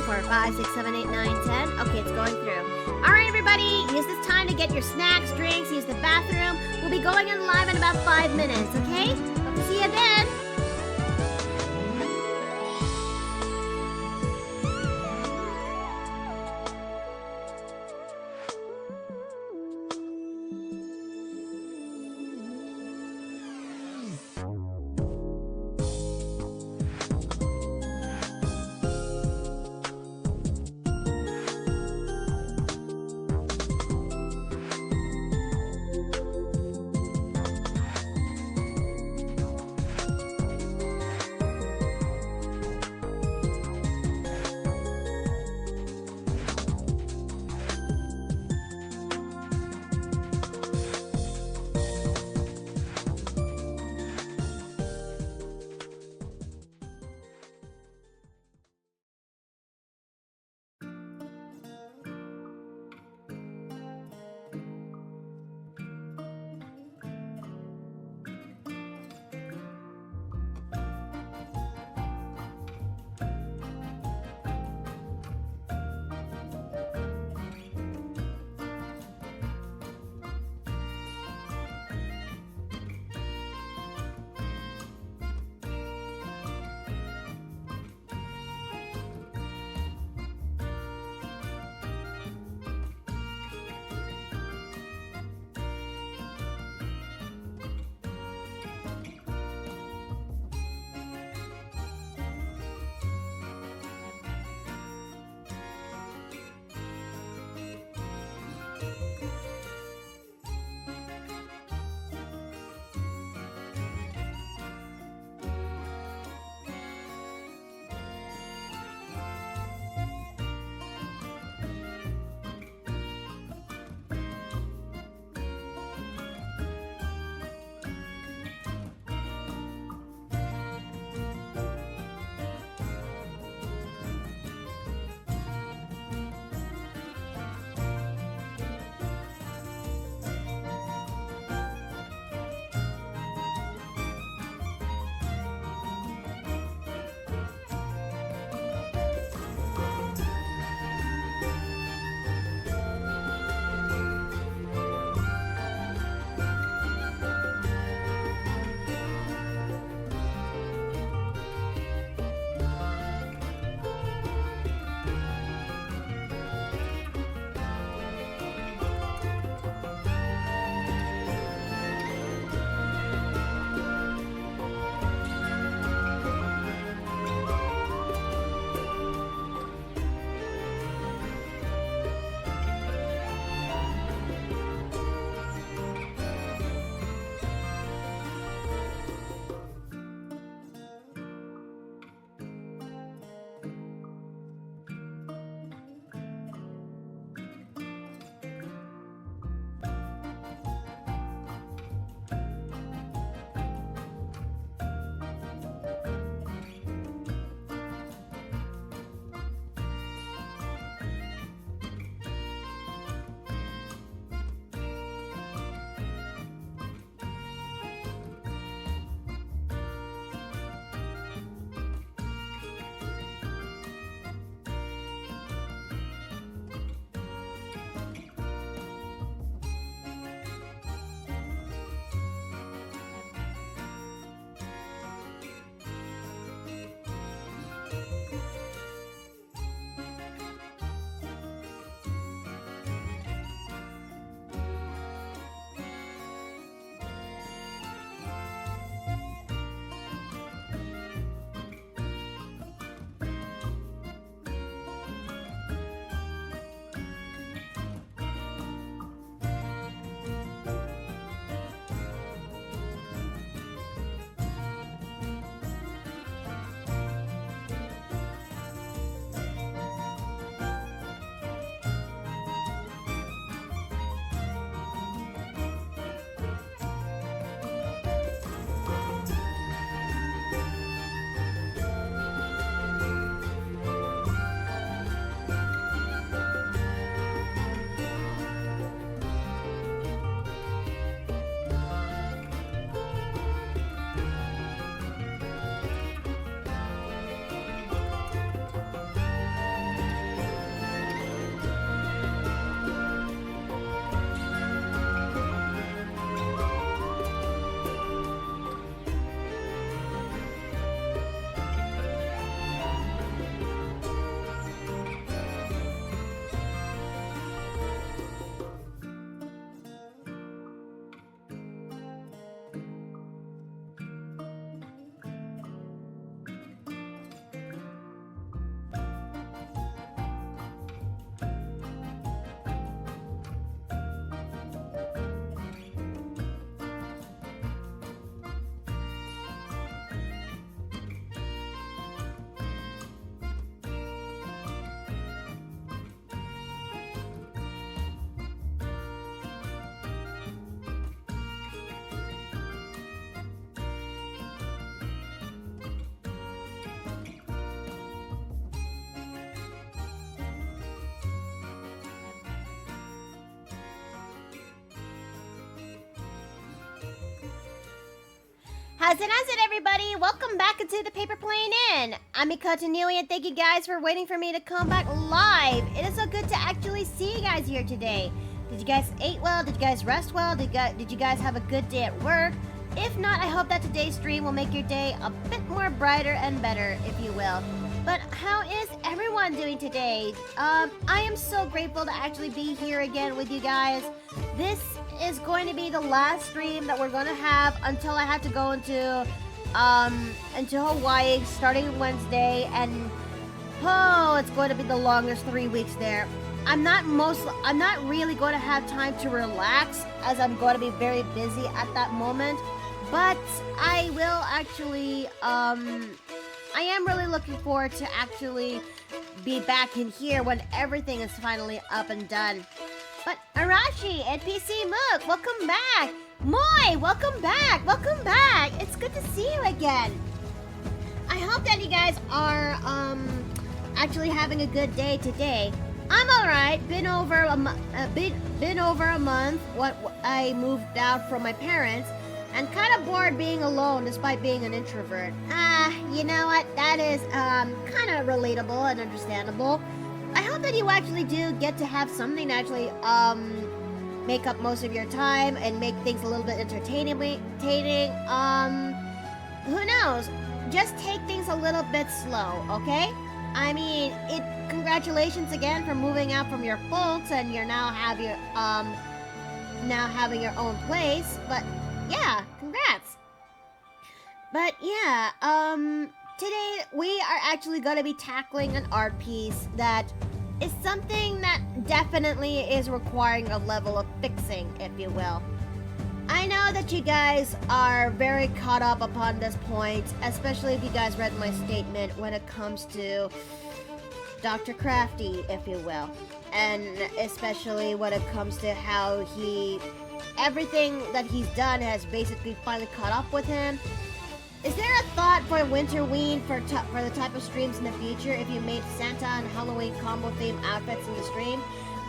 4, 5, 6, 7, 8, 9, 10. Okay, it's going through. All right, everybody, use this time to get your snacks, drinks, use the bathroom. We'll be going in live in about 5 minutes, okay? Hope to see you then. How's it, everybody? Welcome back into the Paper Plane Inn. I'm Continuity, and thank you guys for waiting for me to come back live. It is so good to actually see you guys here today. Did you guys eat well? Did you guys rest well? Did you guys have a good day at work? If not, I hope that today's stream will make your day a bit more brighter and better, if you will. But how is everyone doing today? I am so grateful to actually be here again with you guys. This is going to be the last stream that we're going to have until I have to go into Hawaii starting Wednesday, and oh, it's going to be the longest 3 weeks there. I'm not really going to have time to relax, as I'm going to be very busy at that moment. But I will actually, I am really looking forward to actually be back in here when everything is finally up and done. But Arashi and PC Mook, welcome back. Moy, welcome back. Welcome back. It's good to see you again. I hope that you guys are actually having a good day today. I'm all right. Been over a month. I moved out from my parents, and kind of bored being alone despite being an introvert. You know what? That is kind of relatable and understandable. I hope that you actually do get to have something to actually make up most of your time and make things a little bit entertaining. Who knows? Just take things a little bit slow, okay? I mean, congratulations again for moving out from your folks, and you're now having your own place. But yeah, congrats. But yeah, today we are actually going to be tackling an art piece that is something that definitely is requiring a level of fixing, if you will. I know that you guys are very caught up upon this point, especially if you guys read my statement when it comes to Dr. Crafty, if you will. And especially when it comes to how everything that he's done has basically finally caught up with him. Is there a thought for Winterween for the type of streams in the future if you made Santa and Halloween combo themed outfits in the stream?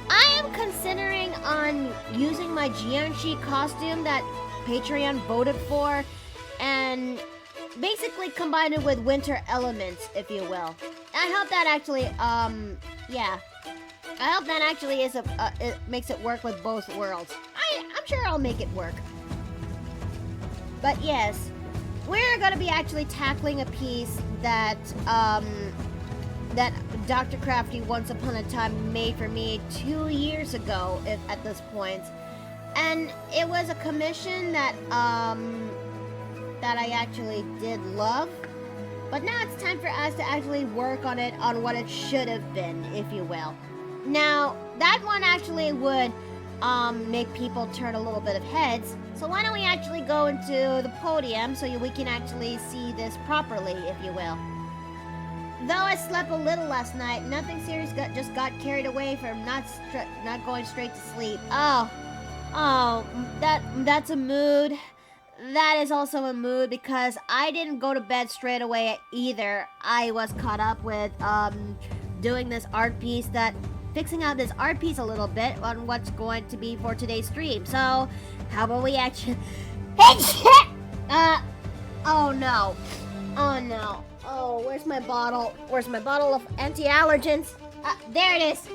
I am considering on using my Jianshi costume that Patreon voted for, and basically combine it with winter elements, if you will. I hope that actually, yeah. I hope that actually is it makes it work with both worlds. I'm sure I'll make it work. But yes, we're gonna be actually tackling a piece that that Dr. Crafty once upon a time made for me 2 years ago at this point. And it was a commission that that I actually did love. But now it's time for us to actually work on it on what it should have been, if you will. Now, that one actually would make people turn a little bit of heads. So why don't we actually go into the podium so we can actually see this properly, if you will. Though I slept a little last night, nothing serious just got carried away from not going straight to sleep. Oh, that's a mood. That is also a mood because I didn't go to bed straight away either. I was caught up with doing this art piece fixing out this art piece a little bit on what's going to be for today's stream. So, how about we actually... oh no. Oh no. Oh, where's my bottle? Where's my bottle of anti-allergens? There it is.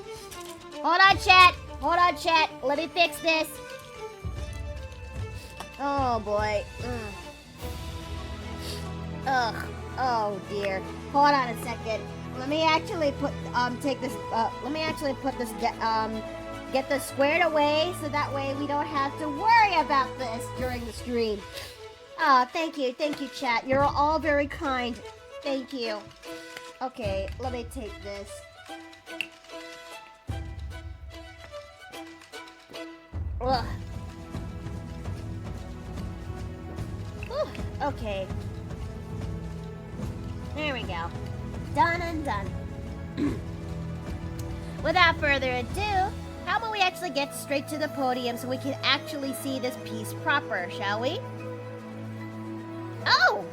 Hold on, chat. Hold on, chat. Let me fix this. Oh boy. Ugh. Oh dear. Hold on a second. Let me actually put get this squared away so that way we don't have to worry about this during the stream. Thank you, chat. You're all very kind. Thank you. Okay, let me take this. Ugh. Whew, okay. There we go. Done and done. Without further ado, how about we actually get straight to the podium so we can actually see this piece proper, shall we? Oh!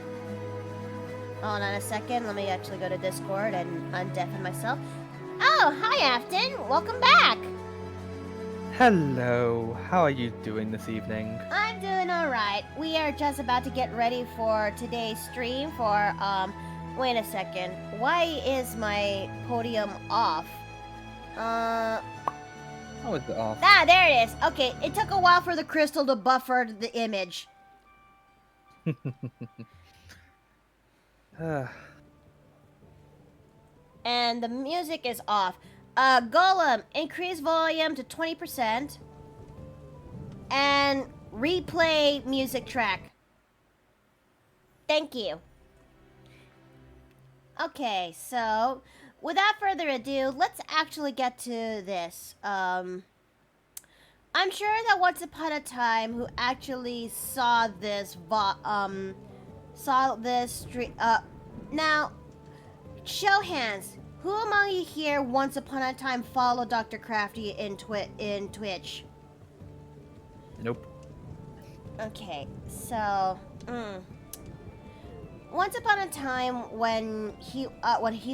Hold on a second. Let me actually go to Discord and undeafen myself. Oh, hi, Afton. Welcome back. Hello, how are you doing this evening? I'm doing alright. We are just about to get ready for today's stream for, wait a second. Why is my podium off? How is it off? There it is. Okay, it took a while for the crystal to buffer the image. And the music is off. Golem, increase volume to 20%. And replay music track. Thank you. Okay, so without further ado, let's actually get to this. I'm sure that once upon a time, who actually saw this, now, show hands. Who among you here once upon a time followed Dr. Crafty in Twitch? Nope. Okay, so, once upon a time when he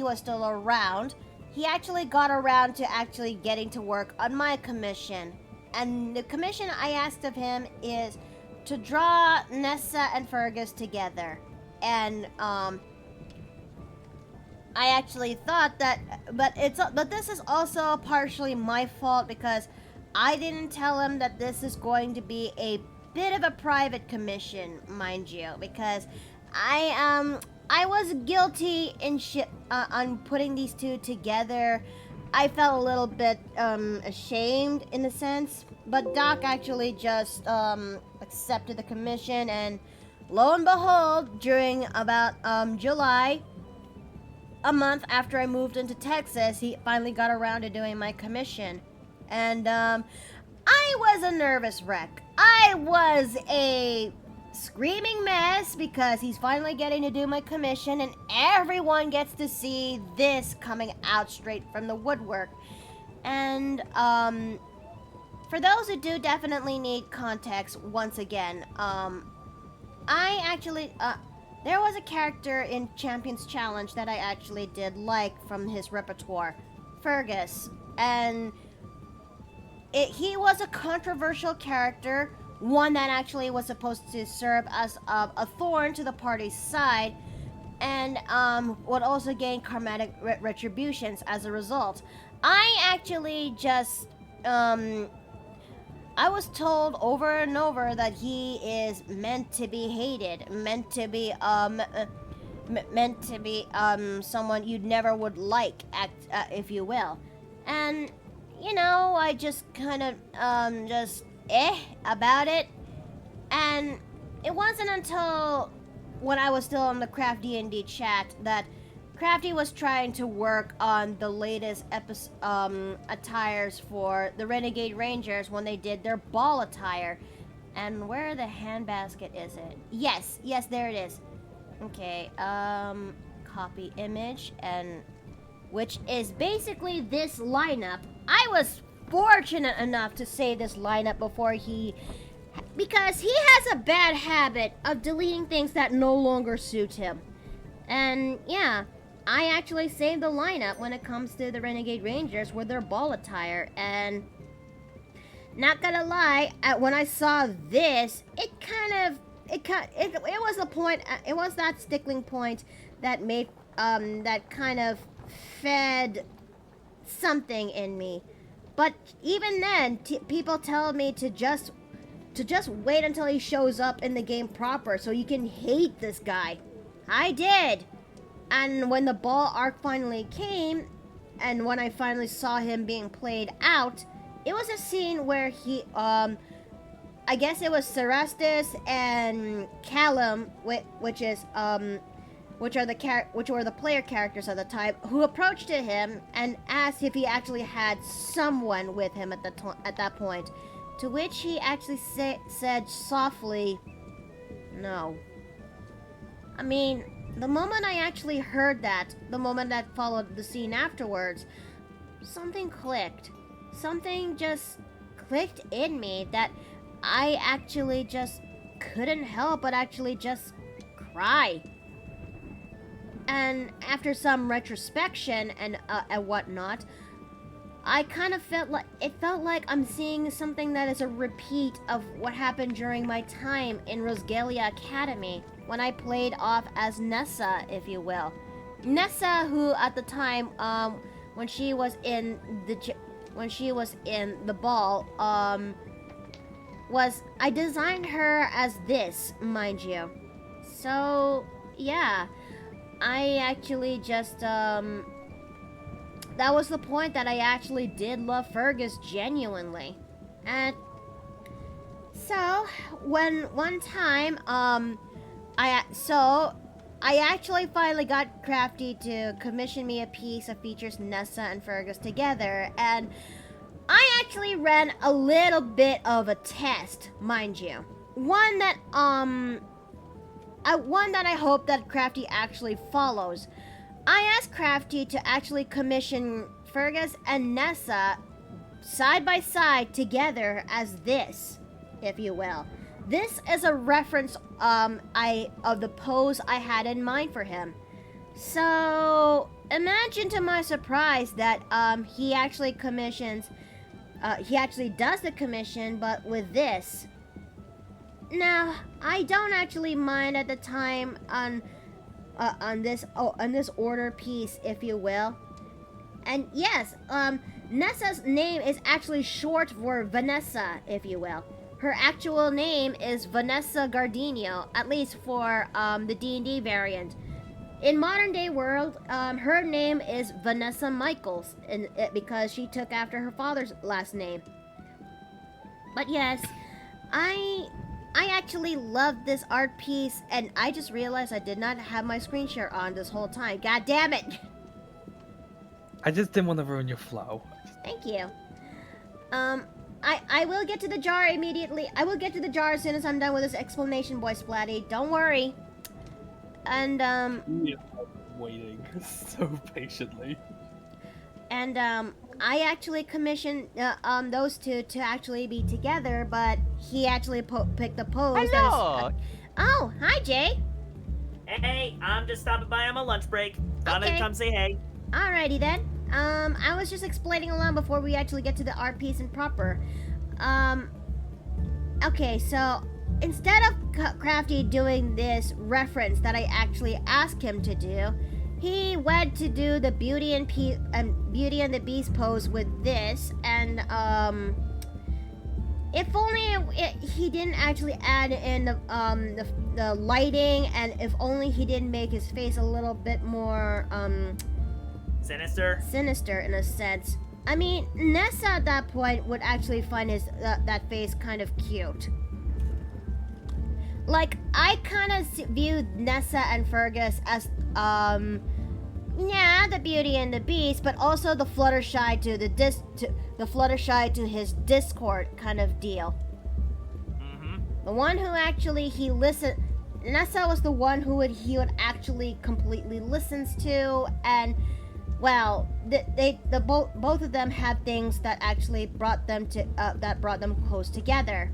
was still around, he actually got around to actually getting to work on my commission. And the commission I asked of him is to draw Nessa and Fergus together. And, I actually thought that, but this is also partially my fault because I didn't tell him that this is going to be a bit of a private commission, mind you, because I was guilty in on putting these two together. I felt a little bit ashamed in a sense, but Doc actually just accepted the commission, and lo and behold, during about July, a month after I moved into Texas, he finally got around to doing my commission. And I was a nervous wreck. I was a screaming mess because he's finally getting to do my commission, and everyone gets to see this coming out straight from the woodwork. And for those who do definitely need context, once again, I actually there was a character in Champion's Challenge that I actually did like from his repertoire, Fergus, and he was a controversial character, one that actually was supposed to serve as a thorn to the party's side, and would also gain karmatic retributions as a result. I actually just I was told over and over that he is meant to be hated, meant to be someone you'd never would like, if you will. And you know, I just kind of about it. And it wasn't until when I was still on the Craft D&D chat that Crafty was trying to work on the latest attires for the Renegade Rangers when they did their ball attire. And where the handbasket is it? Yes, there it is. Okay, copy image, and which is basically this lineup. I was fortunate enough to save this lineup before because he has a bad habit of deleting things that no longer suit him. And yeah, I actually saved the lineup when it comes to the Renegade Rangers with their ball attire, and not gonna lie, when I saw this, it was the point, it was that stickling point that made, that kind of fed something in me. But even then, people tell me to just wait until he shows up in the game proper so you can hate this guy. I did. And when the ball arc finally came, and when I finally saw him being played out, it was a scene where he, I guess it was Cerastus and Callum, which were the player characters at the time, who approached to him and asked if he actually had someone with him at that point. To which he actually said softly, "No." I mean, the moment I actually heard that, the moment that followed the scene afterwards, something clicked. Something just clicked in me that I actually just couldn't help but actually just cry. And after some retrospection and whatnot, I kind of felt like I'm seeing something that is a repeat of what happened during my time in Rosgalia Academy when I played off as Nessa, if you will. Nessa, who at the time, when she was in the ball, I designed her as this, mind you. So yeah, I actually just that was the point that I actually did love Fergus genuinely. And so, when one time, I actually finally got Crafty to commission me a piece that features Nessa and Fergus together, and I actually ran a little bit of a test, mind you. One that I hope that Crafty actually follows. I asked Crafty to actually commission Fergus and Nessa side by side together as this, if you will. This is a reference of the pose I had in mind for him. So imagine to my surprise that he actually does the commission, but with this. Now, I don't actually mind at the time on this order piece, if you will. And yes, Nessa's name is actually short for Vanessa, if you will. Her actual name is Vanessa Gardino, at least for the D&D variant. In modern day world, her name is Vanessa Michaels, because she took after her father's last name. But yes, I actually love this art piece, and I just realized I did not have my screen share on this whole time. God damn it! I just didn't want to ruin your flow. Thank you. I will get to the jar immediately. I will get to the jar as soon as I'm done with this explanation, boy Splatty. Don't worry. And, Yeah, I'm waiting so patiently. And, I actually commissioned those two to actually be together, but he actually picked the pose. Hello! Oh, hi, Jay. Hey, I'm just stopping by on my lunch break. Thought Okay. I'd come say hey. Alrighty then. I was just explaining along before we actually get to the art piece in proper. Okay, so instead of Crafty doing this reference that I actually asked him to do, he went to do the Beauty and the Beast pose with this, and if only he didn't actually add in the lighting, and if only he didn't make his face a little bit more sinister in a sense. I mean, Nessa at that point would actually find his that face kind of cute. Like, I kind of viewed Nessa and Fergus as yeah, the Beauty and the Beast, but also the Fluttershy to his Discord kind of deal. The one who actually Nessa was the one who he would actually completely listens to, and well, both of them had things that actually brought them close together.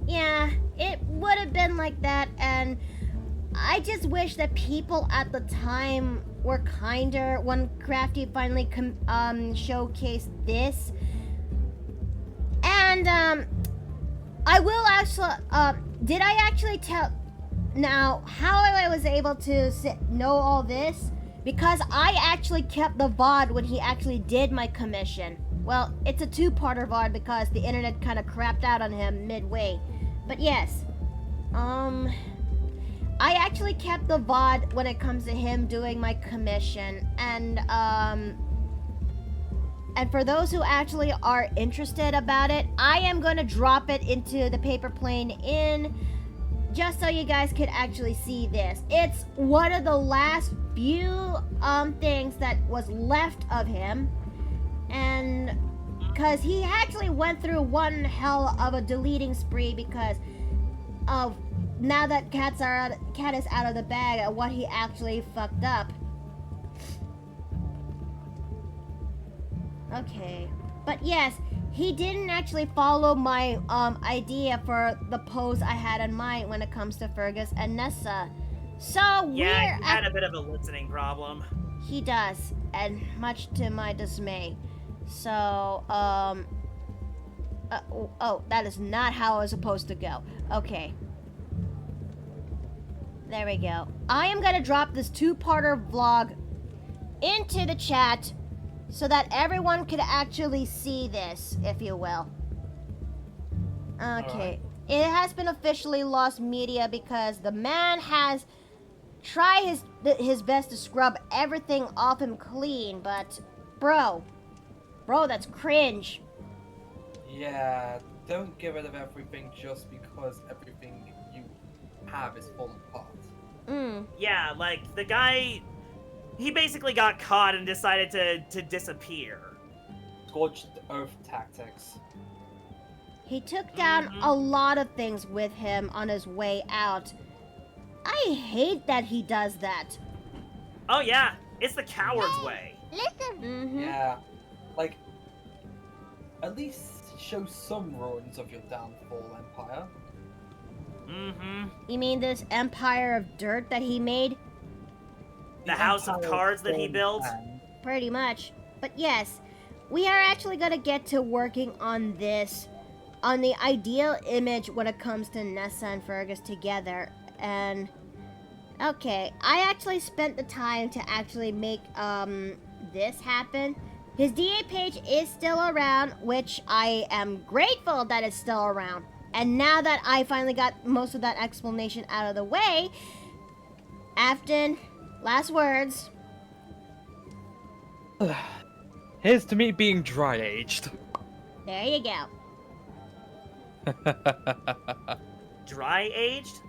Yeah, it would have been like that, and I just wish that people at the time were kinder when Crafty finally showcased this. And I will actually did I actually tell now how I was able to know all this? Because I actually kept the VOD when he actually did my commission. Well, it's a two-parter VOD because the internet kind of crapped out on him midway. But yes, I actually kept the VOD when it comes to him doing my commission. And for those who actually are interested about it, I am going to drop it into the paper plane in just so you guys could actually see this. It's one of the last few things that was left of him, and because he actually went through one hell of a deleting spree because of now that cat is out of the bag at what he actually fucked up. Okay, but yes, he didn't actually follow my idea for the pose I had in mind when it comes to Fergus and Nessa. So yeah, he had a bit of a listening problem. He does, and much to my dismay. So, oh, that is not how it was supposed to go. Okay. There we go. I am gonna drop this two-parter vlog into the chat so that everyone could actually see this, if you will. Okay. It has been officially lost media because the man has tried his best to scrub everything off him clean, but bro, that's cringe. Yeah, don't get rid of everything just because everything you have is falling apart. Yeah, like, the guy, he basically got caught and decided to disappear. Scorched earth tactics. He took down a lot of things with him on his way out. I hate that he does that. Oh yeah, it's the coward's way. Listen. Yeah, like, at least show some ruins of your downfall, Empire. You mean this empire of dirt that he made? The house of cards that he built? Pretty much. But yes, we are actually gonna get to working on this, on the ideal image when it comes to Nessa and Fergus together. And okay, I actually spent the time to actually make this happen. His DA page is still around, which I am grateful that it's still around. And now that I finally got most of that explanation out of the way, Afton, last words. Here's to me being dry-aged. There you go. Dry-aged?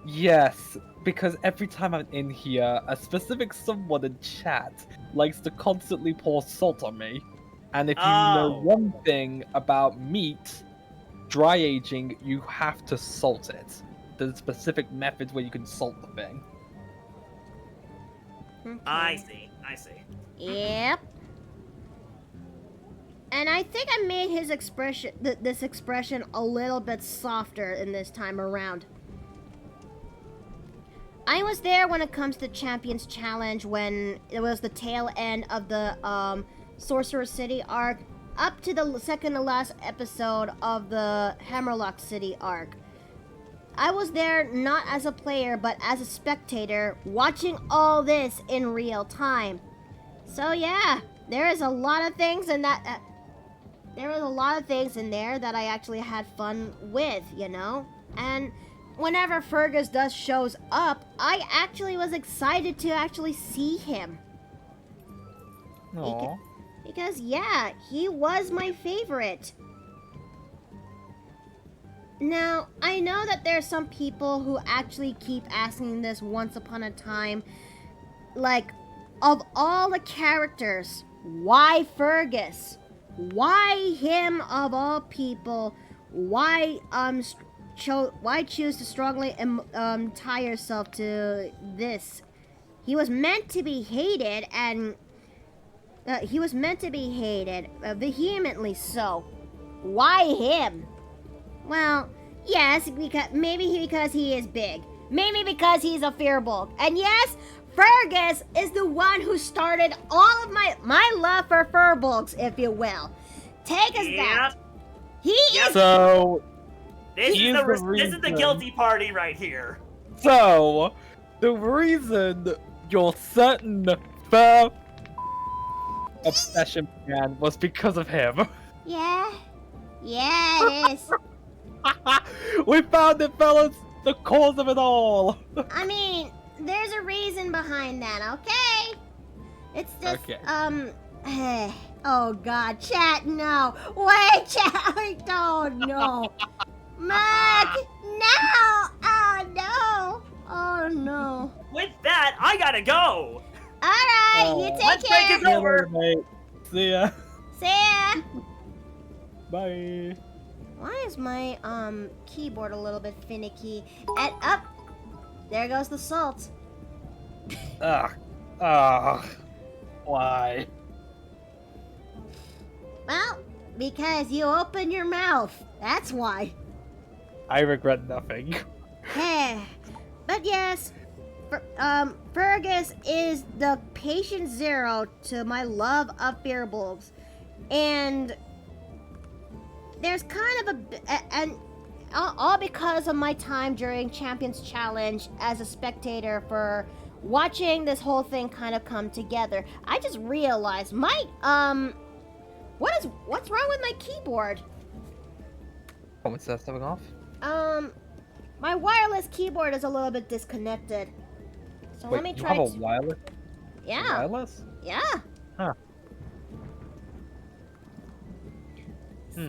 Yes, because every time I'm in here, a specific someone in chat likes to constantly pour salt on me. And if you know one thing about meat, dry aging, you have to salt it. There's specific methods where you can salt the thing. Okay. I see. Yep. And I think I made his expression, this expression, a little bit softer in this time around. I was there when it comes to Champions Challenge when it was the tail end of the Sorcerer City arc up to the second to last episode of the Hammerlock City arc. I was there not as a player but as a spectator watching all this in real time. So yeah, there is a lot of things in that there was a lot of things in there that I actually had fun with, you know? And whenever Fergus shows up, I actually was excited to actually see him. Aww. Because, yeah, he was my favorite. Now, I know that there are some people who actually keep asking this once upon a time. Like, of all the characters, why Fergus? Why him of all people? Why choose to strongly tie yourself to this? He was meant to be hated, and vehemently so. Why him? Well, yes, because he is big. Maybe because he's a fearbulk. And yes, Fergus is the one who started all of my love for fearbulks, if you will. Take us back. He is. So, This is the guilty party right here. So, the reason your certain fur obsession began was because of him. Yeah, it is. We found it, fellas! The cause of it all! I mean, there's a reason behind that, okay? It's just, Okay. oh god, chat, no. Wait, chat, I don't know. Mark, no! Oh no! Oh no. With that, I gotta go. Alright, you take Lunch break care. is over. Mate. See ya. See ya. Bye. Why is my keyboard a little bit finicky? And up, there goes the salt. Why? Well, because you open your mouth. That's why. I regret nothing. But yes, Fergus is the patient zero to my love of fearbulks. And there's kind of and all because of my time during Champions Challenge as a spectator for watching this whole thing kind of come together. I just realized what's wrong with my keyboard? Oh, is that something off? My wireless keyboard is a little bit disconnected. So Wait, let me you try have a wireless? Yeah. Wireless? Yeah. Huh.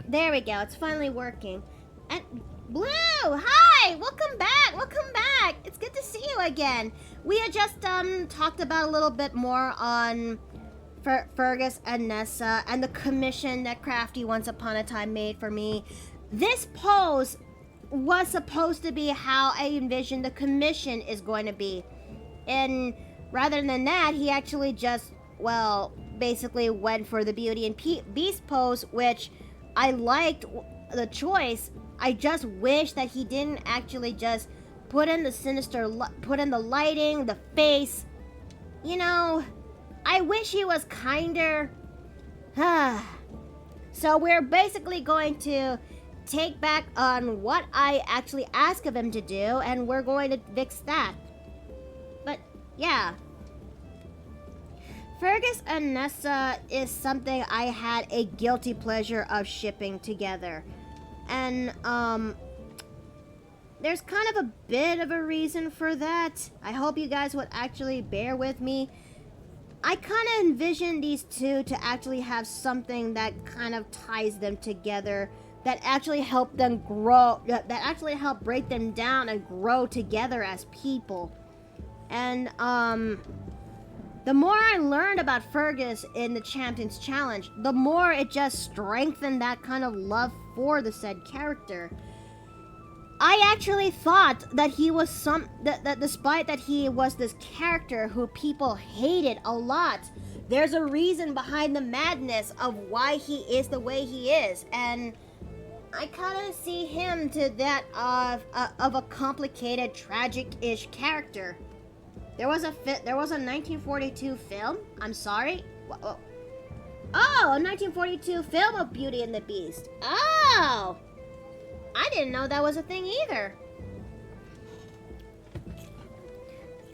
There we go. It's finally working. And Blue, hi! Welcome back. Welcome back. It's good to see you again. We had just talked about a little bit more on Fergus and Nessa and the commission that Crafty once upon a time made for me. This pose was supposed to be how I envisioned the commission is going to be. And rather than that, he actually just, well, basically went for the Beauty and Beast pose, which I liked the choice. I just wish that he didn't actually just put in the lighting, the face. You know, I wish he was kinder. So we're basically going to take back on what I actually asked of him to do, and we're going to fix that. But yeah, Fergus and Nessa is something I had a guilty pleasure of shipping together. And there's kind of a bit of a reason for that. I hope you guys would actually bear with me. I kind of envisioned these two to actually have something that kind of ties them together, that actually help them grow, that actually help break them down and grow together as people. And the more I learned about Fergus in the Champions Challenge, the more it just strengthened that kind of love for the said character. I actually thought that he was that despite that he was this character who people hated a lot, there's a reason behind the madness of why he is the way he is, and I kind of see him to that of a complicated, tragic-ish character. There was a 1942 film. I'm sorry. Oh, a 1942 film of Beauty and the Beast. Oh, I didn't know that was a thing either.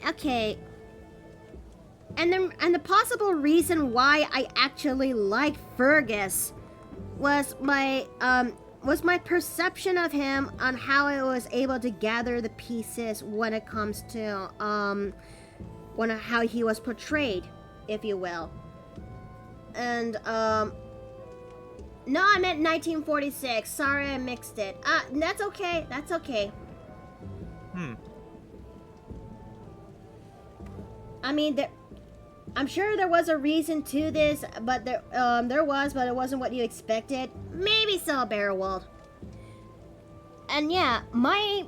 Okay. And the possible reason why I actually liked Fergus was my perception of him on how I was able to gather the pieces when it comes to how he was portrayed, if you will. And no, I meant 1946. Sorry, I mixed it. That's okay. That's okay. I mean, I'm sure there was a reason to this, but there was, but it wasn't what you expected. Maybe so, Barrelwald. And yeah, my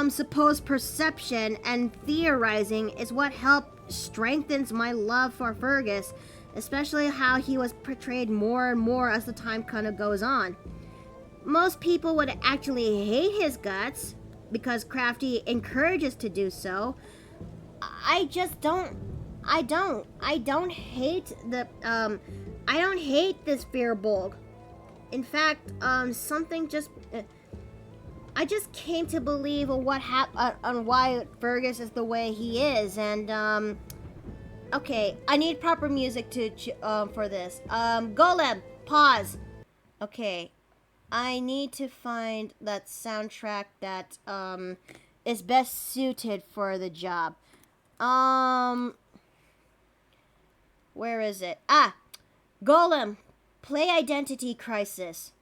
supposed perception and theorizing is what helped strengthens my love for Fergus, especially how he was portrayed more and more as the time kind of goes on. Most people would actually hate his guts because Crafty encourages to do so. I don't hate this Fearbolg. In fact, something just I just came to believe on on why Fergus is the way he is, and okay, I need proper music for this. Golem, pause. Okay, I need to find that soundtrack that is best suited for the job. Where is it? Golem, play Identity Crisis.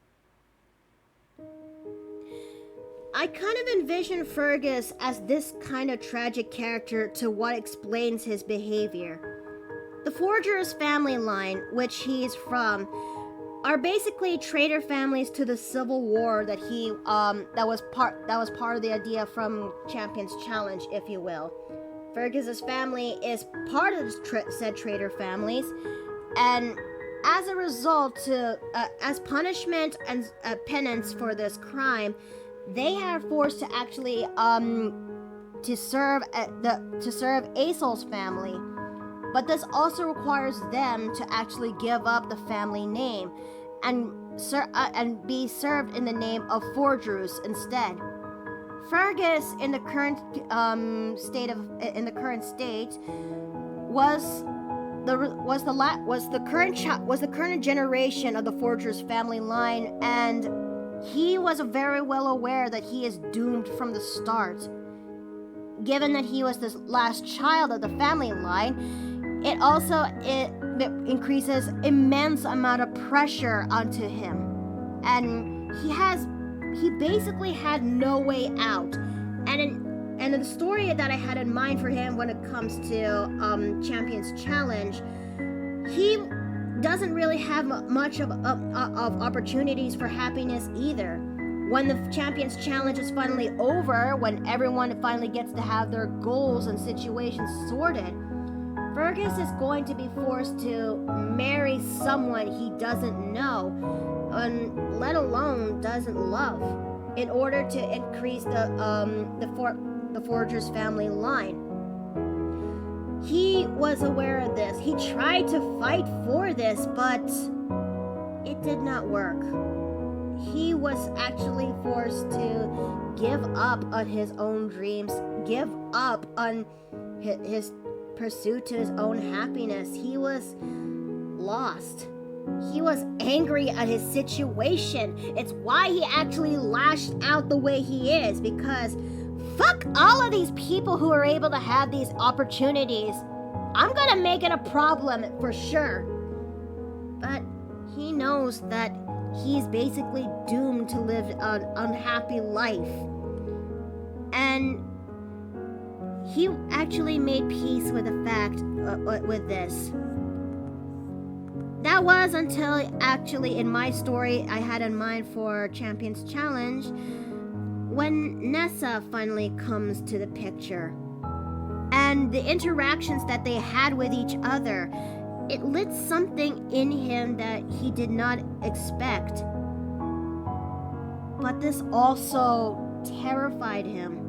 I kind of envision Fergus as this kind of tragic character to what explains his behavior. The Forger's family line, which he's from, are basically traitor families to the Civil War that that was part of the idea from Champions Challenge, if you will. Fergus's family is part of said traitor families, and as a result, as punishment and penance for this crime, they are forced to actually to serve Aesol's family. But this also requires them to actually give up the family name. and be served in the name of Forgers instead. Fergus, in the current state, was the current generation of the Forgers family line, and he was very well aware that he is doomed from the start. Given that he was the last child of the family line, it increases immense amount of pressure onto him, and he basically had no way out. And in the story that I had in mind for him when it comes to Champion's Challenge, he doesn't really have much of opportunities for happiness either. When the Champion's Challenge is finally over, when everyone finally gets to have their goals and situations sorted, Fergus is going to be forced to marry someone he doesn't know, and let alone doesn't love, in order to increase the Forger's family line. He was aware of this. He tried to fight for this, but it did not work. He was actually forced to give up on his own dreams, give up on his pursuit to his own happiness. He was lost. He was angry at his situation. It's why he actually lashed out the way he is, because fuck all of these people who are able to have these opportunities. I'm gonna make it a problem for sure. But he knows that he's basically doomed to live an unhappy life. And he actually made peace with the fact, with this. That was until actually in my story I had in mind for Champion's Challenge, when Nessa finally comes to the picture. And the interactions that they had with each other, it lit something in him that he did not expect. But this also terrified him.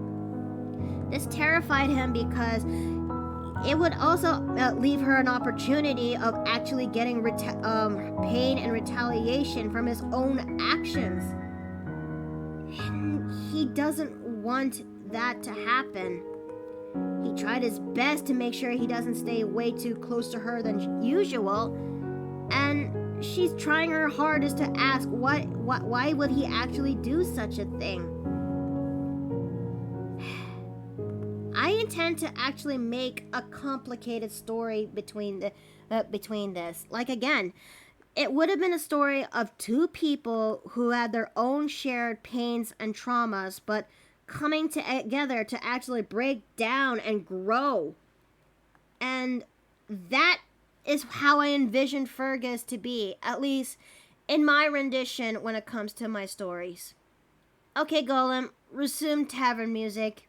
This terrified him because it would also leave her an opportunity of actually getting pain and retaliation from his own actions. And he doesn't want that to happen. He tried his best to make sure he doesn't stay way too close to her than usual, and she's trying her hardest to ask why would he actually do such a thing. I intend to actually make a complicated story between this. Like, again, it would have been a story of two people who had their own shared pains and traumas, but coming together to actually break down and grow. And that is how I envisioned Fergus to be, at least in my rendition when it comes to my stories. Okay, Golem, resume tavern music.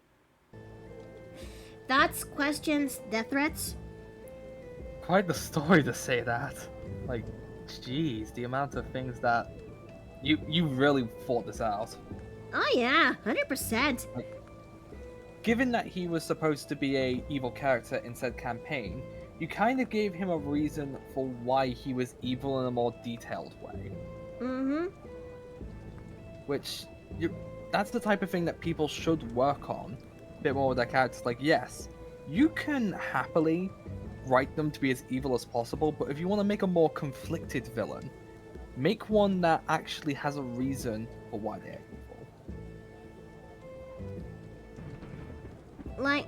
Thoughts, questions, death threats? Quite the story to say that. Like, jeez, the amount of things that you really thought this out. Oh yeah, 100%. Given that he was supposed to be a evil character in said campaign, you kind of gave him a reason for why he was evil in a more detailed way. Mm-hmm. Which, that's the type of thing that people should work on a bit more with their characters. Like, yes, you can happily write them to be as evil as possible, but if you want to make a more conflicted villain, make one that actually has a reason for why they're evil. Like,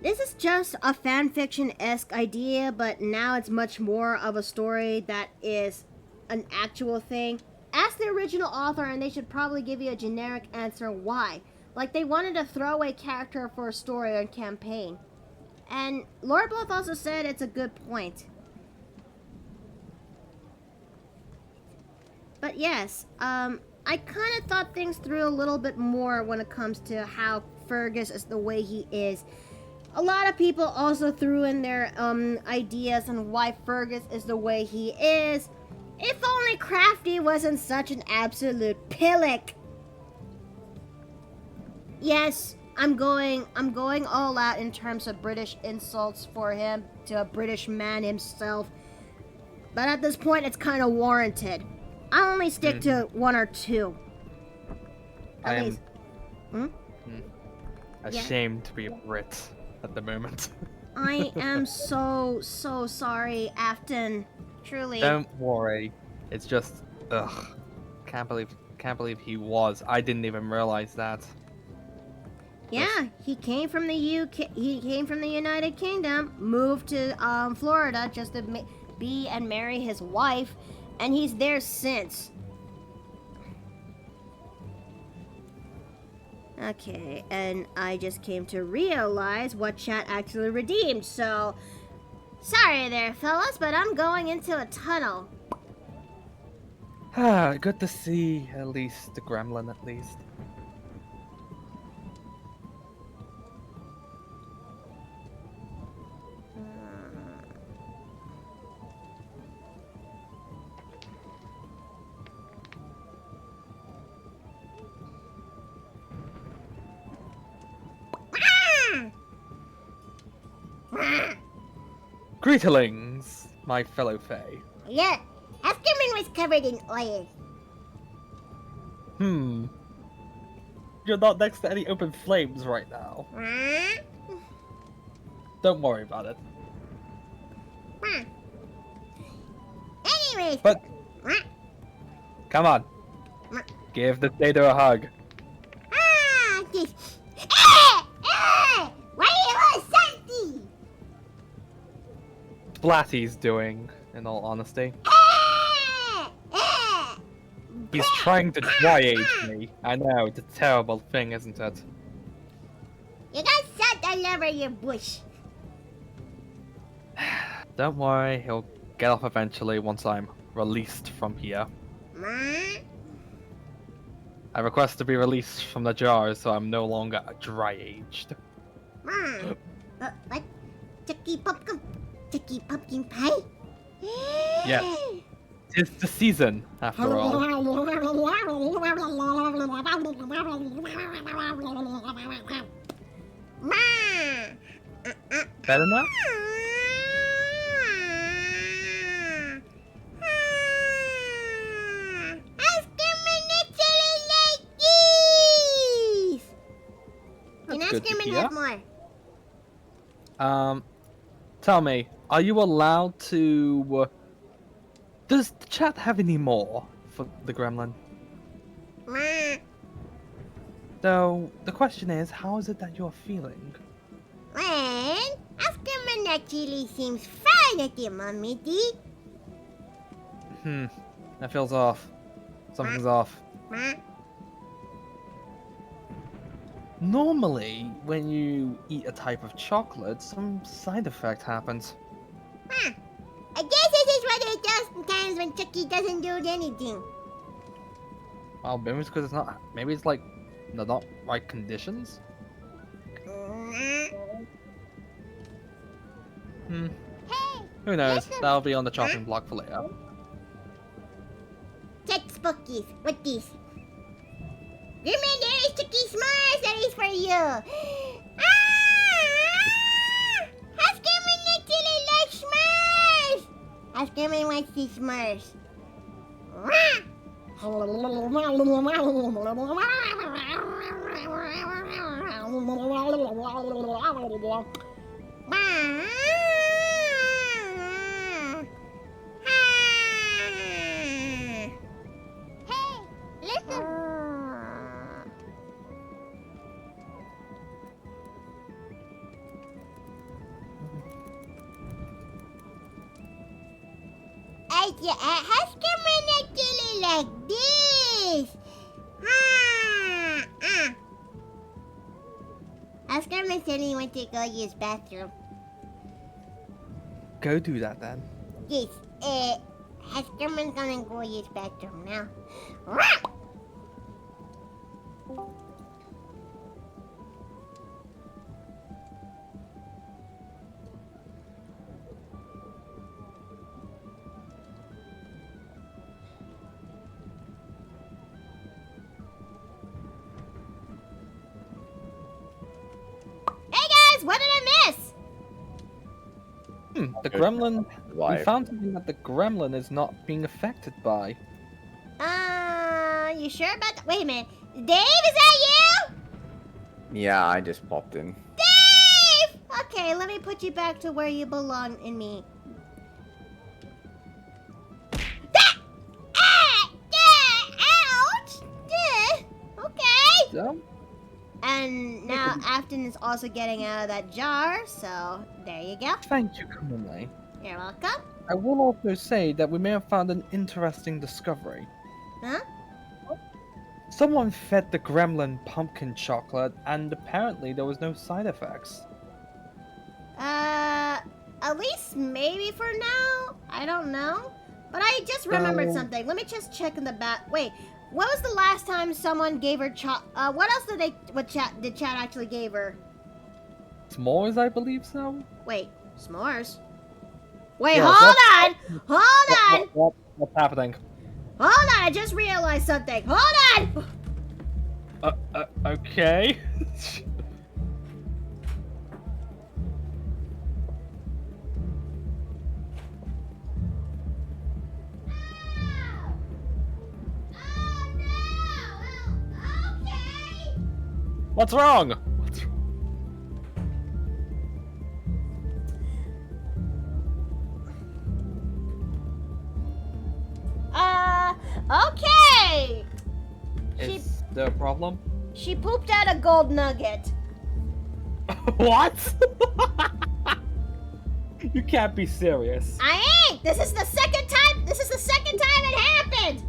this is just a fanfiction-esque idea, but now it's much more of a story that is an actual thing. Ask the original author and they should probably give you a generic answer why. Like, they wanted a throwaway character for a story or campaign. And Lord Bluff also said it's a good point. But yes, I kind of thought things through a little bit more when it comes to how Fergus is the way he is. A lot of people also threw in their ideas on why Fergus is the way he is. If only Crafty wasn't such an absolute pillock. Yes, I'm going all out in terms of British insults for him to a British man himself. but at this point it's kind of warranted. I'll only stick to 1 or 2. I At am least. ashamed to be a Brit at the moment. I am so sorry, Afton. Truly. Don't worry. It's just, ugh. Can't believe he was. I didn't even realize that. Yeah, he came from the UK. He came from the United Kingdom, moved to Florida just to be and marry his wife, and he's there since. Okay, and I just came to realize what chat actually redeemed, so sorry there, fellas, but I'm going into a tunnel. Good to see at least the gremlin at least. Greetings, my fellow Fae. Yeah, Afterman was covered in oil. You're not next to any open flames right now. Don't worry about it. Anyways. But come on, give the Tato a hug. Why are you all salty? Splatty's doing, in all honesty. He's trying to dry age me. I know, it's a terrible thing, isn't it? You got salt all over your bush. Don't worry, he'll get off eventually once I'm released from here. I request to be released from the jar so I'm no longer dry-aged. What? Chucky pumpkin pie? Yes. It's the season, after all. Better now? That's good to hear. More. Tell me, are you allowed to... does the chat have any more for the gremlin? So, the question is, how is it that you're feeling? Well, Afterman actually seems fine at the moment. That feels off. Something's off. Normally, when you eat a type of chocolate, some side effect happens. I guess this is what it does sometimes when Chucky doesn't do anything. Well, maybe it's because it's not. Maybe it's like the not right conditions. Who knows? That'll be on the chopping block for later. Check Spookies. What this? Remember, there is Chucky S'mores that is for you. Afterman actually likes S'mores. Afterman wants the S'mores. Hey, listen. Afterman actually like this. Afterman said he went to go use bathroom. Go do that then. Yes, Afterman's gonna go use bathroom now. the gremlin. We Live. found something that the gremlin is not being affected by. You sure about that? Wait a minute. Dave, is that you? Yeah, I just popped in. Dave! Okay, let me put you back to where you belong in me. Ouch! Okay. So, And now Afton is also getting out of that jar, so there you go. thank you, Kumune. You're welcome. I will also say that we may have found an interesting discovery. Huh? Someone fed the gremlin pumpkin chocolate, and apparently there was no side effects. At least maybe for now. I don't know. But I just remembered something. Let me just check in the back. Wait, when was the last time someone gave her what else did chat actually gave her? S'mores, I believe so? Wait, s'mores? Wait, Yeah, hold on! Hold on! What's happening? Hold on, I just realized something. Hold on! Okay. What's wrong? Okay! Is there a problem? She pooped out a gold nugget. What? You can't be serious. I ain't! This is the second time it happened!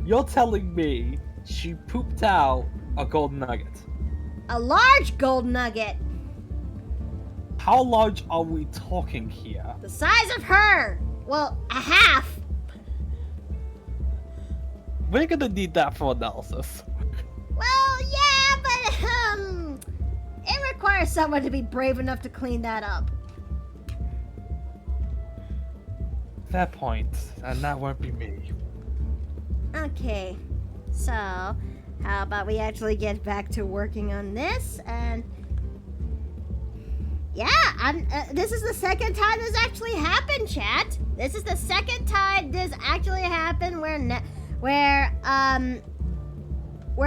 You're telling me she pooped out a gold nugget. A large gold nugget. How large are we talking here? The size of her. Well, a half. We're gonna need that for analysis. Well, yeah, but, it requires someone to be brave enough to clean that up. Fair point, and that won't be me. Okay, so, how about we actually get back to working on this, and... Yeah, this is the second time this actually happened, chat. This is the second time this actually happened where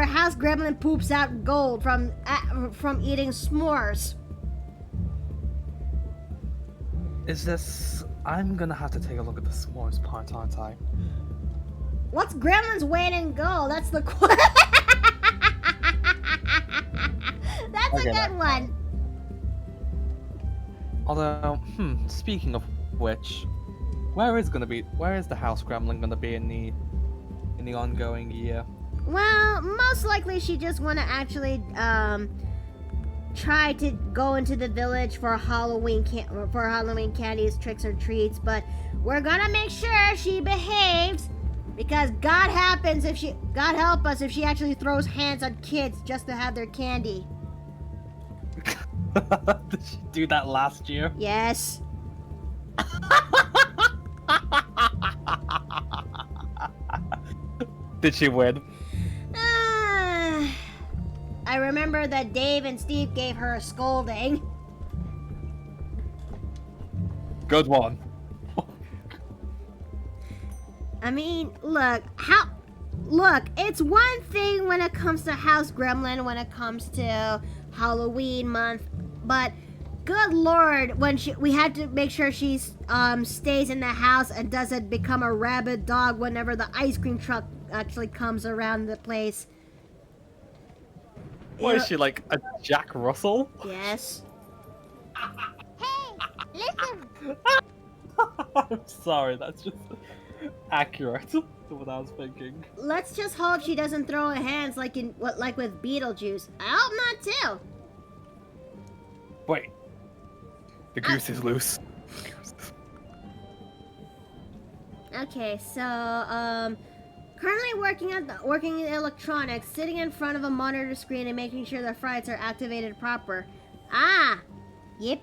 House Gremlin poops out gold from eating s'mores. Is this... I'm gonna have to take a look at the s'mores part, aren't I? What's Gremlin's weight in gold? That's the question. That's Okay, a good one. Although, speaking of which, where is the House Gremlin gonna be in the ongoing year? Well, most likely she just want to actually try to go into the village for Halloween candies, tricks or treats, but we're gonna make sure she behaves because God help us if she actually throws hands on kids just to have their candy. Did she do that last year? Yes. Did she win? I remember that Dave and Steve gave her a scolding. Good one. I mean, look, it's one thing when it comes to House Gremlin, when it comes to Halloween month, but good lord, when we had to make sure she stays in the house and doesn't become a rabid dog whenever the ice cream truck actually comes around the place. What is she, like a Jack Russell? Yes. Hey, listen. I'm sorry, that's just accurate to what I was thinking. Let's just hope she doesn't throw her hands like with Beetlejuice. I hope not too. Wait. The goose is loose. Okay, so currently working in electronics, sitting in front of a monitor screen and making sure the frights are activated proper. Yep.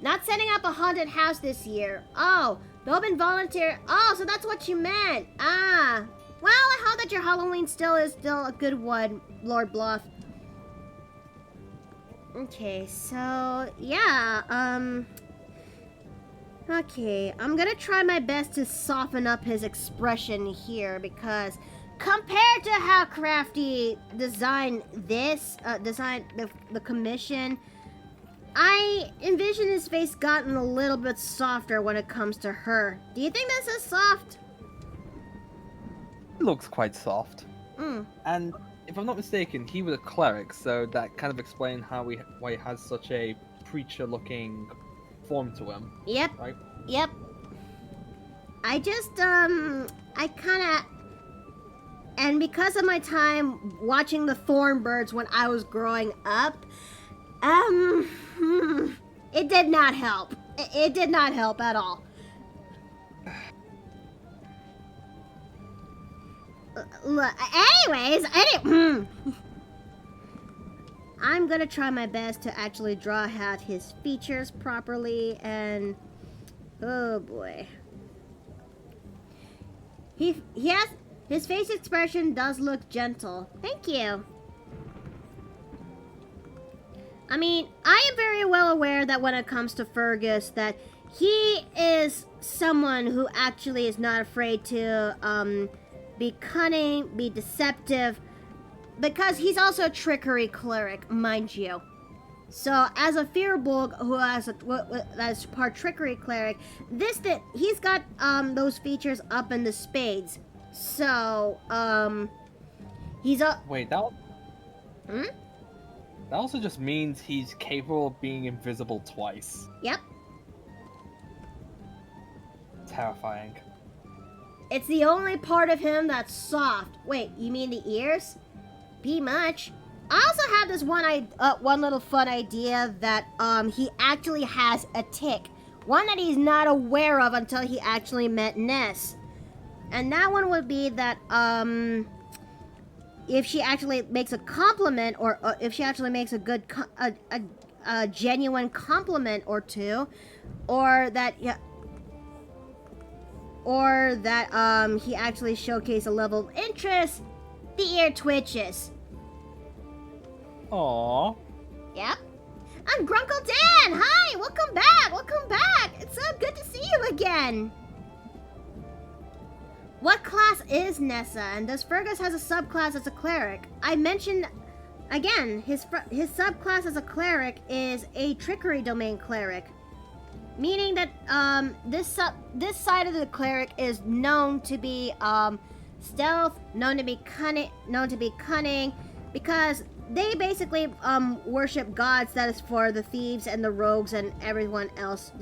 Not setting up a haunted house this year. Oh, Dobin volunteer. Oh, so that's what you meant. Well, I hope that your Halloween is still a good one, Lord Bluff. Okay, so yeah, Okay, I'm gonna try my best to soften up his expression here because compared to how Crafty designed this, designed the commission, I envision his face gotten a little bit softer when it comes to her. Do you think this is soft? It looks quite soft. Mm. And if I'm not mistaken, he was a cleric, so that kind of explains why he has such a preacher-looking form to him. Yep. Right? Yep. I just, I kinda... And because of my time watching the Thornbirds when I was growing up, it did not help. It did not help at all. Anyways, I'm gonna try my best to actually draw out his features properly, and oh boy, he has his face expression does look gentle. Thank you. I mean, I am very well aware that when it comes to Fergus, that he is someone who actually is not afraid to be cunning, be deceptive, because he's also a trickery cleric, mind you. So, as a Firbolg who has part trickery cleric, he's got those features up in the spades. So, he's a... Wait, that... Hmm? That also just means he's capable of being invisible twice. Yep. Terrifying. It's the only part of him that's soft. Wait, you mean the ears? Be much. I also have this one little fun idea that he actually has a tick. One that he's not aware of until he actually met Ness. And that one would be that if she actually makes a compliment, or if she actually makes a good a genuine compliment or two, or that he actually showcased a level of interest, the ear twitches. Aww. Yep. I'm Grunkle Dan! Hi! Welcome back! Welcome back! It's so good to see you again! What class is Nessa, and does Fergus has a subclass as a cleric? I mentioned, again, his subclass as a cleric is a trickery domain cleric. Meaning that this side of the cleric is known to be stealth, known to be cunning, because they basically worship gods that is for the thieves and the rogues and everyone else,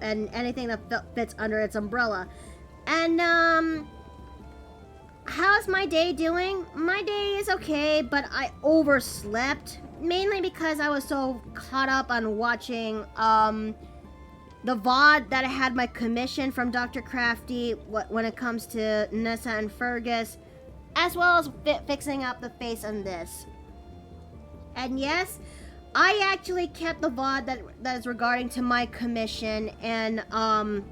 and anything that fits under its umbrella. And how's my day doing? My day is okay, but I overslept, mainly because I was so caught up on watching the VOD that I had my commission from Dr. Crafty when it comes to Nessa and Fergus, as well as fixing up the face on this. And yes, I actually kept the VOD that is regarding to my commission, and I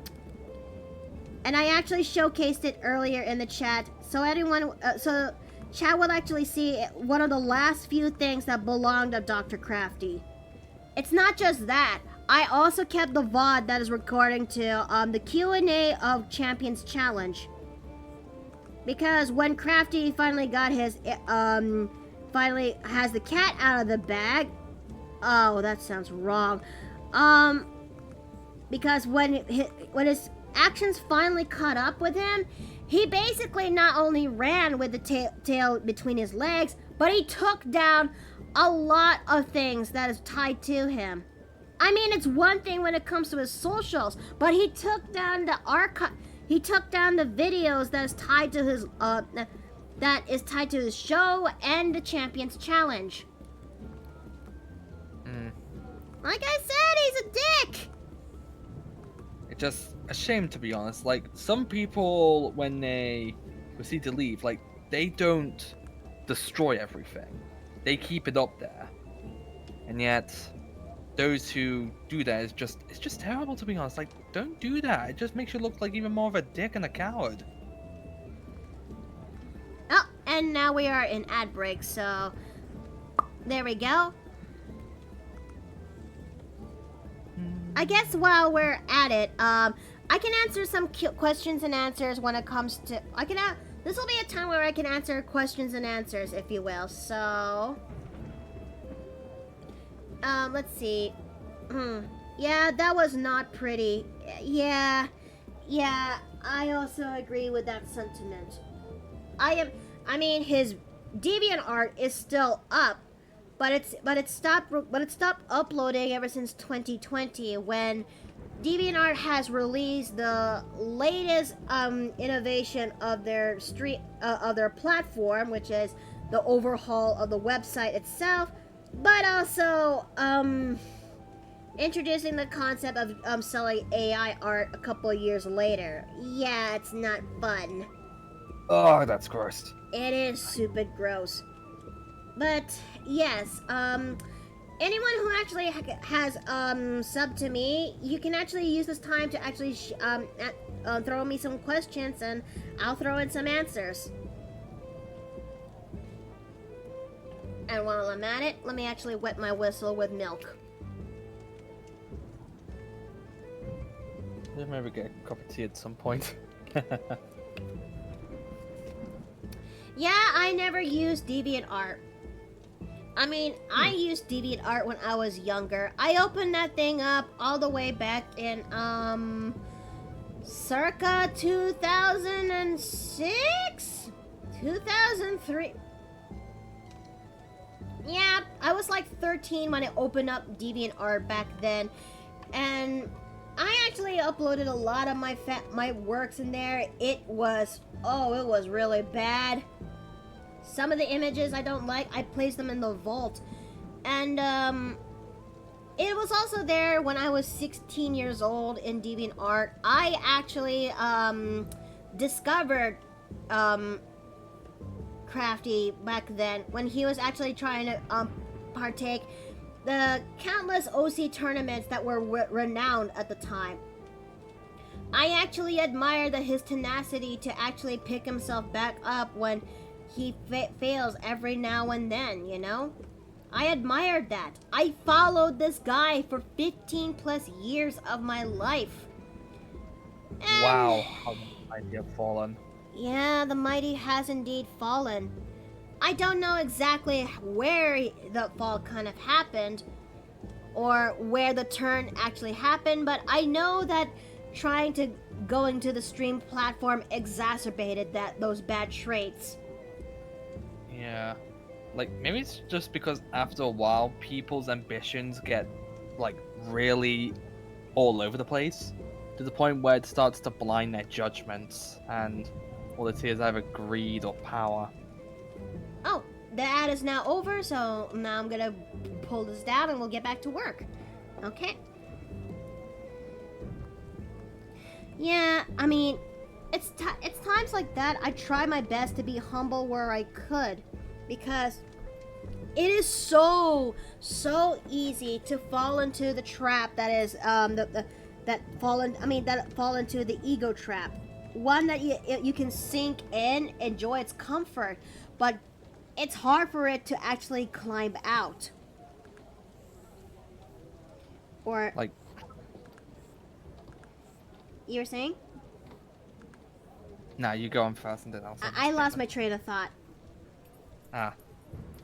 actually showcased it earlier in the chat, so everyone, so chat will actually see one of the last few things that belonged to Dr. Crafty. It's not just that. I also kept the VOD that is recording to the Q&A of Champion's Challenge. Because when Crafty finally got his, finally has the cat out of the bag. Oh, that sounds wrong. Because when his actions finally caught up with him, he basically not only ran with the tail between his legs, but he took down a lot of things that is tied to him. I mean, it's one thing when it comes to his socials, but he took down the he took down the videos that is tied to his show and the Champions Challenge. Like I said, he's a dick. It's just a shame, to be honest. Like, some people, when they proceed to leave, like, they don't destroy everything. They keep it up there. And yet, those who do that it's just terrible, to be honest. Like, don't do that. It just makes you look like even more of a dick and a coward. Oh, and now we are in ad break, so there we go. I guess while we're at it, I can answer some questions and answers when it comes to. This will be a time where I can answer questions and answers, if you will. So, let's see. Yeah, that was not pretty. Yeah, I also agree with that sentiment. I mean, his DeviantArt is still up, but it stopped uploading ever since 2020 when DeviantArt has released the latest innovation of their platform, which is the overhaul of the website itself, but also introducing the concept of selling AI art a couple of years later. Yeah, it's not fun. Oh, that's gross. It is super gross. But yes, anyone who actually has subbed to me, you can actually use this time to actually throw me some questions, and I'll throw in some answers. And while I'm at it, let me actually wet my whistle with milk. Maybe get a cup of tea at some point. Yeah, I never used DeviantArt. I mean, I used DeviantArt when I was younger. I opened that thing up all the way back in, circa 2006? 2003? Yeah, I was like 13 when I opened up DeviantArt back then. And I actually uploaded a lot of my works in there. It was really bad. Some of the images I don't like, I placed them in the vault. And, it was also there when I was 16 years old in DeviantArt. I actually, discovered, Crafty back then when he was actually trying to, partake the countless OC tournaments that were renowned at the time. I actually admire his tenacity to actually pick himself back up when he fails every now and then, you know? I admired that. I followed this guy for 15 plus years of my life. And Wow, how the mighty have fallen. yeah, the mighty has indeed fallen. I don't know exactly where the fall kind of happened, or where the turn actually happened, but I know that trying to go into the stream platform exacerbated those bad traits. Yeah. Like, maybe it's just because after a while, people's ambitions get, like, really all over the place, to the point where it starts to blind their judgments, and all it is either greed or power. Oh, the ad is now over, so now I'm gonna pull this down and we'll get back to work. Okay. Yeah, I mean, it's times like that I try my best to be humble where I could, because it is so easy to fall into the trap that is that fall into the ego trap. One that you can sink in, enjoy its comfort, but it's hard for it to actually climb out. Or Like, you were saying? nah, you go on first and then I'll say I lost my train of thought.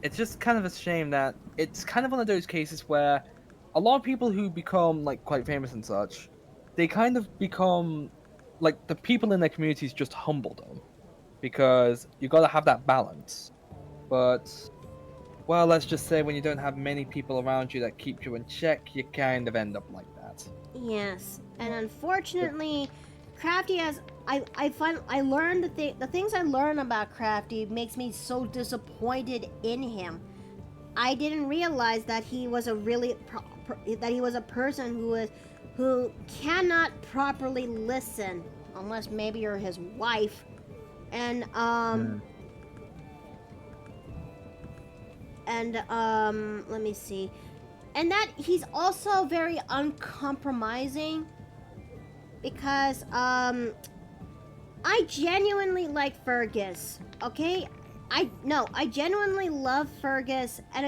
It's just kind of a shame that it's kind of one of those cases where a lot of people who become, like, quite famous and such, they kind of become, like, the people in their communities just humble them. Because you gotta have that balance. But, well, let's just say when you don't have many people around you that keep you in check, you kind of end up like that. Yes, and unfortunately, Crafty has. I learned the things I learned about Crafty makes me so disappointed in him. I didn't realize that he was a person who cannot properly listen, unless maybe you're his wife, and let me see. And that he's also very uncompromising, because I genuinely like Fergus, okay? I genuinely love Fergus, and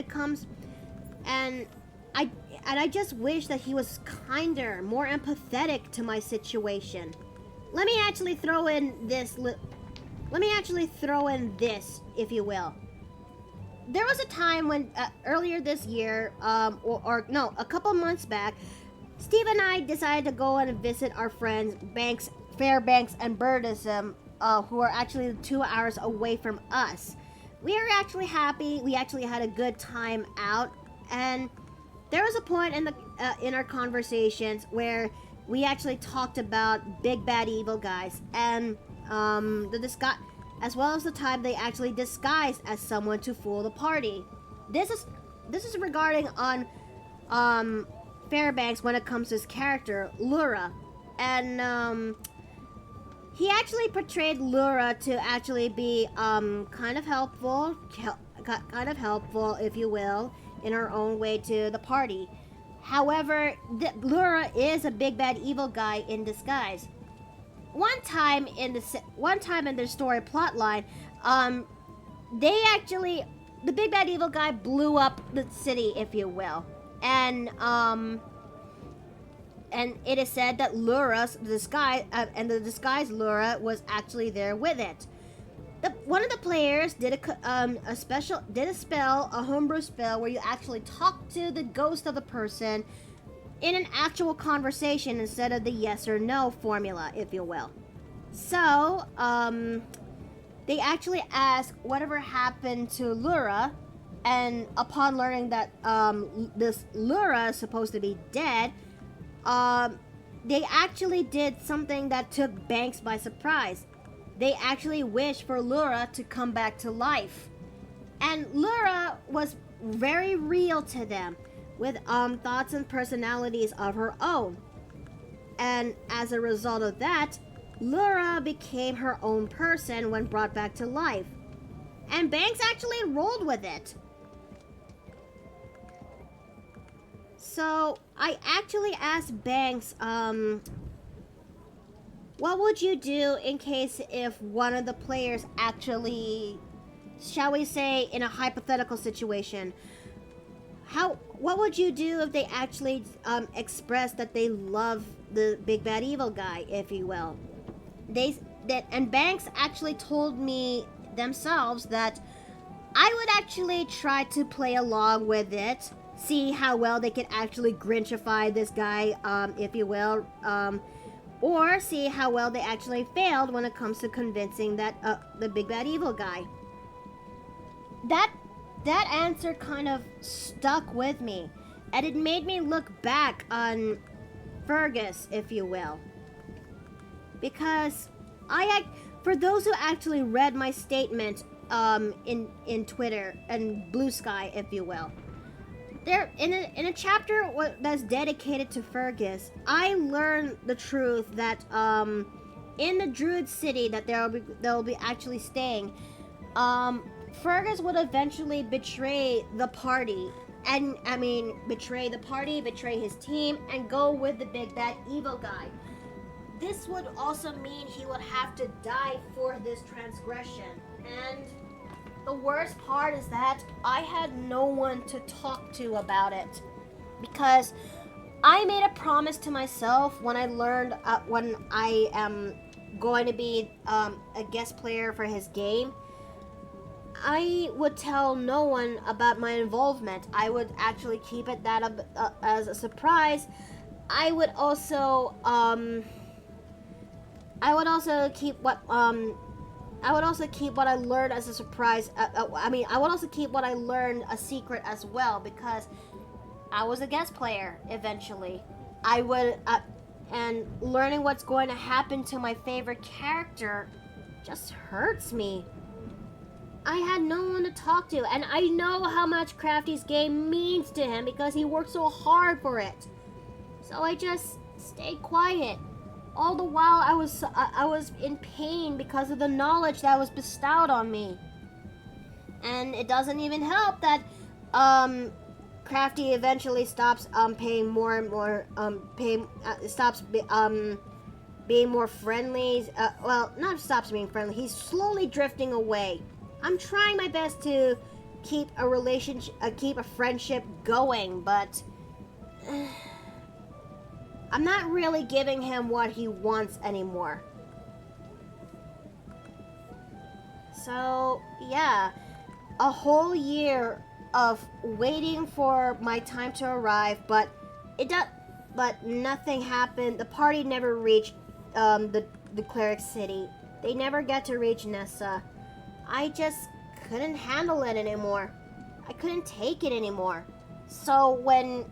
I just wish that he was kinder, more empathetic to my situation. Let me actually throw in this, if you will. There was a time when, earlier this year, no, a couple months back, Steve and I decided to go and visit our friends, Fairbanks and Birdism, who are actually 2 hours away from us. We were actually happy. We actually had a good time out, and there was a point in our conversations where we actually talked about big bad evil guys, and as well as the time they actually disguised as someone to fool the party. This is regarding on Fairbanks when it comes to his character Lura, and he actually portrayed Lura to actually be kind of helpful, if you will, in her own way to the party. However, Lura is a big bad evil guy in disguise. One time in their story plotline, the big bad evil guy blew up the city, if you will, and it is said that the disguised Lura was actually there with it. One of the players did a homebrew spell where you actually talk to the ghost of the person in an actual conversation instead of the yes or no formula, if you will. So, they actually asked whatever happened to Lura, and upon learning that this Lura is supposed to be dead, they actually did something that took Banks by surprise. They actually wished for Lura to come back to life. And Lura was very real to them, with thoughts and personalities of her own. And as a result of that, Lura became her own person when brought back to life. And Banks actually rolled with it. So, I actually asked Banks, what would you do in case if one of the players actually, shall we say, in a hypothetical situation, what would you do if they actually express that they love the big bad evil guy, if you will? And Banks actually told me themselves that I would actually try to play along with it, see how well they could actually Grinchify this guy, if you will, or see how well they actually failed when it comes to convincing that the big bad evil guy. That answer kind of stuck with me, and it made me look back on Fergus, if you will, because for those who actually read my statement in Twitter and Blue Sky, if you will, there in a chapter that's dedicated to Fergus, I learned the truth that in the Druid City that they'll be actually staying, Fergus would eventually betray the party, betray his team, and go with the big bad evil guy. This would also mean he would have to die for this transgression, and the worst part is that I had no one to talk to about it, because I made a promise to myself when I learned when I am going to be a guest player for his game. I would tell no one about my involvement. I would actually keep it as a surprise. I would also keep what I learned as a surprise. I would also keep what I learned a secret as well, because I was a guest player eventually. I would, and learning what's going to happen to my favorite character just hurts me. I had no one to talk to, and I know how much Crafty's game means to him because he worked so hard for it. So I just stayed quiet. All the while I was in pain because of the knowledge that was bestowed on me. And it doesn't even help that Crafty eventually stops paying more and more stops being more friendly. Well, not stops being friendly. He's slowly drifting away. I'm trying my best to keep a relationship, keep a friendship going, but I'm not really giving him what he wants anymore. So, yeah, a whole year of waiting for my time to arrive, but nothing happened. The party never reached the cleric city. They never get to reach Nessa. I just couldn't handle it anymore. I couldn't take it anymore. So when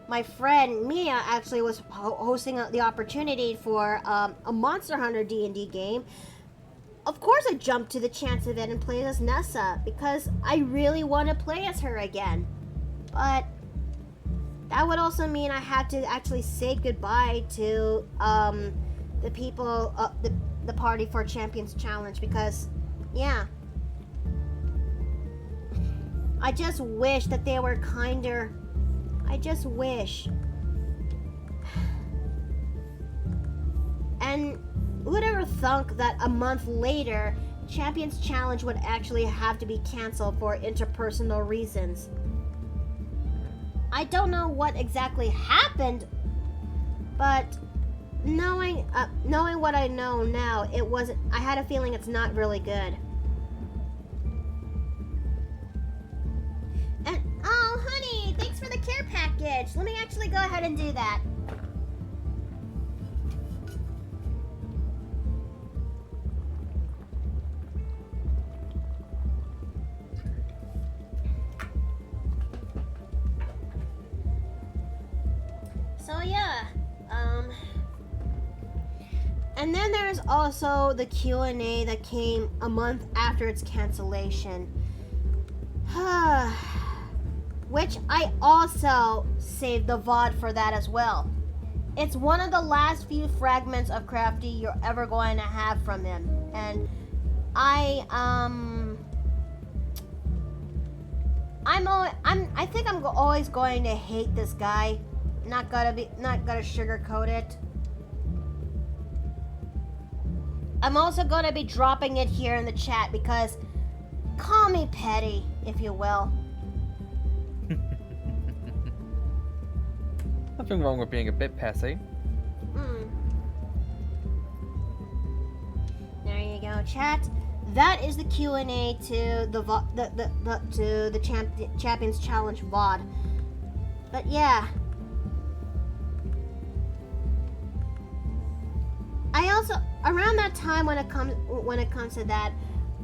my friend Mia actually was hosting the opportunity for a Monster Hunter D&D game, of course I jumped to the chance of it and played as Nessa because I really want to play as her again. But that would also mean I had to actually say goodbye to the people, the party for Champions Challenge because, yeah. I just wish that they were kinder. I just wish. And who'd ever thunk that a month later, Champions Challenge would actually have to be canceled for interpersonal reasons? I don't know what exactly happened, but knowing what I know now, I had a feeling it's not really good. And, oh, honey, thanks for the care package. Let me actually go ahead and do that. So, yeah, and then there's also the Q&A that came a month after its cancellation. Which I also saved the VOD for that as well. It's one of the last few fragments of Crafty you're ever going to have from him. And I think I'm always going to hate this guy. Not gonna sugarcoat it. I'm also gonna be dropping it here in the chat because call me petty, if you will. Nothing wrong with being a bit petty. There you go, chat. That is the Q&A to the Champions Challenge VOD. But yeah. I also, around that time when it comes to that,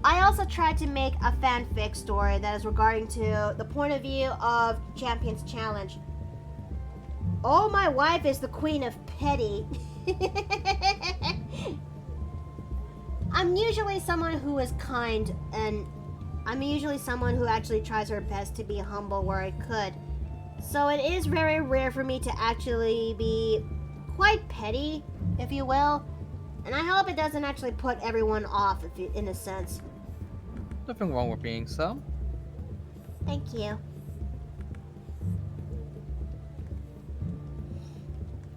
I also tried to make a fanfic story that is regarding to the point of view of Champions Challenge. Oh, my wife is the queen of petty. I'm usually someone who is kind, and I'm usually someone who actually tries her best to be humble where I could. So it is very rare for me to actually be quite petty, if you will. And I hope it doesn't actually put everyone off, in a sense. Nothing wrong with being so. Thank you.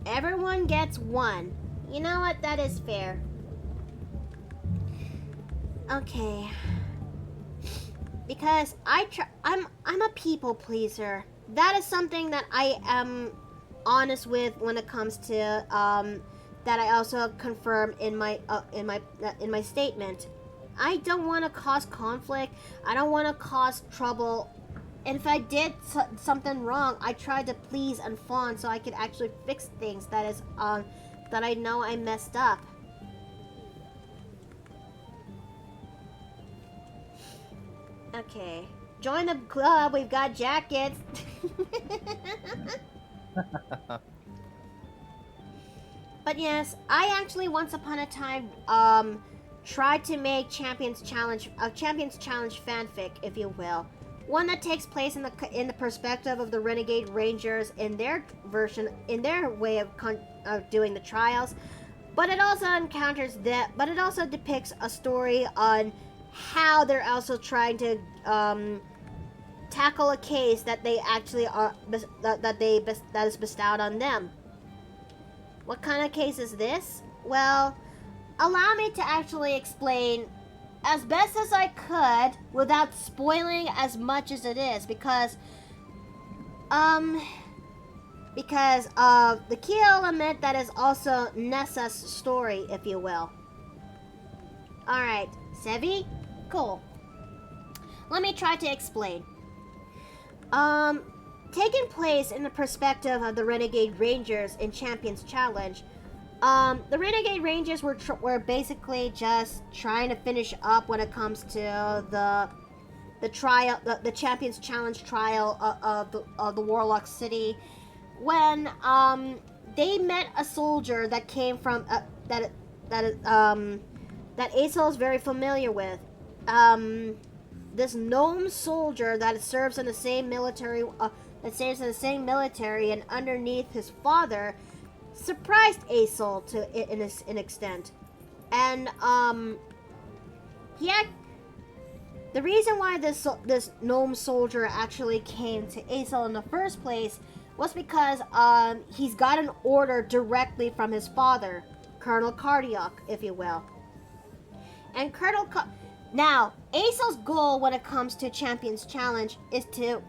Everyone gets one. You know what? That is fair. Okay. Because I'm a people pleaser. That is something that I am honest with when it comes to that I also confirm in my statement. I don't want to cause conflict. I don't want to cause trouble. And if I did something wrong, I tried to please and fawn so I could actually fix things that I know I messed up. Okay. Join the club. We've got jackets. But yes, I actually once upon a time tried to make Champions Challenge fanfic, if you will. One that takes place in the perspective of the Renegade Rangers in their way of doing the trials, but it also depicts a story on how they're also trying to tackle a case that they actually are that is bestowed on them. What kind of case is this? Well, allow me to actually explain as best as I could without spoiling as much as it is, because because of the key element that is also Nessa's story, if you will. Alright, Sevi? Cool. Let me try to explain. Taking place in the perspective of the Renegade Rangers in Champions Challenge, the Renegade Rangers were basically just trying to finish up when it comes to the trial, the Champions Challenge trial of the Warlock City, when they met a soldier that came from that Aesol is very familiar with. This gnome soldier that serves in the same military, and underneath his father, surprised Aesol to an extent, and the reason why this gnome soldier actually came to Aesol in the first place was because he's got an order directly from his father, Colonel Cardiac, if you will. And now, Aesol's goal when it comes to Champions Challenge is to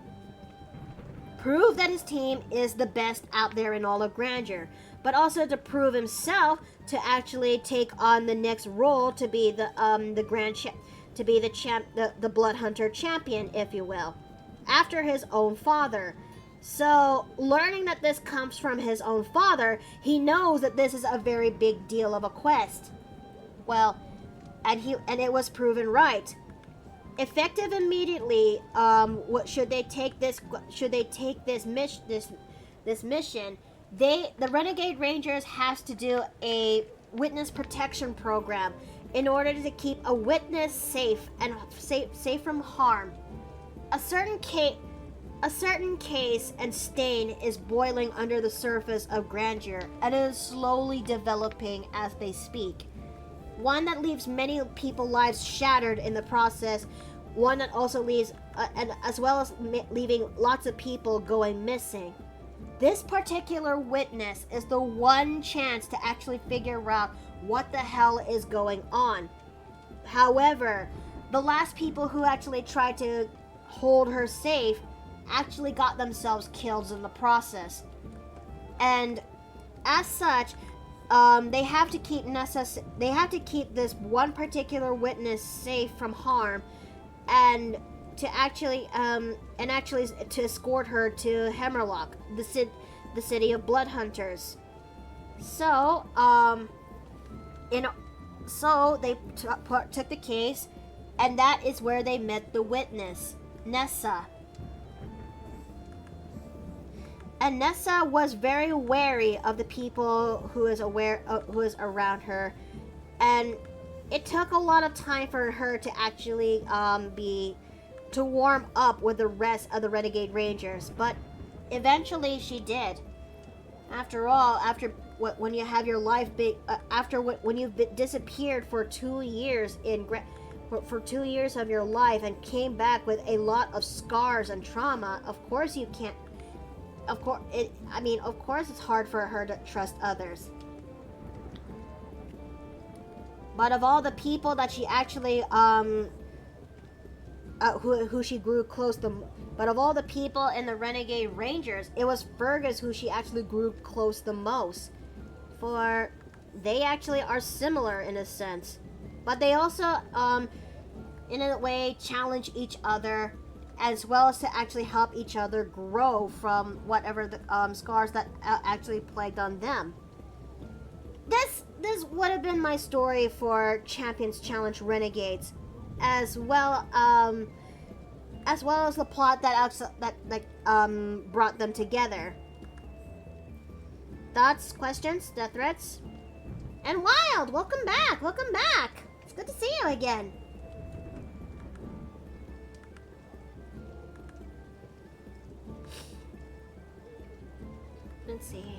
prove that his team is the best out there in all of Grandeur, but also to prove himself to actually take on the next role to be the Blood Hunter champion, if you will, after his own father. So, learning that this comes from his own father, he knows that this is a very big deal of a quest. Well, and it was proven right. Effective immediately. Should they take this mission? The Renegade Rangers has to do a witness protection program in order to keep a witness safe from harm. A certain case and stain is boiling under the surface of Grandeur, and it is slowly developing as they speak. One that leaves many people's lives shattered in the process. One that also leaves, as well as leaving lots of people going missing. This particular witness is the one chance to actually figure out what the hell is going on. However, the last people who actually tried to hold her safe actually got themselves killed in the process. And as such, they have to keep this one particular witness safe from harm, and to actually to escort her to Hammerlock, the city of blood hunters. So they took the case, and that is where they met the witness, Nessa. And Nessa was very wary of the people who is around her, and it took a lot of time for her to actually to warm up with the rest of the Renegade Rangers, but eventually she did. After all, when you have your life when you've disappeared for 2 years for 2 years of your life and came back with a lot of scars and trauma, of course you can't. Of course it's hard for her to trust others. But of all the people that she actually who she grew close to, but of all the people in the Renegade Rangers, it was Fergus who she actually grew close the most. For they actually are similar in a sense, but they also in a way challenge each other, as well as to actually help each other grow from whatever the scars that actually plagued on them. This would have been my story for Champions Challenge Renegades, as well as the plot that brought them together. Thoughts, questions, death threats? And Wild, welcome back! It's good to see you again. Let's see.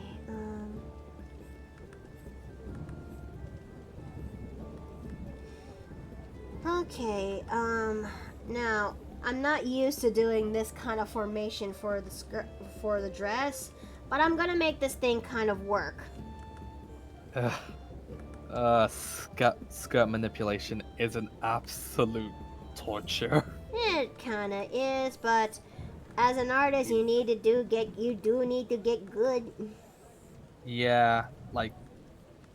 Okay. Now I'm not used to doing this kind of formation for the dress, but I'm gonna make this thing kind of work. Skirt manipulation is an absolute torture. It kinda is, but As an artist, you do need to get good. Yeah, like,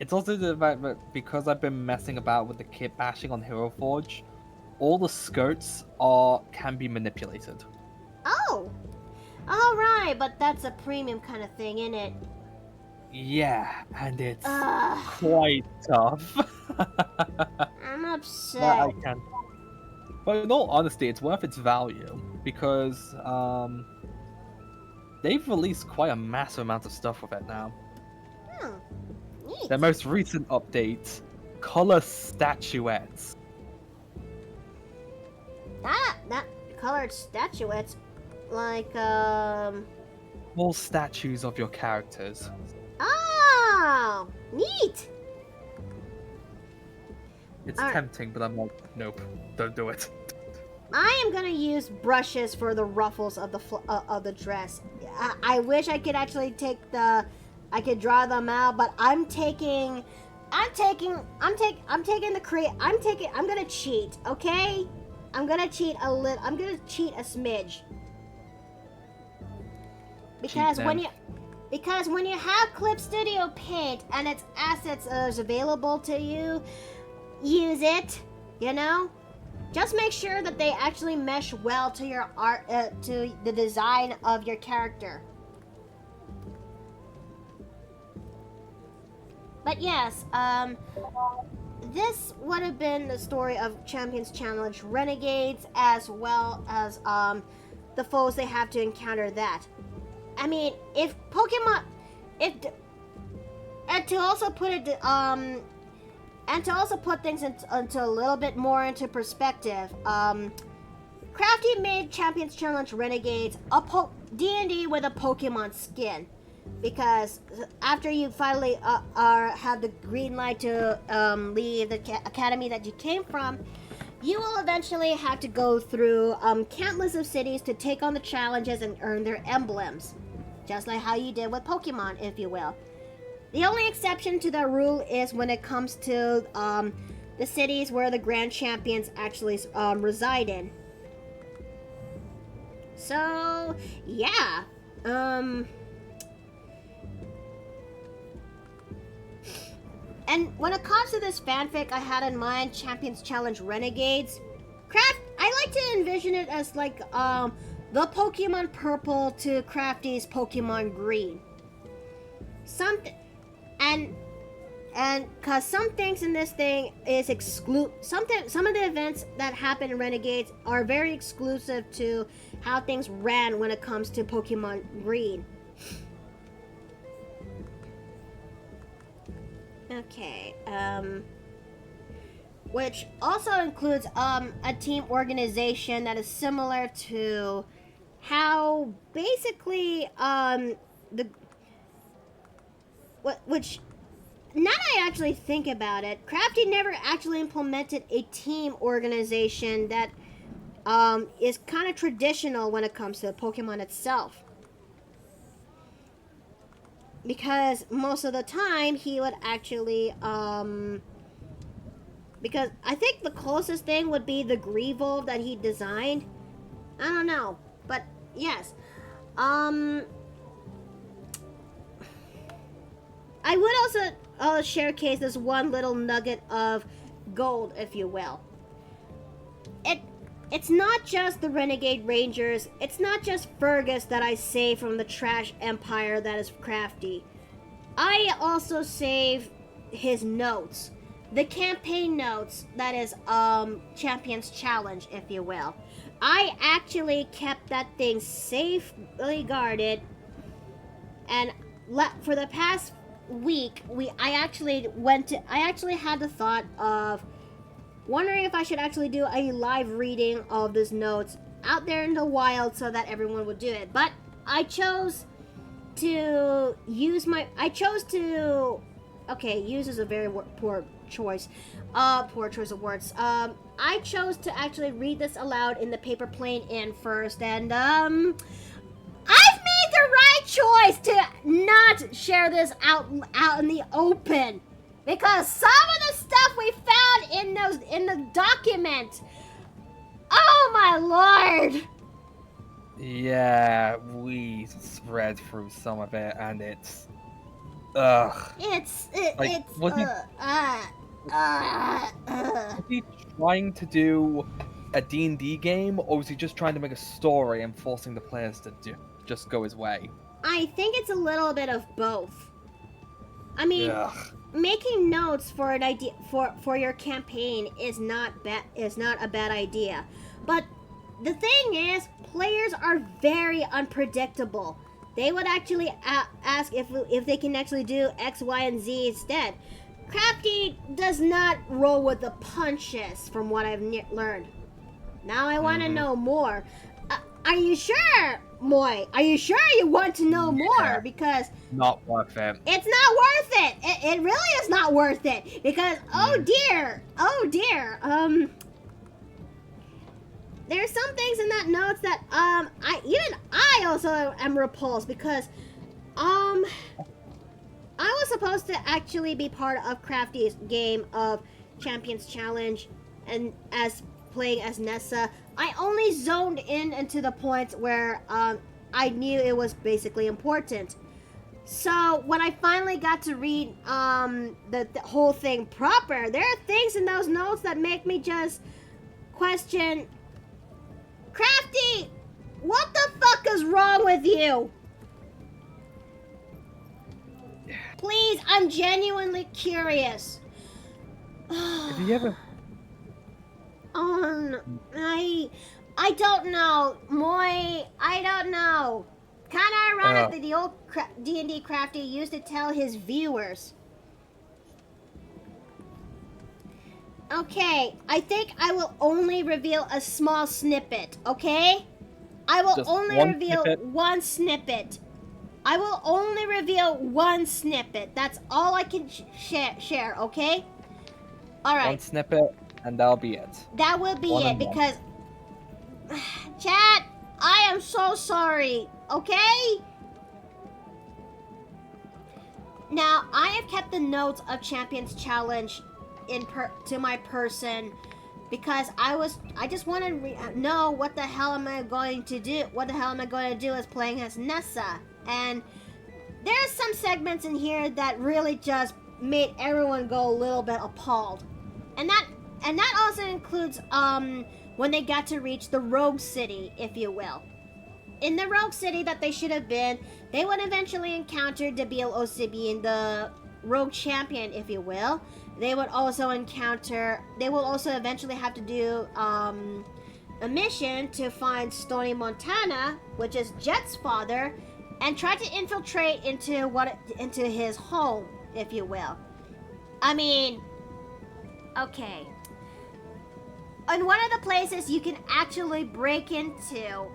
it's also the fact that because I've been messing about with the kit bashing on Hero Forge, all the skirts can be manipulated. Oh! Alright, but that's a premium kind of thing, isn't it? Yeah, and it's Ugh. quite tough. I'm But upset. I can. But in all honesty, it's worth its value because they've released quite a massive amount of stuff with it now. Hmm. Neat. Their most recent update, color statuettes. That colored statuettes, like, All statues of your characters. Oh! Neat! It's Alright. tempting, but I'm like, nope, don't do it. I am gonna use brushes for the ruffles of the dress. I wish I could actually I could draw them out, but I'm gonna cheat, okay? I'm gonna cheat a smidge. Because when you have Clip Studio Paint and its assets is available to you, use it, you know? Just make sure that they actually mesh well to your art, to the design of your character. But yes, this would have been the story of Champions Challenge Renegades, as well as the foes they have to encounter that. I mean, and to also put things into a little bit more into perspective, Crafty made Champions Challenge Renegades a D&D with a Pokemon skin, because after you finally have the green light to leave the academy that you came from, you will eventually have to go through countless of cities to take on the challenges and earn their emblems, just like how you did with Pokemon, if you will. The only exception to that rule is when it comes to the cities where the Grand Champions actually reside in. So, yeah. And when it comes to this fanfic I had in mind, Champions Challenge Renegades, I like to envision it as like the Pokemon Purple to Crafty's Pokemon Green. And cause some things in this thing is some of the events that happen in Renegades are very exclusive to how things ran when it comes to Pokemon Green. Okay, which also includes a team organization that is similar to how basically which now that I actually think about it, Crafty never actually implemented a team organization that is kind of traditional when it comes to Pokemon itself. Because most of the time he would actually because I think the closest thing would be the Greevolve that he designed. I don't know, but yes. I would also showcase this one little nugget of gold, if you will. It's not just the Renegade Rangers, it's not just Fergus that I save from the trash empire that is Crafty. I also save his notes. The campaign notes that is Champions Challenge, if you will. I actually kept that thing safely guarded, and for the past week I actually had the thought of wondering if I should actually do a live reading of these notes out there in the wild so that everyone would do it. But I chose to use use is a very poor choice of words. I chose to actually read this aloud in the paper plane in first, and I've made the right choice to not share this out in the open, because some of the stuff we found in the document, oh my lord, Yeah, we read through some of it, and it's... Ugh. Like, was he trying to do a D&D game, or was he just trying to make a story and forcing the players to just go his way? I think it's a little bit of both. I mean, Ugh. making notes for an idea for your campaign is not a bad idea. But the thing is, players are very unpredictable. They would actually ask if they can actually do X, Y, and Z instead. Crafty does not roll with the punches, from what I've learned. Now I want to know more. Are you sure, Moy? Are you sure you want to know more? Because not worth it. it's not worth it. It really is not worth it. Because oh dear, there's some things in that notes that I also am repulsed because I was supposed to actually be part of Crafty's game of Champions Challenge, and as playing as Nessa, I only zoned in into the points where I knew it was basically important. So when I finally got to read the whole thing proper, there are things in those notes that make me just question, Crafty, what the fuck is wrong with you? Please, I'm genuinely curious. Have you ever... I don't know, Moy. I don't know. Kind of ironic that the old D&D Crafty used to tell his viewers. Okay, I think I will only reveal a small snippet, okay? I will Just only one reveal snippet? one snippet. I will only reveal one snippet. That's all I can share, okay? Alright. One snippet, and that'll be it. That will be One it, and one. because... Chat, I am so sorry, okay? Now, I have kept the notes of Champions Challenge to my person because I just want to know what the hell am I going to do? What the hell am I going to do as playing as Nessa? And there's some segments in here that really just made everyone go a little bit appalled. And that also includes when they got to reach the Rogue City, if you will. In the Rogue City that they should have been, they would eventually encounter Debil Osibi, the Rogue Champion, if you will. They will also eventually have to do a mission to find Stony Montana, which is Jet's father, and try to infiltrate into his home, if you will. I mean, okay. And one of the places you can actually break into,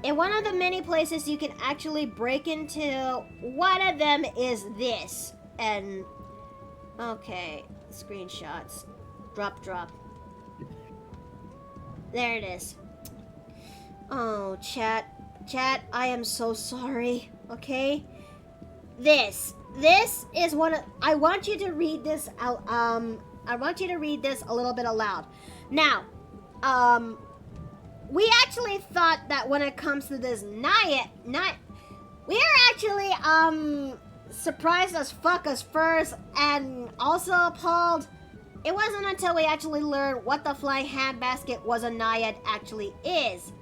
in one of the many places you can actually break into, one of them is this. And, okay, screenshots. Drop. There it is. Oh, chat, I am so sorry, okay? This is one of, I want you to read this out, I want you to read this a little bit aloud. Now, we actually thought that when it comes to this we are actually, surprised as fuck as first, and also appalled. It wasn't until we actually learned what the flying handbasket was a naiad actually is.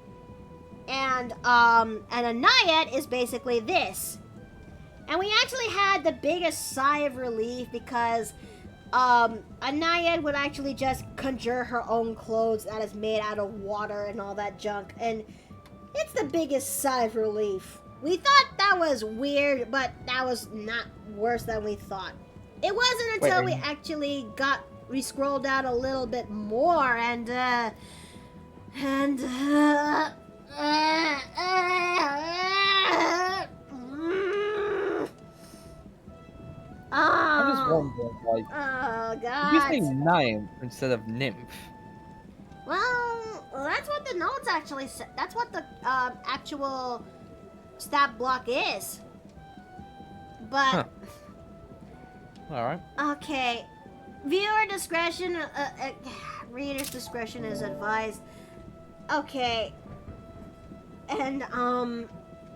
And a naiad is basically this. And we actually had the biggest sigh of relief because a naiad would actually just conjure her own clothes that is made out of water and all that junk. And it's the biggest sigh of relief. We thought that was weird, but that was not worse than we thought. It wasn't until we actually scrolled down a little bit more and I'm just wondering, like, oh did god. you say nymph instead of nymph? Well, that's what the notes actually said. That's what the actual stat block is. But Huh. Alright. okay, viewer discretion, reader's discretion is advised. Okay. And,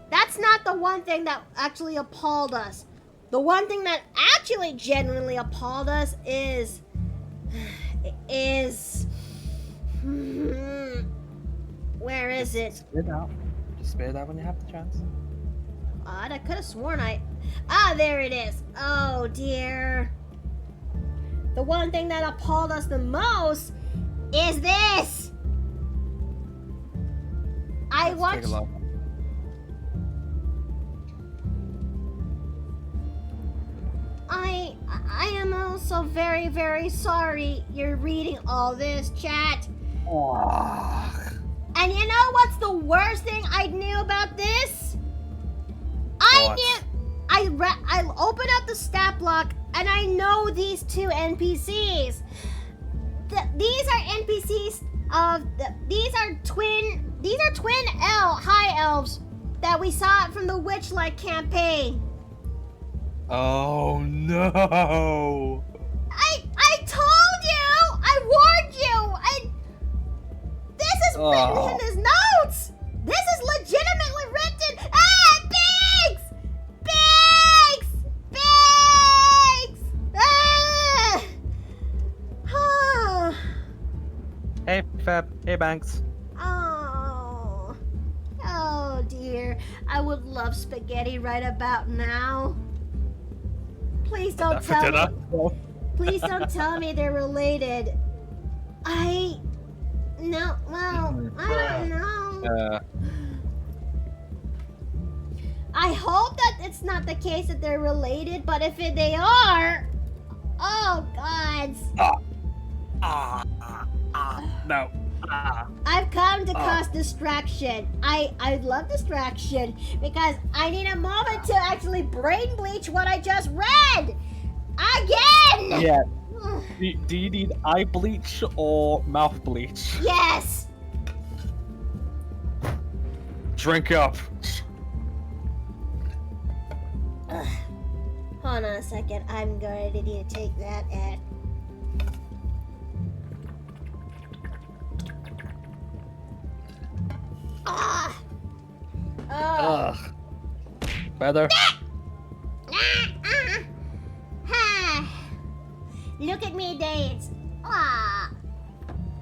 that's not the one thing that actually appalled us. The one thing that actually genuinely appalled us is... Where is it? Spit it out. Just spit it out when you have the chance. I could have sworn Ah, there it is. Oh, dear. The one thing that appalled us the most is this. I Let's watched... take a look. I am also very, very sorry you're reading all this, chat. Oh. And you know what's the worst thing I knew about this? What? I opened up the stat block and I know these two NPCs. These are NPCs these are twin high elves that we saw from the Witchlight campaign. Oh no! I told you! I warned you! This is written in his notes! This is legitimately written! Ah! Pigs! Pigs! Pigs! Ah! Hey Feb, hey Banks. Oh. Oh dear. I would love spaghetti right about now. Please don't tell me. Please don't tell me they're related. I don't know. I hope that it's not the case that they're related, but if they are, oh gods. No. I've come to cause distraction. I love distraction because I need a moment to actually brain bleach what I just read. Again! Yeah. Do you need eye bleach or mouth bleach? Yes! Drink up. Ugh. Hold on a second. I'm going to need to take that and... Ugh. Better? Look at me dance. Ah,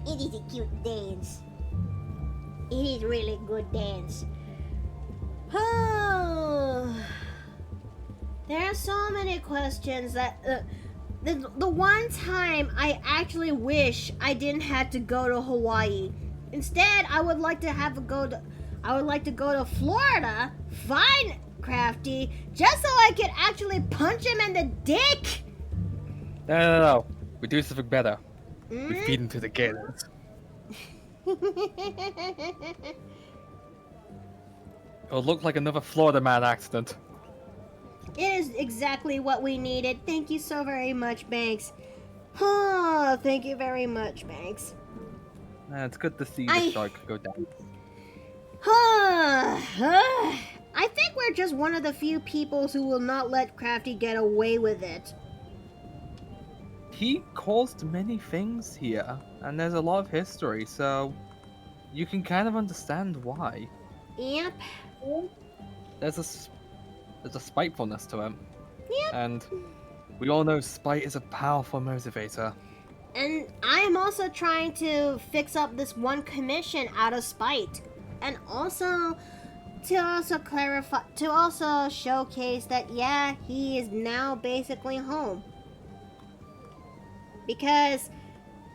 it is a cute dance. It is really good dance. There are so many questions that the one time I actually wish I didn't have to go to Hawaii. Instead, I would like to go to Florida, find Crafty, just so I could actually punch him in the dick. No. We do something better. We feed him to the gators. It'll look like another Florida man accident. It is exactly what we needed. Thank you so very much, Banks. Oh, thank you very much, Banks. It's good to see the shark go down. I think we're just one of the few peoples who will not let Crafty get away with it. He caused many things here, and there's a lot of history, so you can kind of understand why. Yep. There's a spitefulness to him. Yep. And we all know spite is a powerful motivator. And I'm also trying to fix up this one commission out of spite. And also to also showcase that, yeah, he is now basically home. Because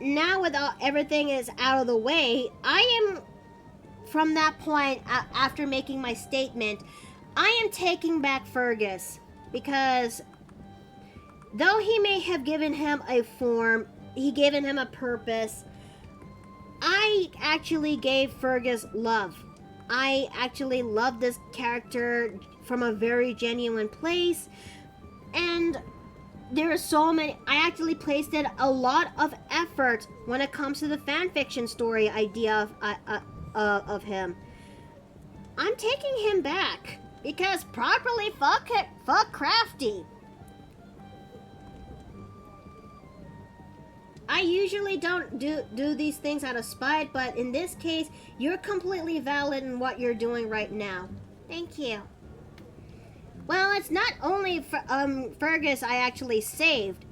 now with everything is out of the way, I am, from that point, after making my statement, I am taking back Fergus. Because though he may have given him a form, he given him a purpose, I actually gave Fergus love. I actually love this character from a very genuine place, and there are so many. I actually placed in a lot of effort when it comes to the fanfiction story idea of him. I'm taking him back because properly fuck Crafty. I usually don't do these things out of spite, but in this case, you're completely valid in what you're doing right now. Thank you. Well, it's not only Fergus I actually saved.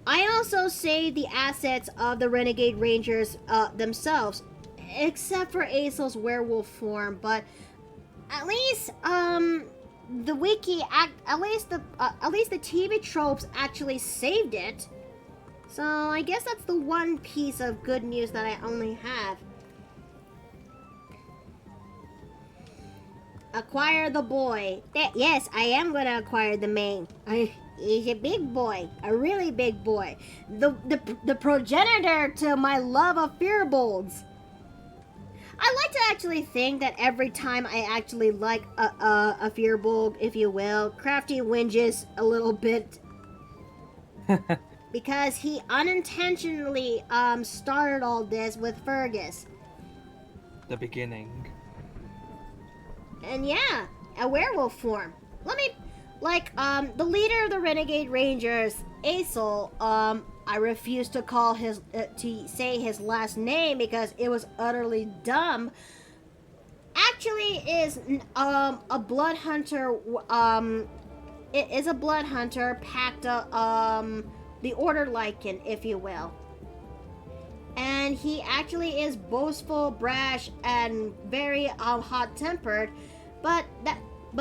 I also saved the assets of the Renegade Rangers themselves, except for Aesol's werewolf form. But at least the wiki, at least the TV tropes actually saved it. So I guess that's the one piece of good news that I only have. Acquire the boy. Yes, I am gonna acquire the main. He's a big boy, a really big boy. The progenitor to my love of fearbolgs. I like to actually think that every time I actually like a fearbolg, if you will, Crafty whinges a little bit. Because he unintentionally started all this with Fergus. The beginning. And yeah, a werewolf form. Let me, the leader of the Renegade Rangers, Aesol, I refuse to call to say his last name because it was utterly dumb. Actually is a blood hunter, it is a blood hunter packed, the Order Lycan, if you will. And he actually is boastful, brash, and very hot-tempered, but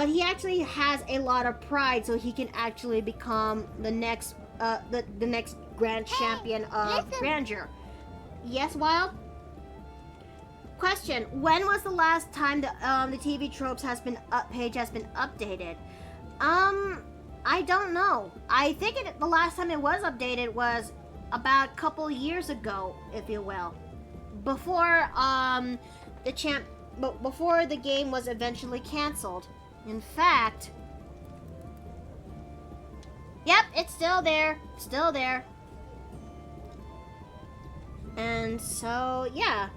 he actually has a lot of pride, so he can actually become the next the next grand champion of grandeur. Yes, Wild? Question: when was the last time the TV tropes page has been updated? I don't know. I think the last time it was updated was about a couple years ago, if you will, before before the game was eventually canceled. In fact, yep, it's still there, and so yeah,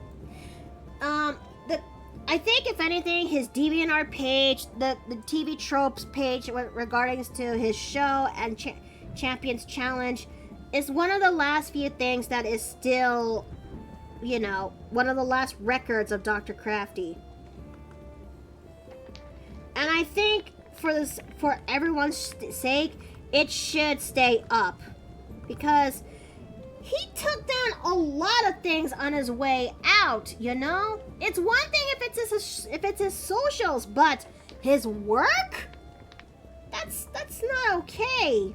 I think if anything, his DeviantArt page, the TV tropes page regarding to his show and Champions Challenge is one of the last few things that is still, you know, one of the last records of Dr. Crafty. And I think for everyone's sake, it should stay up. Because he took down a lot of things on his way out, you know? It's one thing if it's his socials, but his work? That's not okay.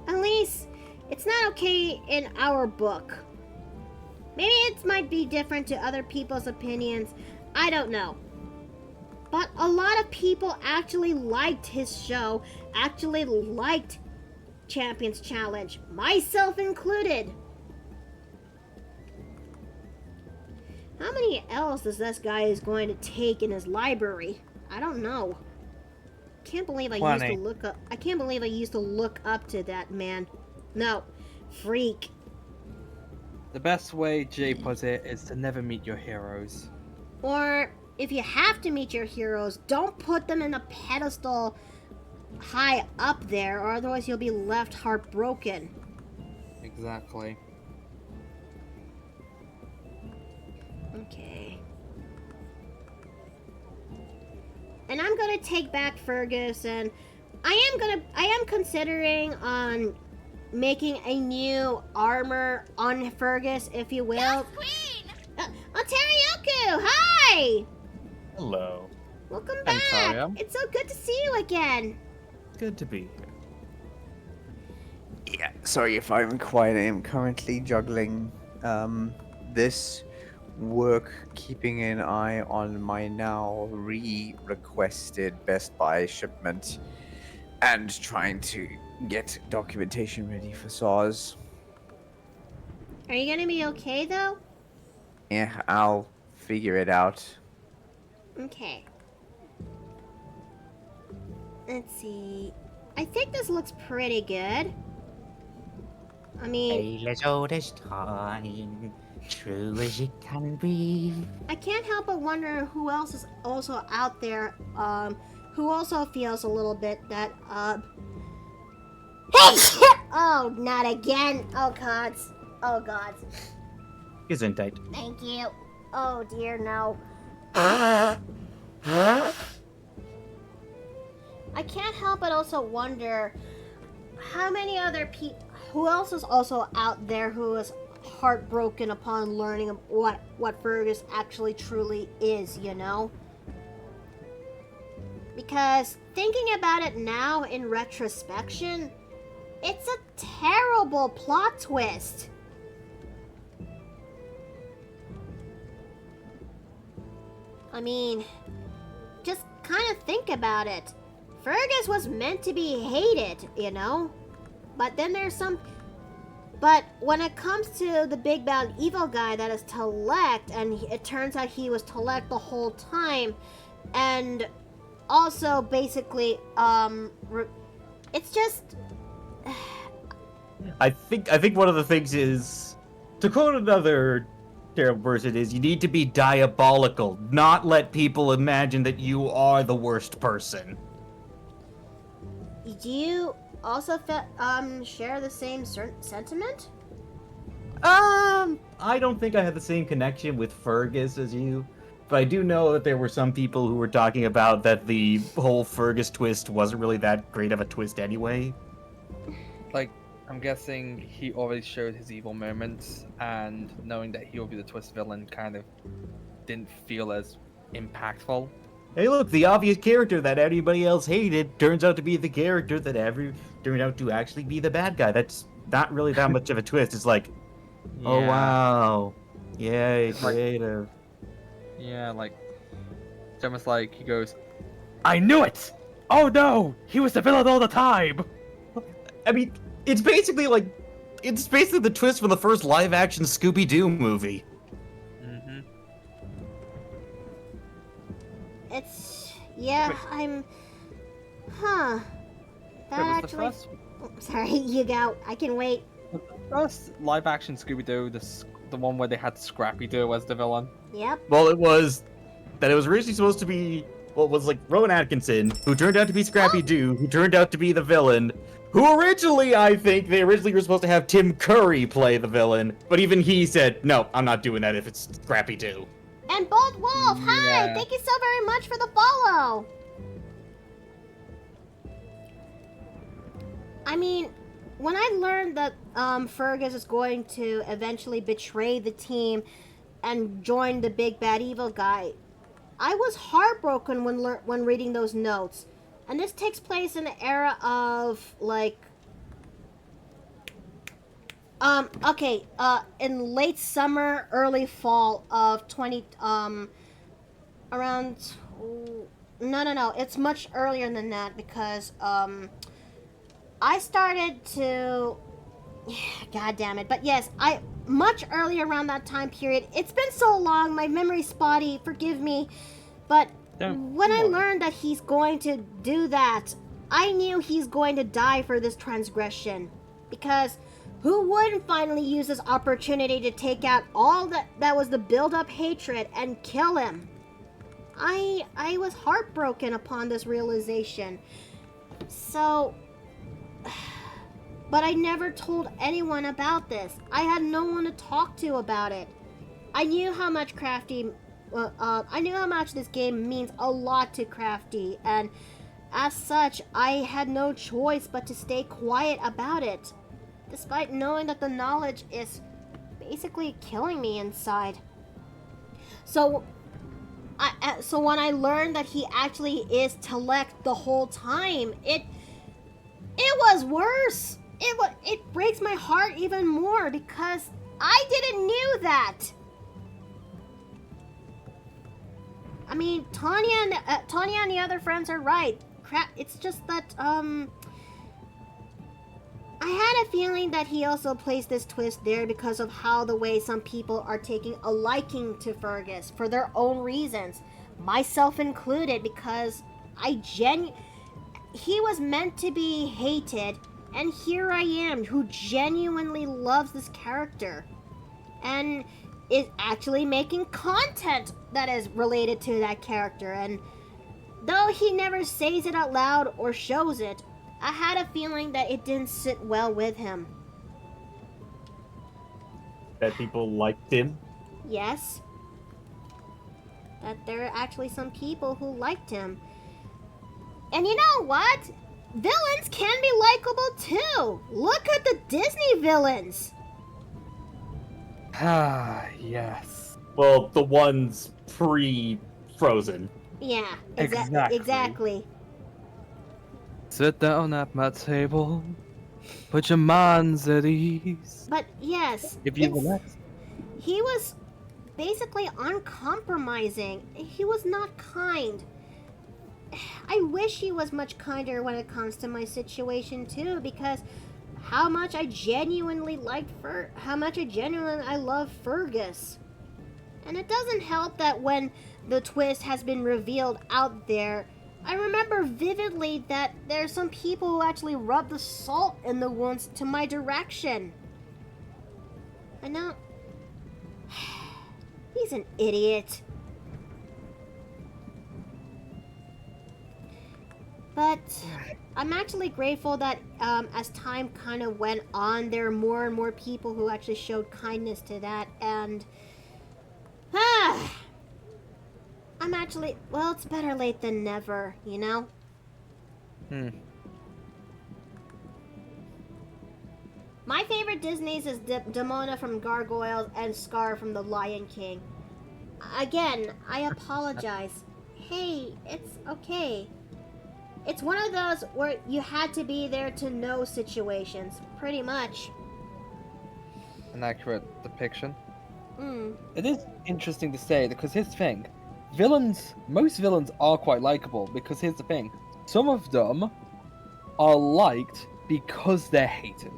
At least, it's not okay in our book. Maybe it might be different to other people's opinions. I don't know. But a lot of people actually liked his show, actually liked Champions Challenge, myself included. How many L's does this guy is going to take in his library? I don't know. Can't believe I used to look up. I can't believe I used to look up to that man. No, freak. The best way Jay puts it is to never meet your heroes. Or if you have to meet your heroes, don't put them in a pedestal high up there, or otherwise you'll be left heartbroken. Exactly. Okay. And I'm gonna take back Fergus, and I am considering on making a new armor on Fergus, if you will. Yes, Queen! Teriyuku, hi! Hello. Welcome back. Sorry, It's so good to see you again. Good to be here. Yeah, sorry if I'm quiet. I am currently juggling this work, keeping an eye on my now requested Best Buy shipment, and trying to get documentation ready for SAWS. Are you gonna be okay though? Yeah, I'll figure it out. Okay. Let's see. I think this looks pretty good. I mean, Let's all this time, true as it can be. I can't help but wonder who else is also out there, who also feels a little bit that, Oh, not again. Oh, gods. Oh, gods. Gesundheit. Thank you. Oh, dear, no. I can't help but also wonder how many other people, who else is also out there who is heartbroken upon learning what Fergus actually truly is, you know? Because thinking about it now in retrospection, it's a terrible plot twist. I mean, just kind of think about it. Fergus was meant to be hated, you know? But then there's some... But when it comes to the big bad evil guy that is Telect, and it turns out he was Telect the whole time, and also basically, it's just... I think one of the things is, to quote another terrible person, is you need to be diabolical, not let people imagine that you are the worst person. Do you also share the same sentiment? I don't think I have the same connection with Fergus as you, but I do know that there were some people who were talking about that the whole Fergus twist wasn't really that great of a twist anyway. Like, I'm guessing he already showed his evil moments, and knowing that he will be the twist villain kind of didn't feel as impactful. Hey, look, the obvious character that everybody else hated turns out to be the character that turned out to actually be the bad guy. That's not really that much of a twist. It's like, oh wow, yay, creative. Yeah, like, it's almost like he goes, I knew it! Oh no! He was the villain all the time! I mean, it's basically the twist from the first live-action Scooby-Doo movie. Mm-hmm. Yeah, That actually... Sorry, you go. I can wait. The first live-action Scooby-Doo, the one where they had Scrappy-Doo as the villain. Yep. Well, it was originally supposed to be, well, it was like Rowan Atkinson, who turned out to be Scrappy-Doo, who turned out to be the villain, who originally, I think, they originally were supposed to have Tim Curry play the villain, but even he said, no, I'm not doing that if it's Scrappy-Doo. And Bold Wolf, hi! Thank you so very much for the follow! I mean, when I learned that Fergus is going to eventually betray the team and join the big bad evil guy, I was heartbroken when reading those notes. And this takes place in the era of, like... in late summer, early fall of No, it's much earlier than that, because, I started to... God damn it. But yes, much earlier around that time period. It's been so long, my memory's spotty, forgive me. But when I learned that he's going to do that, I knew he's going to die for this transgression. Because who wouldn't finally use this opportunity to take out all that was the build-up hatred and kill him? I was heartbroken upon this realization. So... But I never told anyone about this. I had no one to talk to about it. I knew how much Crafty... I knew how much this game means a lot to Crafty, and as such, I had no choice but to stay quiet about it, despite knowing that the knowledge is basically killing me inside. So when I learned that he actually is Telect the whole time, it was worse. It breaks my heart even more because I didn't knew that. I mean, Tanya and the other friends are right. It's just that I had a feeling that he also placed this twist there because of how the way some people are taking a liking to Fergus for their own reasons, myself included, because he was meant to be hated, and here I am, who genuinely loves this character, and is actually making content that is related to that character, and though he never says it out loud or shows it, I had a feeling that it didn't sit well with him. That people liked him. Yes. That there are actually some people who liked him. And you know what? Villains can be likable too. Look at the Disney villains. Ah, yes. Well, the ones pre-Frozen. Yeah, Exactly. exactly. Sit down at my table. Put your minds at ease. But yes, If you relax. he was basically uncompromising. He was not kind. I wish he was much kinder when it comes to my situation too, because how much I genuinely love Fergus. And it doesn't help that when the twist has been revealed out there, I remember vividly that there are some people who actually rub the salt in the wounds to my direction. I know. He's an idiot. But I'm actually grateful that as time kind of went on, there are more and more people who actually showed kindness to that, and I'm actually, well, it's better late than never, you know? My favorite Disney's is Demona from Gargoyles and Scar from The Lion King. Again, I apologize. Hey, it's okay. It's one of those where you had to be there to know situations, pretty much. An accurate depiction. Mm. It is interesting to say, because here's the thing. Most villains are quite likable, because here's the thing. Some of them are liked because they're hated.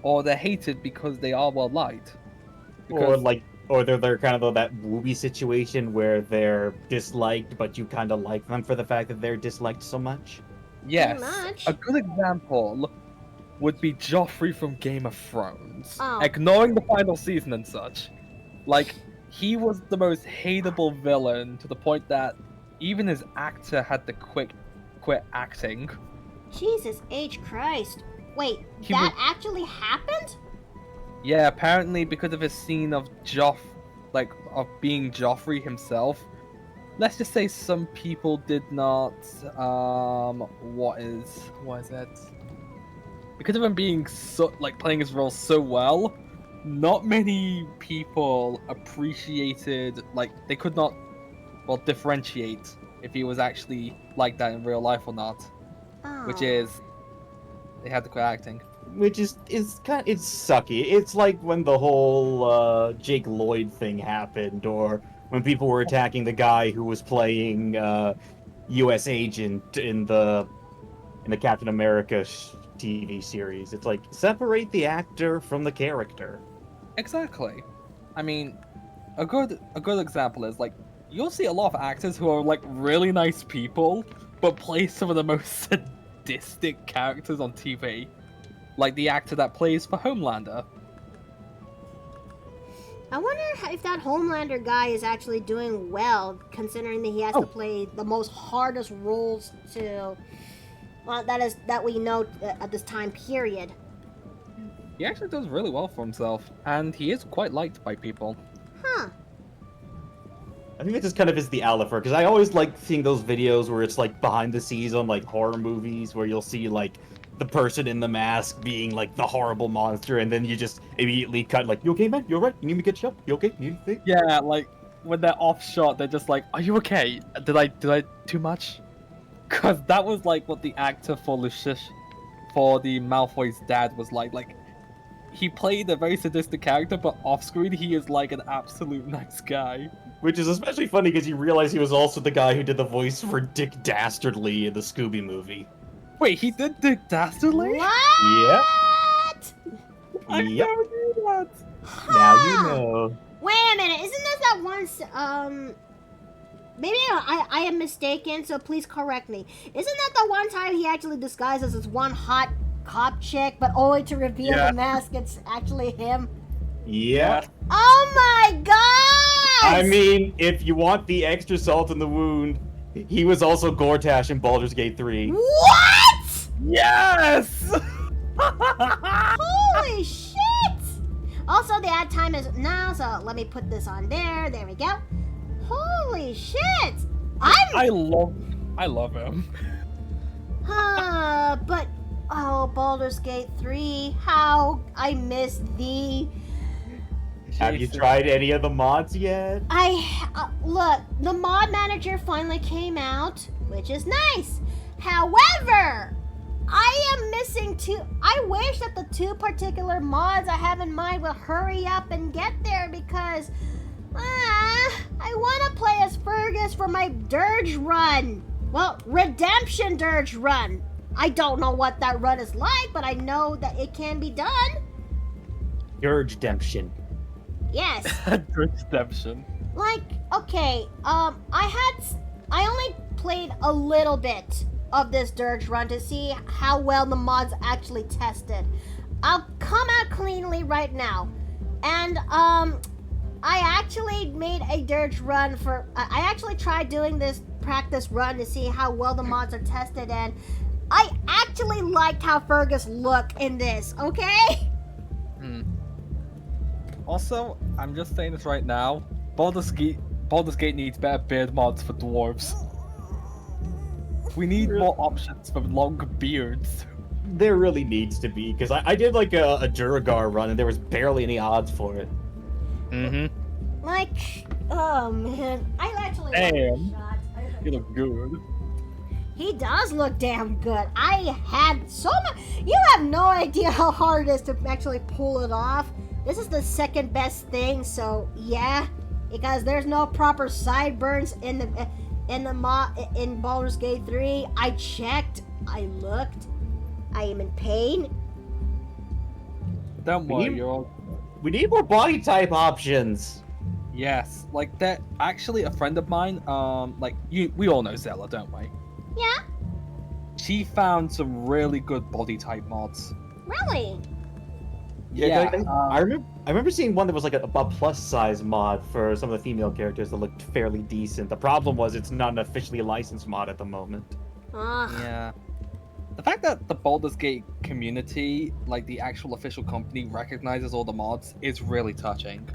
Or they're hated because they are well liked. Or they're kind of that Wooby situation where they're disliked, but you kind of like them for the fact that they're disliked so much. Yes. Pretty much. A good example would be Joffrey from Game of Thrones. Oh. Ignoring the final season and such. Like, he was the most hateable villain to the point that even his actor had to quit acting. Jesus H. Christ. Wait, He that was- actually happened? Yeah, apparently because of his scene of being Joffrey himself. Let's just say some people did not, what is it? Because of him being playing his role so well, not many people appreciated, they could not, differentiate if he was actually like that in real life or not. Oh. Which is, they had to quit acting. Which is it's sucky. It's like when the whole Jake Lloyd thing happened, or when people were attacking the guy who was playing U.S. Agent in the Captain America TV series. It's like, separate the actor from the character. Exactly. I mean, a good example is you'll see a lot of actors who are really nice people, but play some of the most sadistic characters on TV. Like the actor that plays for Homelander. I wonder if that Homelander guy is actually doing well, considering that he has to play the most hardest roles that we know at this time period. He actually does really well for himself, and he is quite liked by people. Huh. I think that just kind of is the Alifer, because I always like seeing those videos where it's behind the scenes on horror movies, where you'll see the person in the mask being the horrible monster, and then you just immediately cut you okay, man? You alright? You need me to get shot? You okay? You need anything? Yeah, when they're off shot, they're just are you okay? Did I too much? Cause that was what the actor for for the Malfoy's dad was like. He played a very sadistic character, but off screen he is an absolute nice guy. Which is especially funny because you realize he was also the guy who did the voice for Dick Dastardly in the Scooby movie. Wait, he did Dick Dastardly? What? I Yep. never knew that. Now you know. Wait a minute, isn't that one, maybe I am mistaken, so please correct me. Isn't that the one time he actually disguises as one hot cop chick, but only to reveal the mask it's actually him? Yeah. Oh my god! I mean, if you want the extra salt in the wound, he was also Gortash in Baldur's Gate 3. What? Yes! Holy shit! Also, the ad time is now, so let me put this on there. There we go. Holy shit! I love him. But oh, Baldur's Gate 3, how I missed thee. Have you tried any of the mods yet? Look, the mod manager finally came out, which is nice. However, I am missing two. I wish that the two particular mods I have in mind will hurry up and get there because I want to play as Fergus for my Dirge run. Well, Redemption Dirge run. I don't know what that run is like, but I know that it can be done. Your redemption. Yes. Redemption. Like, okay, I only played a little bit of this Dirge run to see how well the mods actually tested. I'll come out cleanly right now. And, I actually made a Dirge run I actually tried doing this practice run to see how well the mods are tested, and I actually liked how Fergus looked in this, okay? Also, I'm just saying this right now. Baldur's Gate needs better beard mods for dwarves. We need more options for long beards. There really needs to be, because I did like a Duragar run and there was barely any odds for it. Like, oh man, I actually like Damn. this shot. You look good. He does look damn good. I had so much. You have no idea how hard it is to actually pull it off. This is the second best thing, so yeah, because there's no proper sideburns in Baldur's Gate 3. I checked. I looked. I am in pain. Don't worry, you're all... We need more body type options. Yes, like that. Actually, a friend of mine, we all know Zella, don't we? Yeah. She found some really good body type mods. Really? Yeah, I remember seeing one that was like a plus size mod for some of the female characters that looked fairly decent. The problem was it's not an officially licensed mod at the moment. Ugh. Yeah. The fact that the Baldur's Gate community, like the actual official company, recognizes all the mods is really touching.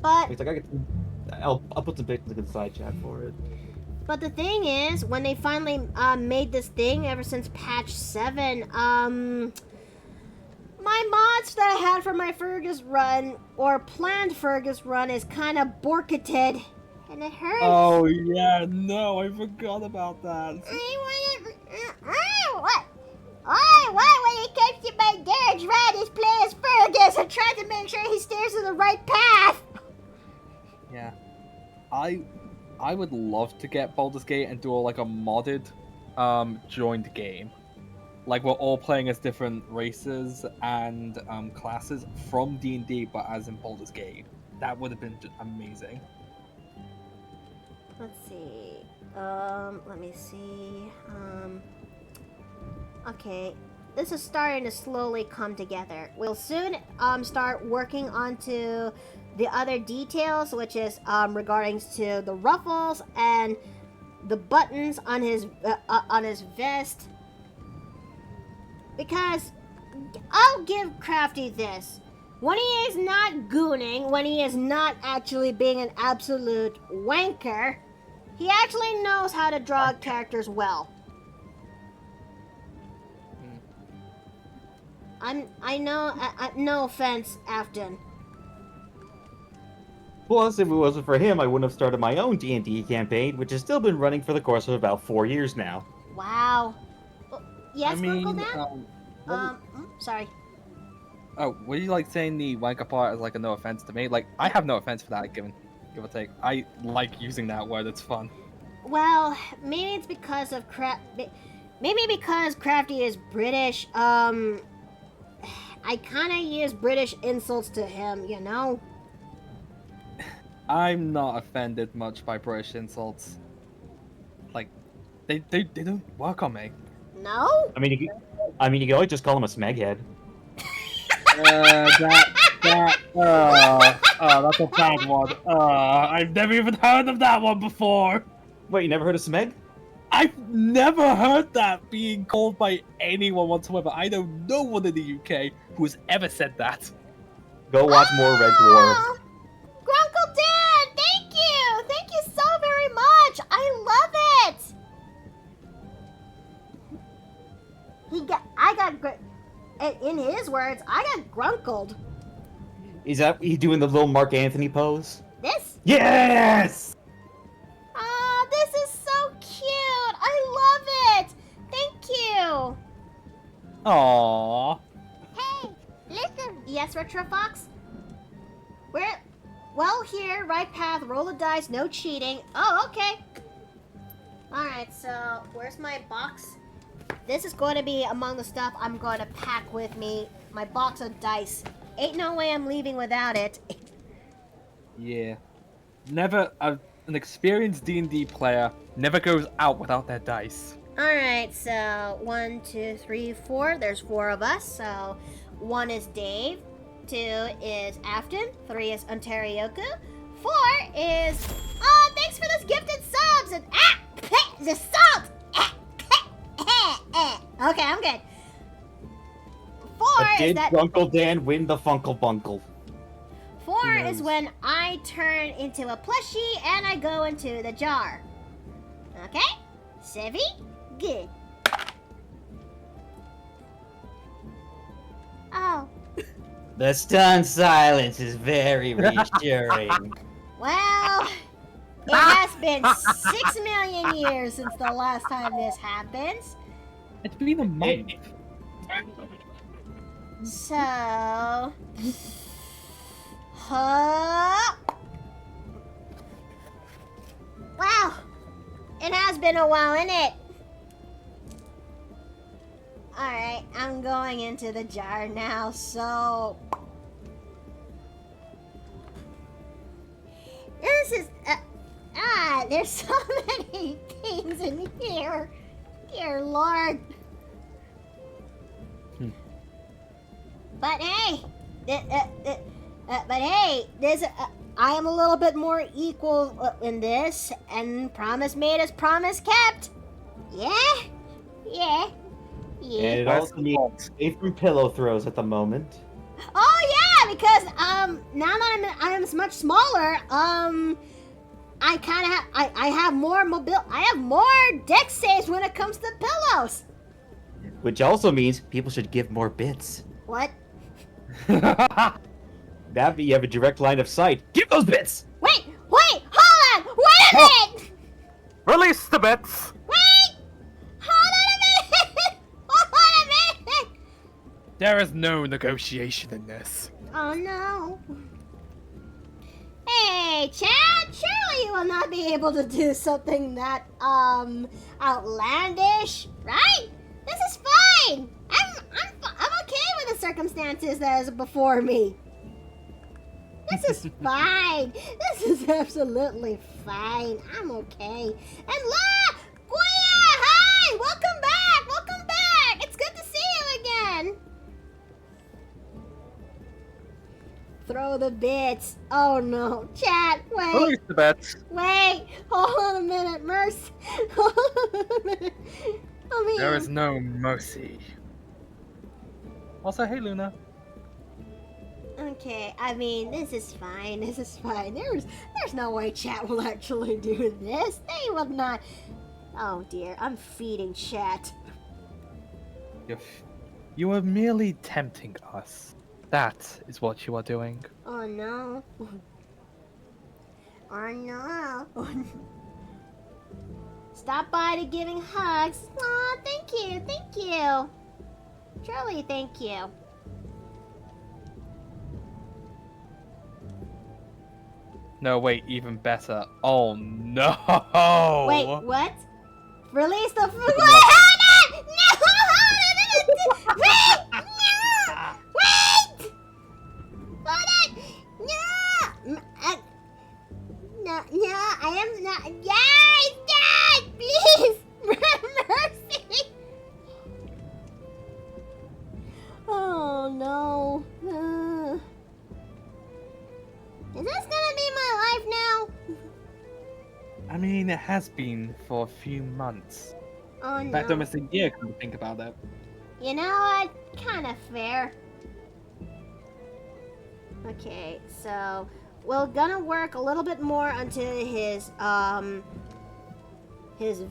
But It's like I'll put some pictures in the side chat for it. But the thing is, when they finally made this thing ever since patch 7, my mods that I had for my Fergus run, or planned Fergus run, is kind of borketed, and it hurts. Oh yeah, no, I forgot about that. What? When it comes to my Dirge run, is play as Fergus and try to make sure he stays in the right path. Yeah, I would love to get Baldur's Gate and do like a modded, joined game. Like we're all playing as different races and classes from D&D, but as in Baldur's Gate. That would have been amazing. Let's see. Let me see. Okay. This is starting to slowly come together. We'll soon start working onto the other details, which is regarding to the ruffles and the buttons on his vest. Because I'll give Crafty this. When he is not gooning, when he is not actually being an absolute wanker, he actually knows how to draw characters well. I know, no offense, Afton. Plus, if it wasn't for him, I wouldn't have started my own D&D campaign, which has still been running for the course of about 4 years now. Wow. Yes, I mean, Gurgle sorry. Oh, were you like saying the wanker part as like a no offense to me? Like, I have no offense for that, give or take. I like using that word, it's fun. Well, maybe it's because of maybe because Crafty is British, I kinda use British insults to him, you know? I'm not offended much by British insults. Like, they don't work on me. No? I mean, you can always just call him a smeghead. That's a bad one. I've never even heard of that one before. Wait, you never heard of smeg? I've never heard that being called by anyone whatsoever. I know no one in the UK who has ever said that. Go watch more Red Dwarf. Oh, Grunkle Dan, thank you! Thank you so very much! I love it! In his words, I got grunkled. Is that he doing the little Mark Anthony pose? This? Yes! Oh, this is so cute! I love it! Thank you! Aww. Hey, listen. Yes, Retro Fox? Well, here, right path, roll the dice, no cheating. Oh, okay. Alright, so, where's my box? This is going to be among the stuff I'm going to pack with me. My box of dice. Ain't no way I'm leaving without it. Yeah. Never, an experienced D&D player never goes out without their dice. Alright, so 1, 2, 3, 4. There's 4 of us. So 1 is Dave, 2 is Afton, 3 is Ontarioku, 4 is... Oh, thanks for those gifted subs! And the salt! Okay, I'm good. 4 But is did that... Uncle Dan win the Funkle Bunkle? 4 is when I turn into a plushie and I go into the jar. Okay? Sevi? Good. Oh. The stunned silence is very reassuring. Well, it has been 6 million years since the last time this happens. It's been a month. So... Huh? Wow. It has been a while, isn't it? Alright, I'm going into the jar now, so... This is... there's so many things in here. Dear Lord. But hey, this I am a little bit more equal in this, and promise made is promise kept. Yeah, yeah, yeah. And it also needs safe from pillow throws at the moment. Oh yeah, because now that I'm much smaller, I kind of I have more I have more dex saves when it comes to pillows. Which also means people should give more bits. What? That you have a direct line of sight. Give those bits! Wait, hold on! Wait a minute! Release the bits! Wait! Hold on a minute! Hold on a minute! There is no negotiation in this. Oh no. Hey, Chad, surely you will not be able to do something that, outlandish, right? This is fine! I'm okay with the circumstances that is before me. This is fine. This is absolutely fine. I'm okay. And La! Goya! Hi! Welcome back! Welcome back! It's good to see you again! Throw the bits. Oh no. Chat, wait. Release the bits. Wait. Hold on a minute, Merce. Hold on a minute. I mean... There is no mercy. Also, hey Luna. Okay, I mean, this is fine. This is fine. There's no way chat will actually do this. They will not. Oh dear, I'm feeding chat. You are merely tempting us. That is what you are doing. Oh no. Oh no. Stop by to giving hugs. Aw, thank you, thank you. Truly, thank you. No, wait, even better. Oh no! Wait, what? Release the food. Hold on! No! Wait! No! Wait! Hold on! No! No, I am not. Yes! Yes! Please! Mercy! Oh no. Is this gonna be my life now? I mean, it has been for a few months. Oh In fact, no. almost a year, come to think about it. You know what? Kind of fair. Okay, so we're gonna work a little bit more onto his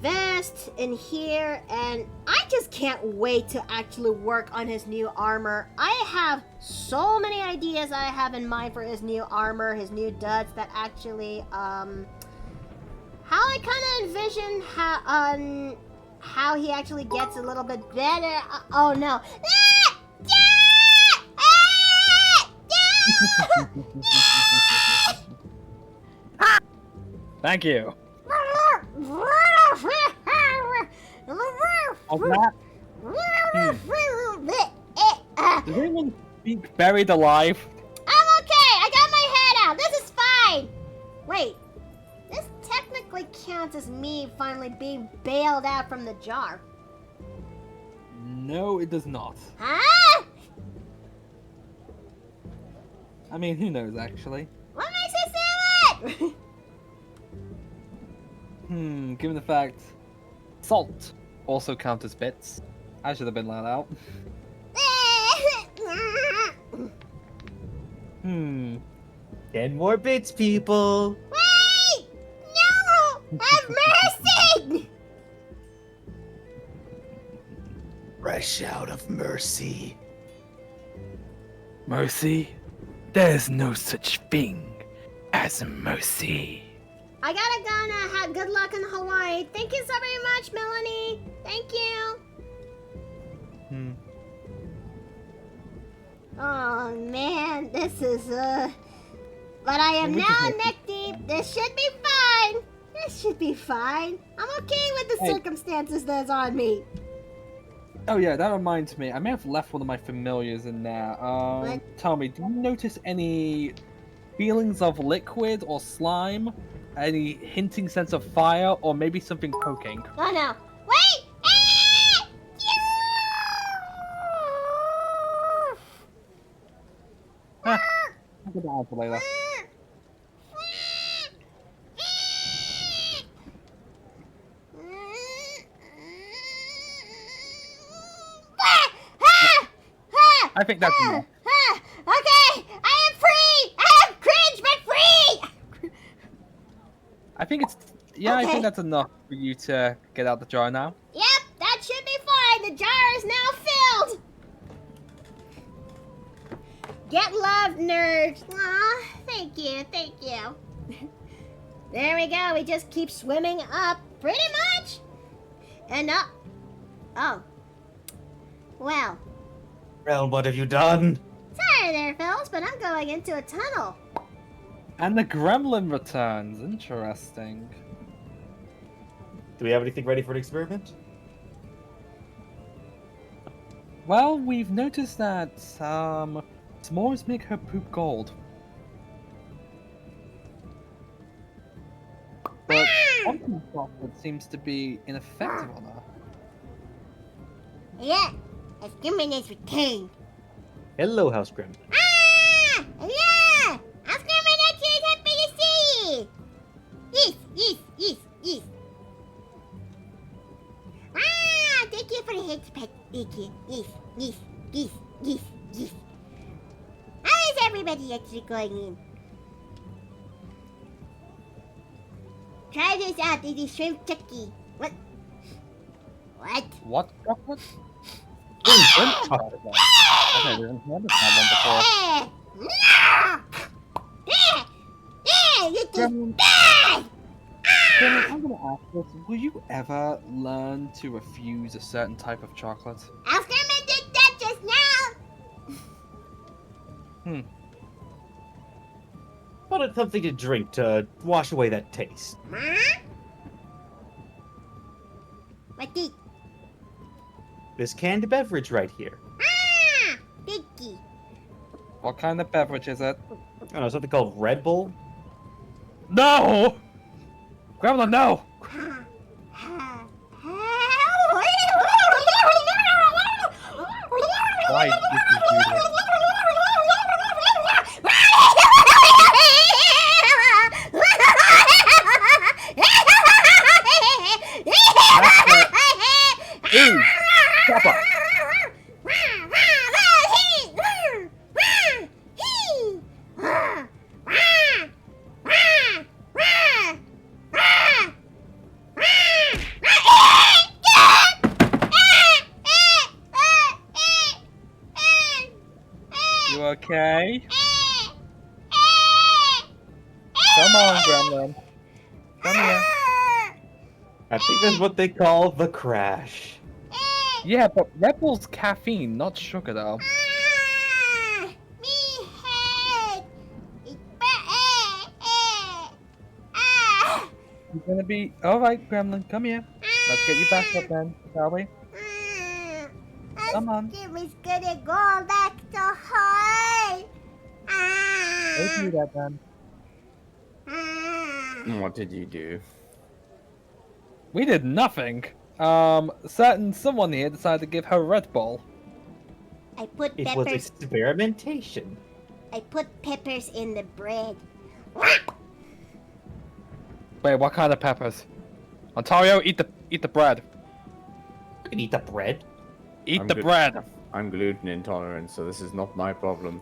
vest in here, and I just can't wait to actually work on his new armor. I have so many ideas I have in mind for his new armor, his new duds that actually how I kind of envision how he actually gets a little bit better. Oh no. Thank you. Oh, that? Does anyone speak buried alive? I'm okay. I got my head out. This is fine. Wait. This technically counts as me finally being bailed out from the jar. No, it does not. Huh? I mean, who knows, actually. What makes you say that? Given the fact salt also counts as bits, I should have been let out. 10 more bits, people. Wait! No! Have mercy! Fresh out of mercy. Mercy? There's no such thing as mercy. I gotta go now. Have good luck in Hawaii. Thank you so very much, Melanie. Thank you. Oh man, this is but I am now neck deep. This should be fine. This should be fine. I'm okay with the circumstances that's on me. Oh yeah, that reminds me. I may have left one of my familiars in there. What? Tell me, do you notice any feelings of liquid or slime? Any hinting sense of fire, or maybe something poking? Oh no. Wait! Ah! I'll put that on for later. I think that's enough. Okay, I am free! I am cringe, but free! I think it's... Yeah, I Okay. think that's enough for you to get out the jar now. Yep, that should be fine. The jar is now filled. Get love, nerds. Aw, thank you, thank you. There we go. We just keep swimming up, pretty much. And up. Oh. Well. Well, what have you done? Sorry there, fellas, but I'm going into a tunnel. And the gremlin returns. Interesting. Do we have anything ready for an experiment? Well, we've noticed that, s'mores make her poop gold. But pumpkin chocolate seems to be ineffective on her. Yeah, exterminate's retained. Hello, House Gremlin. Ah! Yeah! Exterminate is happy to see! Yes. Ah! Thank you for the head pet. Thank you. Yes. How is everybody actually going in? Try this out. It is shrimp chucky. What? What chocolate? Shrimp chocolate. I've never even heard of that one before. You can Gremlin, die! Gremlin, I'm gonna ask this. Will you ever learn to refuse a certain type of chocolate? Afterman did that just now! Wanted something to drink to wash away that taste. Huh? What the? This canned beverage right here. Ah! Pinky. What kind of beverage is it? I don't know, something called Red Bull? No! Gremlin, no! Why did you do this? Come on, Gremlin. Come here. I think that's what they call the crash. Yeah, but Red Bull's caffeine, not sugar, though. Me head. You're gonna be alright, Gremlin. Come here. Let's get you back up then, shall we? Come on. Jimmy's gonna go back to home. Go do that then. What did you do? We did nothing. Someone here decided to give her Red Bull. I put It was peppers. experimentation. I put peppers in the bread. Wait, what kind of peppers? Ontario, eat the bread. You can eat the bread. Eat I'm the good. bread. I'm gluten intolerant, so this is not my problem.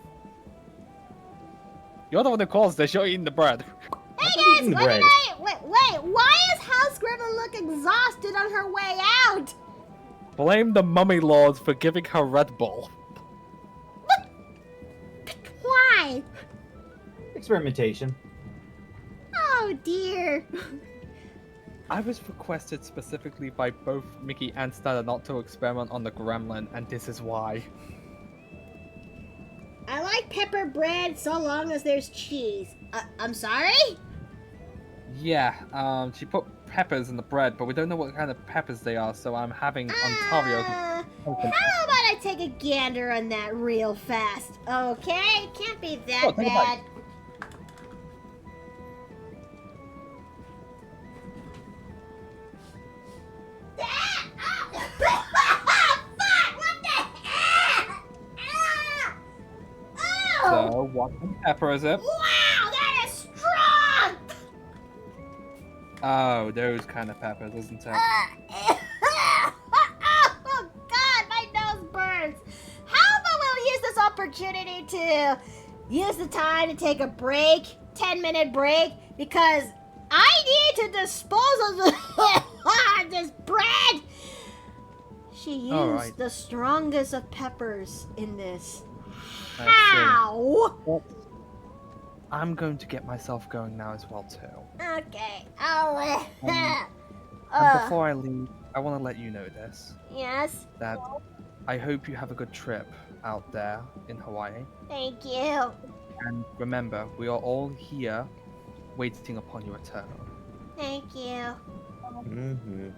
You're the one who caused this. You're eating the bread. Hey not guys, eating the what bread. did I? Wait, why is House Gremlin look exhausted on her way out? Blame the mummy lords for giving her Red Bull. Why? Experimentation. Oh dear. I was requested specifically by both Mickey and Stella not to experiment on the gremlin, and this is why. I like pepper bread so long as there's cheese. I'm sorry? Yeah, she put peppers in the bread, but we don't know what kind of peppers they are, so I'm having Ontario. How about I take a gander on that real fast? Okay, can't be that Oh, take a bite. bad. So, what kind of pepper is it? Wow, that is strong! Oh, those kind of peppers, isn't it? Oh God, my nose burns. How about we'll use this opportunity to use the time to take a break, 10-minute break, because I need to dispose of this bread. She used All right. the strongest of peppers in this. I see. How? Well, I'm going to get myself going now as well, too. Okay, I'll. And before I leave, I want to let you know this, Yes, that I hope you have a good trip out there in Hawaii. thank you. And remember, we are all here waiting upon your return. Thank you. Mm-hmm. You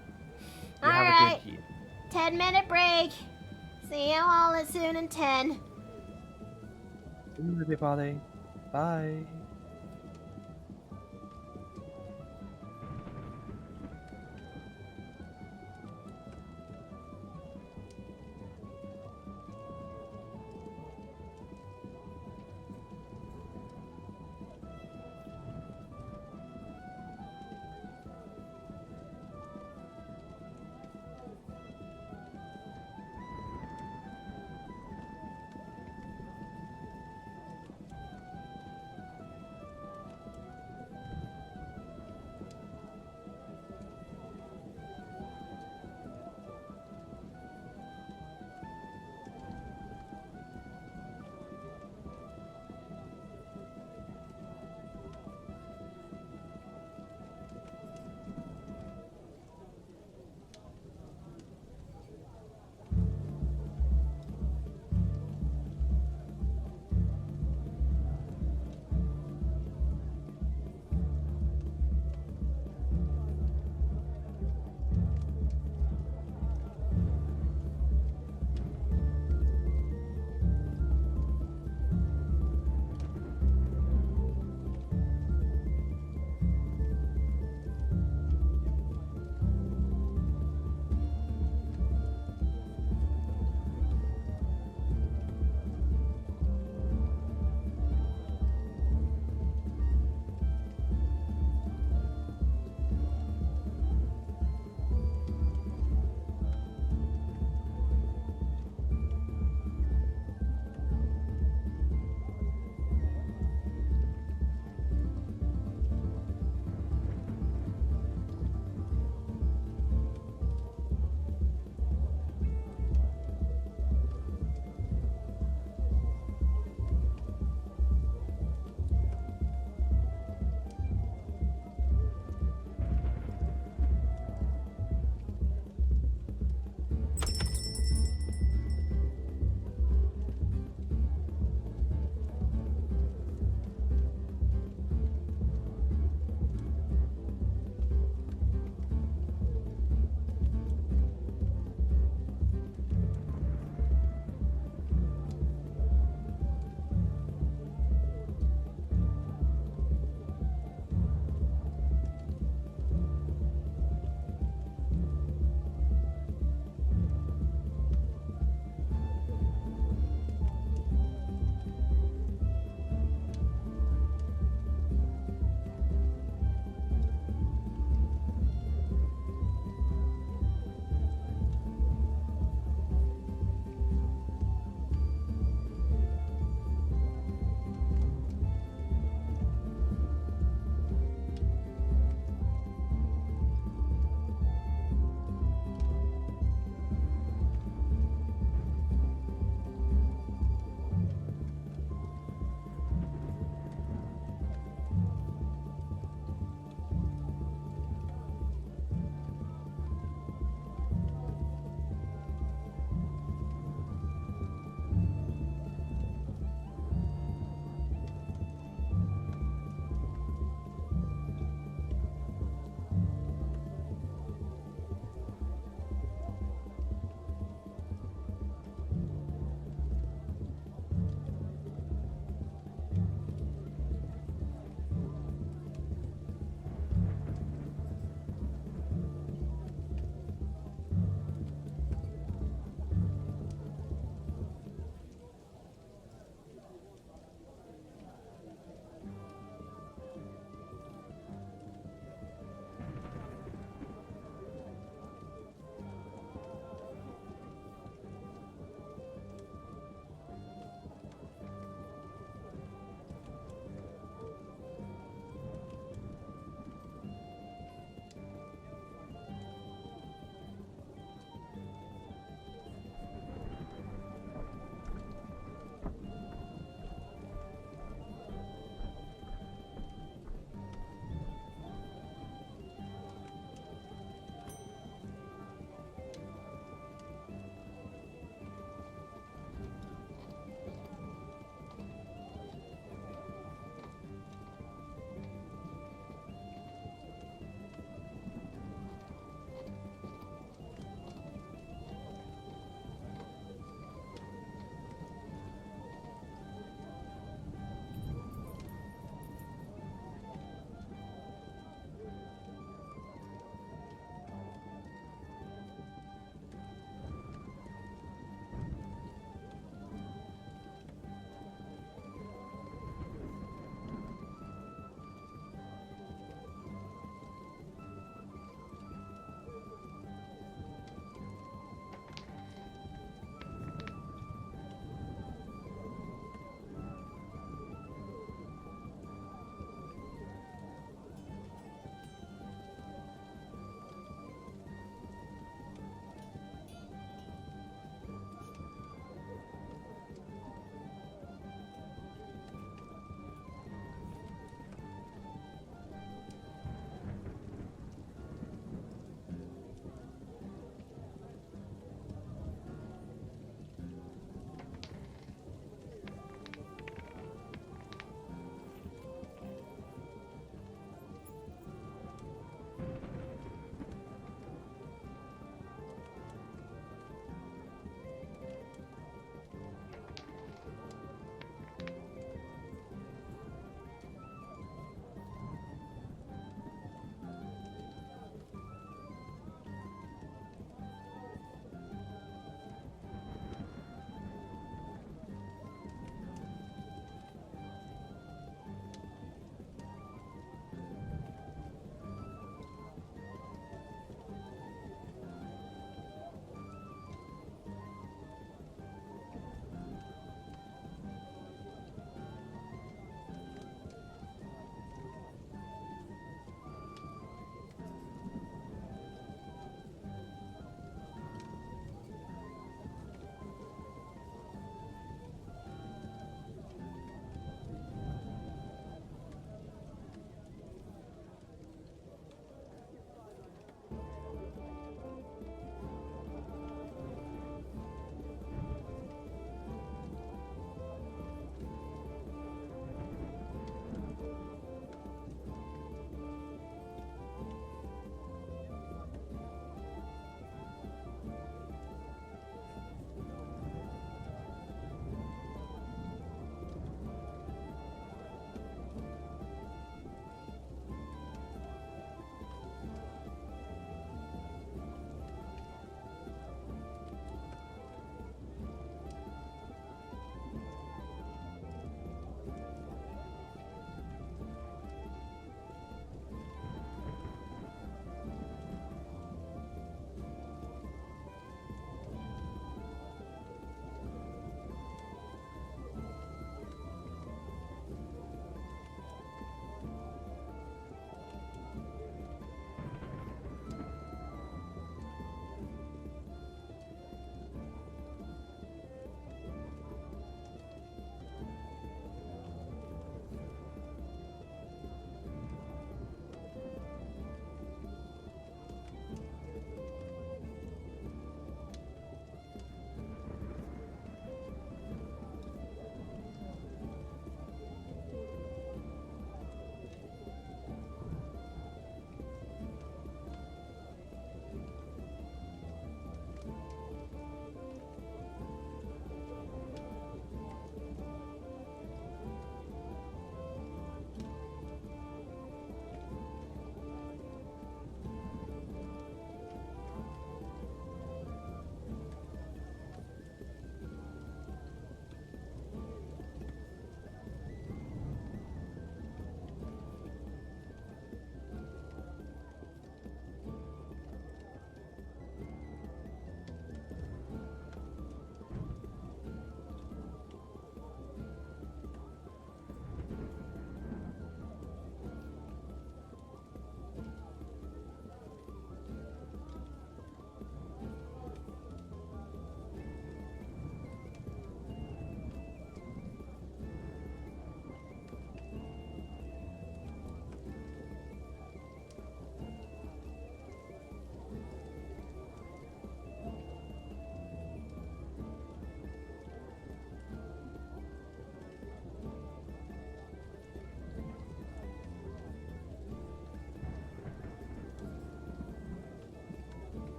All have a right. good year. 10-minute break. See you all as soon in 10. See you, everybody. Bye.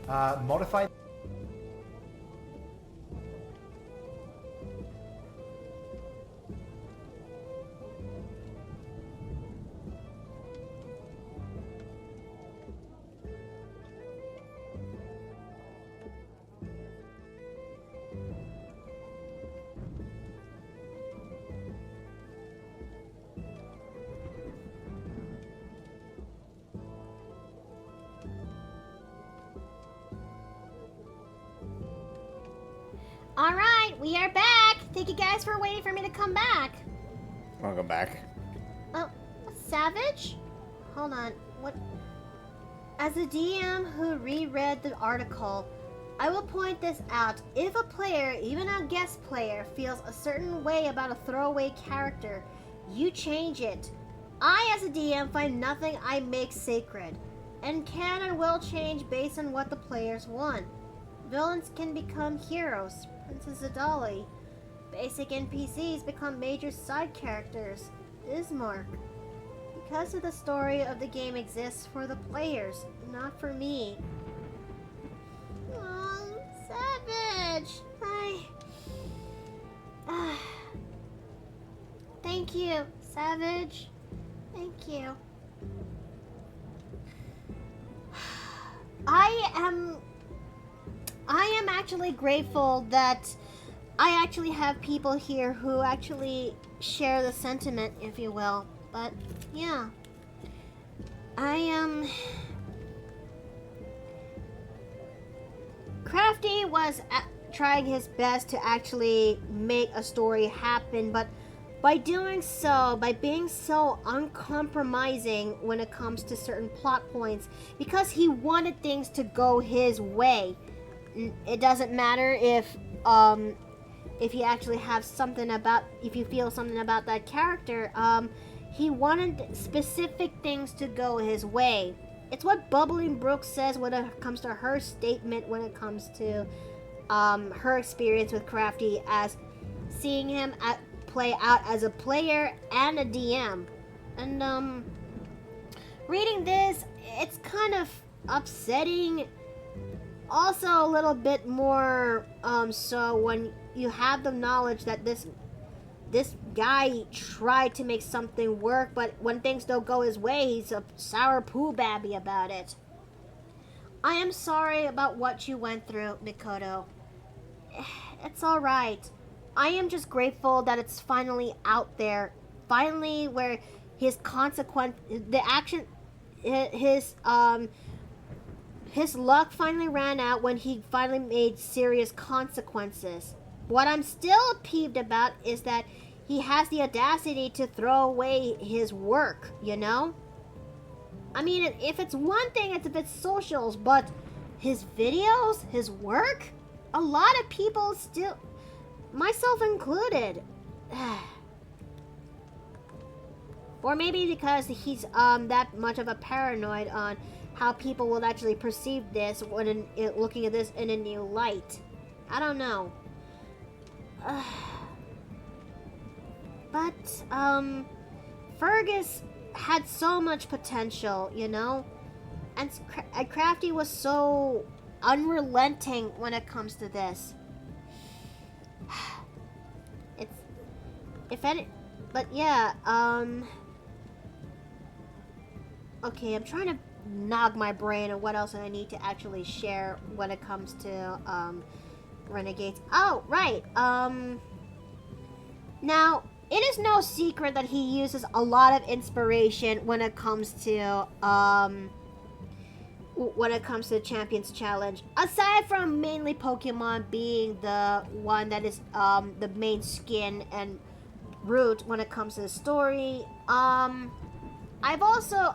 Modify. Alright, we are back! Thank you guys for waiting for me to come back. Welcome back. Oh, Savage? Hold on, what? As a DM who reread the article, I will point this out. If a player, even a guest player, feels a certain way about a throwaway character, you change it. I, as a DM, find nothing I make sacred, and can and will change based on what the players want. Villains can become heroes, Princess Adali. Basic NPCs become major side characters, Bismarck. Because of the story of the game exists for the players, not for me. Oh, Savage! Thank you, Savage. Thank you. I am actually grateful that I actually have people here who actually share the sentiment, if you will. But, yeah. Crafty was trying his best to actually make a story happen, but by doing so, by being so uncompromising when it comes to certain plot points, because he wanted things to go his way. It doesn't matter if you actually have something about, if you feel something about that character, he wanted specific things to go his way. It's what Bubbling Brook says when it comes to her statement when it comes to her experience with Crafty, as seeing him play out as a player and a DM. And reading this, it's kind of upsetting. Also a little bit more so when you have the knowledge that this guy tried to make something work, but when things don't go his way, he's a sour poo babby about it. I am sorry about what you went through, Mikoto. It's alright. I am just grateful that it's finally out there. Finally, where his luck finally ran out when he finally made serious consequences. What I'm still peeved about is that he has the audacity to throw away his work, you know? I mean, if it's one thing, it's if it's socials, but his videos, his work, a lot of people still, myself included. Or maybe because he's that much of a paranoid on how people will actually perceive this when looking at this in a new light. I don't know. But Fergus had so much potential, you know? And Crafty was so unrelenting when it comes to this. But yeah, okay, I'm trying to nog my brain on what else I need to actually share when it comes to, Renegades. Oh, right, now, it is no secret that he uses a lot of inspiration when it comes to, the Champions Challenge. Aside from mainly Pokemon being the one that is, the main skin and root when it comes to the story, I've also,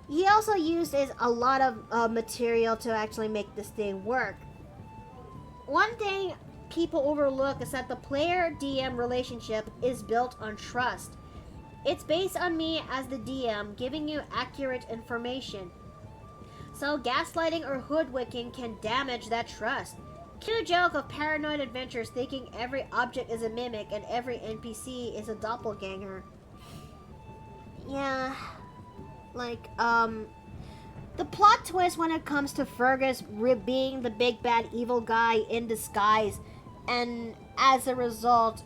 he also uses a lot of, material to actually make this thing work. One thing people overlook is that the player-DM relationship is built on trust. It's based on me as the DM giving you accurate information. So gaslighting or hoodwinking can damage that trust. Cue joke of paranoid adventures thinking every object is a mimic and every NPC is a doppelganger. Yeah, like, the plot twist when it comes to Fergus being the big bad evil guy in disguise, and as a result,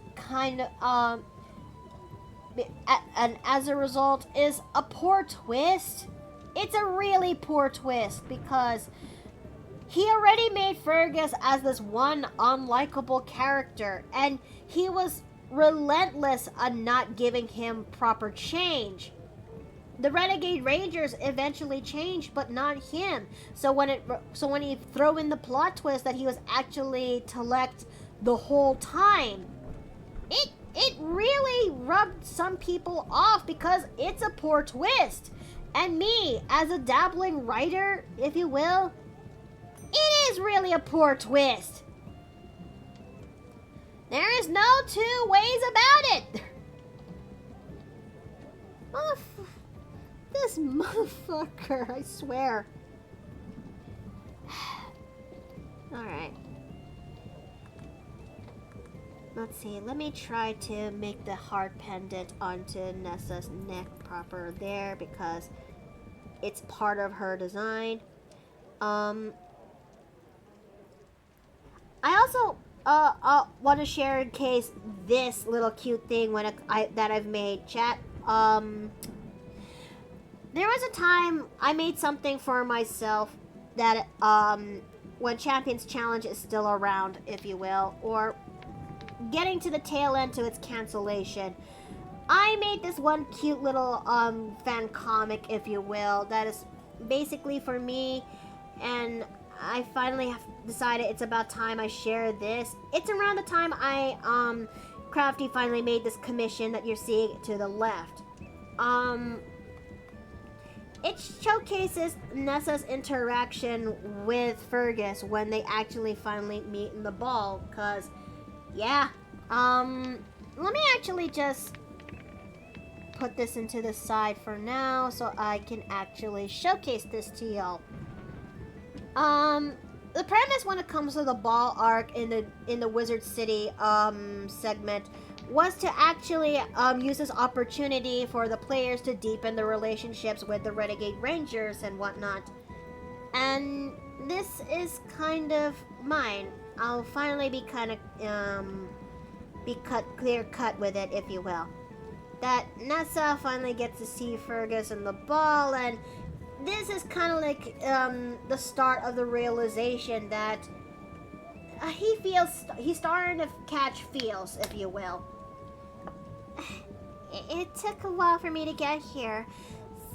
is a poor twist. It's a really poor twist because he already made Fergus as this one unlikable character, and he was relentless on not giving him proper change. The Renegade Rangers eventually changed, but not him. So when you throw in the plot twist that he was actually Telect the whole time, it really rubbed some people off because it's a poor twist. And me, as a dabbling writer, if you will, it is really a poor twist. There is no two ways about it. This motherfucker, I swear. Alright. Let's see, let me try to make the heart pendant onto Nessa's neck proper there because it's part of her design. I also want to share in case this little cute thing that I've made, chat. There was a time I made something for myself that when Champions Challenge is still around, if you will, or getting to the tail end to its cancellation. I made this one cute little fan comic, if you will, that is basically for me, and I finally have decided it's about time I share this. It's around the time Crafty finally made this commission that you're seeing to the left. It showcases Nessa's interaction with Fergus when they actually finally meet in the ball, cause yeah, let me actually just put this into the side for now so I can actually showcase this to y'all. The premise when it comes to the ball arc in the Wizard City segment was to actually use this opportunity for the players to deepen their relationships with the Renegade Rangers and whatnot. And this is kind of mine. I'll finally be kind of clear cut with it, if you will. That Nessa finally gets to see Fergus in the ball, and this is kind of like the start of the realization that he's starting to catch feels, if you will. It took a while for me to get here,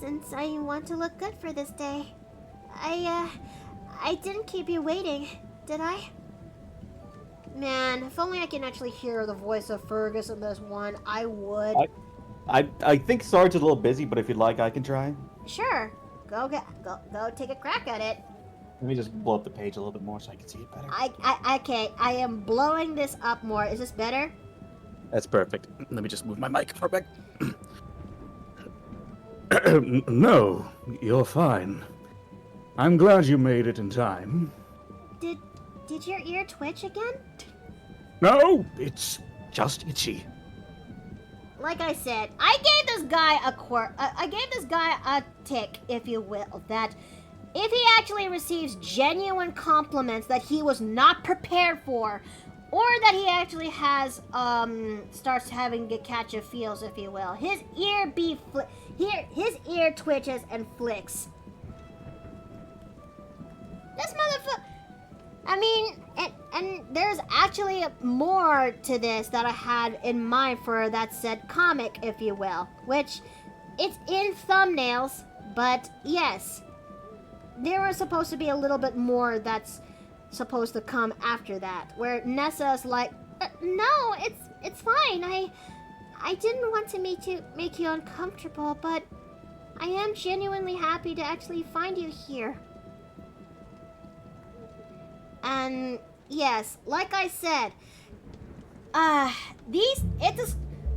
since I want to look good for this day. I didn't keep you waiting, did I? Man, if only I can actually hear the voice of Fergus in this one, I would. I think Sarge's a little busy, but if you'd like, I can try. Sure, go take a crack at it. Let me just blow up the page a little bit more so I can see it better. Okay, I am blowing this up more. Is this better? That's perfect. Let me just move my mic for a bit. No, you're fine. I'm glad you made it in time. Did your ear twitch again? No, it's just itchy. Like I said, I gave this guy a tick, if you will, that if he actually receives genuine compliments that he was not prepared for, or that he actually has starts having a catch of feels, if you will, his ear twitches and flicks. This motherfucker. I mean, and there's actually more to this that I had in mind for that said comic, if you will, which it's in thumbnails, but yes, there was supposed to be a little bit more that's supposed to come after that, where Nessa's like, no, it's fine. I didn't want to make you uncomfortable, but I am genuinely happy to actually find you here. And yes, like I said,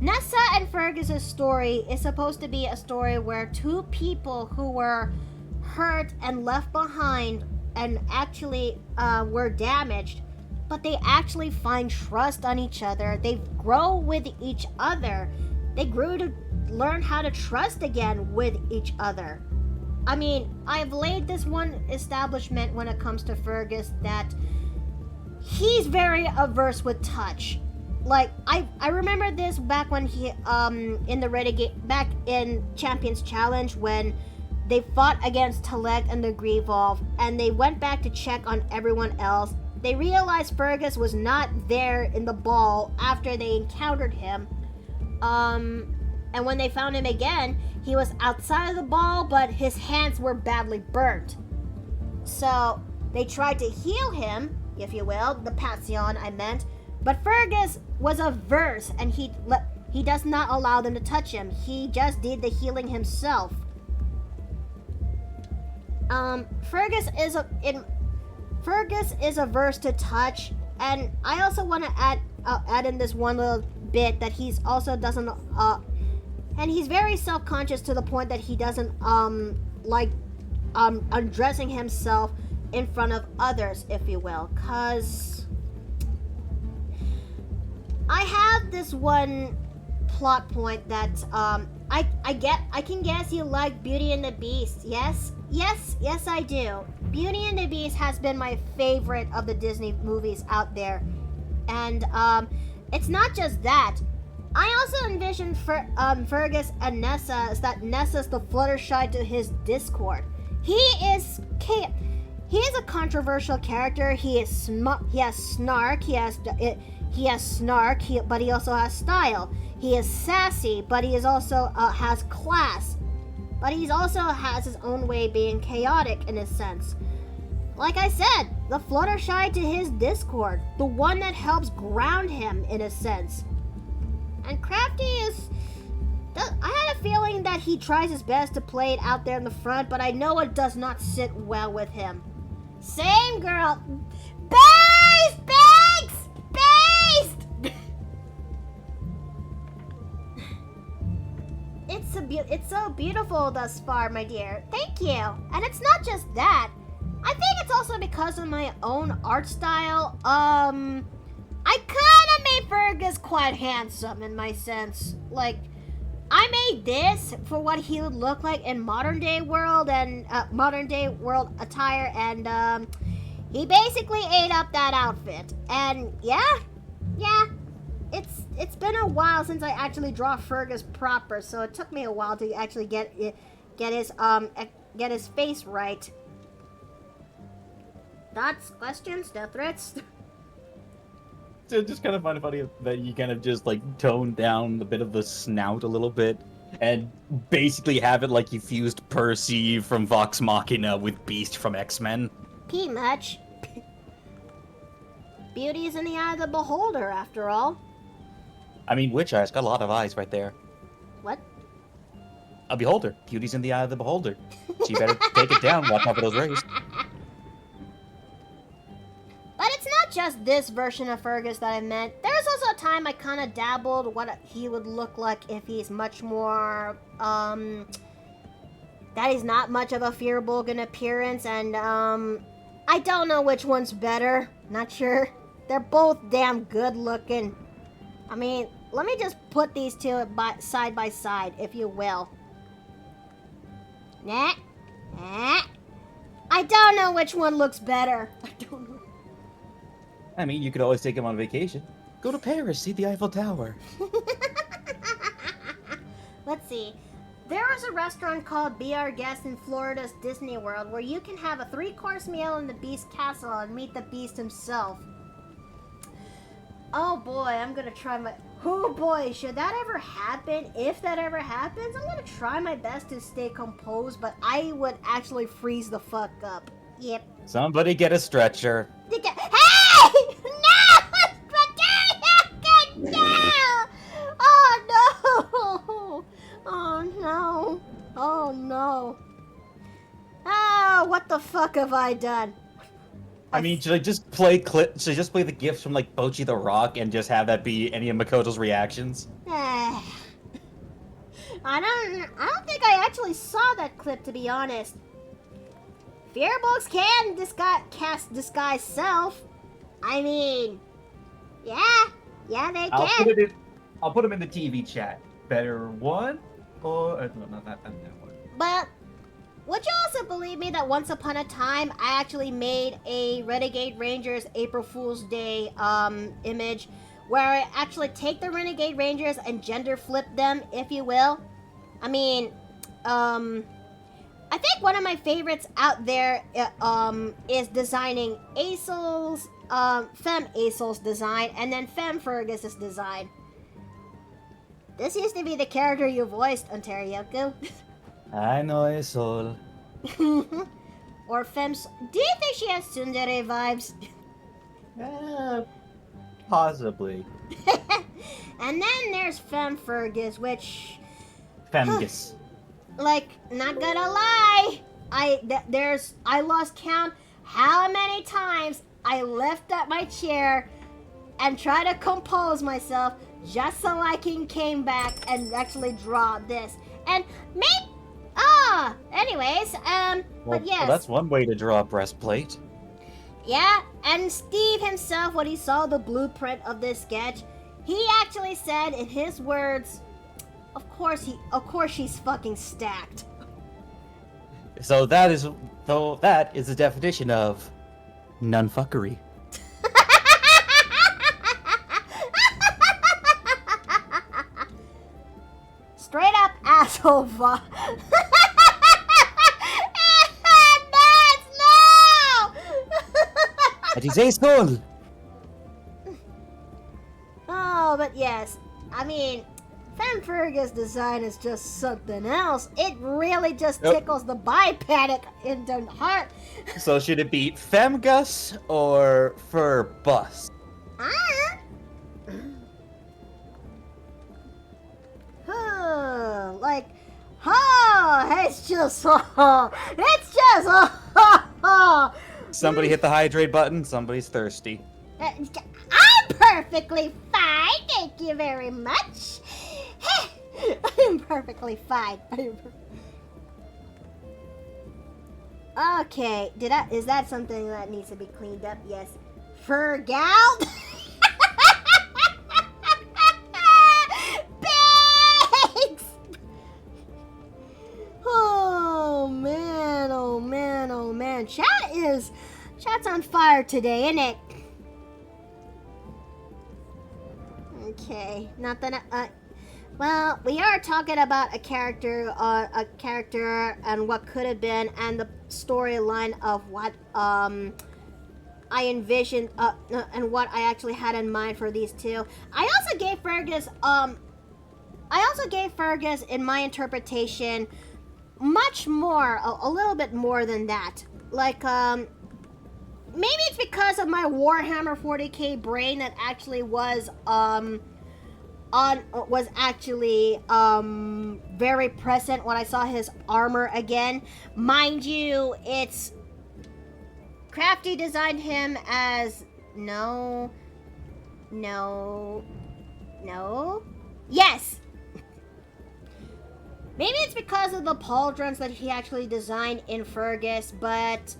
Nessa and Fergus' story is supposed to be a story where two people who were hurt and left behind and actually were damaged, but they actually find trust on each other. They grow with each other. They grew to learn how to trust again with each other. I mean, I've laid this one establishment when it comes to Fergus that he's very averse with touch. Like, I remember this back when he, in the Renegade, back in Champions Challenge when they fought against Telect and the Greevolve, and they went back to check on everyone else. They realized Fergus was not there in the ball after they encountered him. And when they found him again, he was outside of the ball, but his hands were badly burnt. So they tried to heal him, if you will, the Passion I meant, but Fergus was averse, and he does not allow them to touch him. He just did the healing himself. Fergus is averse to touch, and I also want to add in this one little bit that he's also doesn't and he's very self-conscious to the point that he doesn't like undressing himself in front of others, if you will, cause I have this one plot point that I can guess you like Beauty and the Beast. Yes I do. Beauty and the Beast has been my favorite of the Disney movies out there, and it's not just that. I also envision Fergus and Nessa as that Nessa's the Fluttershy to his Discord. He is a controversial character. He has snark. But he also has style. He is sassy, but he is also has class. But he also has his own way of being chaotic in a sense. Like I said, the Fluttershy to his Discord, the one that helps ground him in a sense. And Crafty I had a feeling that he tries his best to play it out there in the front, but I know it does not sit well with him. Same girl. Based! It's so beautiful thus far, my dear. Thank you. And it's not just that. I think it's also because of my own art style. I kind of made Fergus quite handsome in my sense. Like, I made this for what he would look like in modern day world attire, and he basically ate up that outfit. And yeah, it's been a while since I actually draw Fergus proper, so it took me a while to actually get his face right. Thoughts, questions, death threats? So just kind of find it funny that you kind of just like tone down a bit of the snout a little bit and basically have it like you fused Percy from Vox Machina with Beast from X-Men. Pretty much. Beauty is in the eye of the beholder, after all. I mean, Witch Eye's got a lot of eyes right there. What? A beholder. Beauty's in the eye of the beholder. So you better take it down, watch out for those rays. But it's not just this version of Fergus that I meant. There's also a time I kind of dabbled what he would look like if he's much more, that he's not much of a fearbolg in appearance, and, I don't know which one's better. Not sure. They're both damn good looking. I mean, let me just put these two side by side, if you will. Nah. I don't know which one looks better. I don't know. I mean, you could always take him on vacation. Go to Paris, see the Eiffel Tower. Let's see. There is a restaurant called Be Our Guest in Florida's Disney World where you can have a 3-course meal in the Beast Castle and meet the Beast himself. Oh boy, I'm gonna try my... Oh boy, should that ever happen? If that ever happens, I'm gonna try my best to stay composed, but I would actually freeze the fuck up. Yep. Somebody get a stretcher. Hey! No! No! Oh no! Oh no! Oh no! Oh, what the fuck have I done? I mean, should I just play the gifs from like Bochi the Rock and just have that be any of Makoto's reactions? I don't think I actually saw that clip, to be honest. Fearbolgs can cast disguise self. I mean, yeah, they can. I'll put him in the TV chat. Better one or no, not that one. But would you also believe me that once upon a time I actually made a Renegade Rangers April Fool's Day image where I actually take the Renegade Rangers and gender flip them, if you will. I mean, I think one of my favorites out there is designing Acel's, Femme Acel's design, and then Femme Fergus's design. This used to be the character you voiced, Ontarioku. I know it's all. Or Fem's. Do you think she has tsundere vibes? Possibly. And then there's Femme Fergus, which, Femgus. like, not gonna lie, I lost count how many times I left at my chair and tried to compose myself just so I can came back and actually draw this. And anyways, but yes. Well, that's one way to draw a breastplate. Yeah, and Steve himself, when he saw the blueprint of this sketch, he actually said in his words, of course she's fucking stacked. So that is the definition of nunfuckery. Straight up asshole fuck. That is a soul. Oh, but yes. I mean, Femme Fergus' design is just something else. It really just tickles the bi-panic in the heart. So should it be Femgus or Furbus? Somebody hit the hydrate button. Somebody's thirsty. I'm perfectly fine, thank you very much. I'm perfectly fine. Okay, is that something that needs to be cleaned up? Yes. Fergal? Thanks! Oh man, oh man, oh man. Chat's on fire today, isn't it? Okay, not that well, we are talking about a character and what could have been, and the storyline of what I envisioned and what I actually had in mind for these two. I also gave Fergus in my interpretation much more, a little bit more than that. Like maybe it's because of my Warhammer 40k brain that actually was very present when I saw his armor again. Mind you, it's Crafty designed him as yes. Maybe it's because of the pauldrons that he actually designed in Fergus, but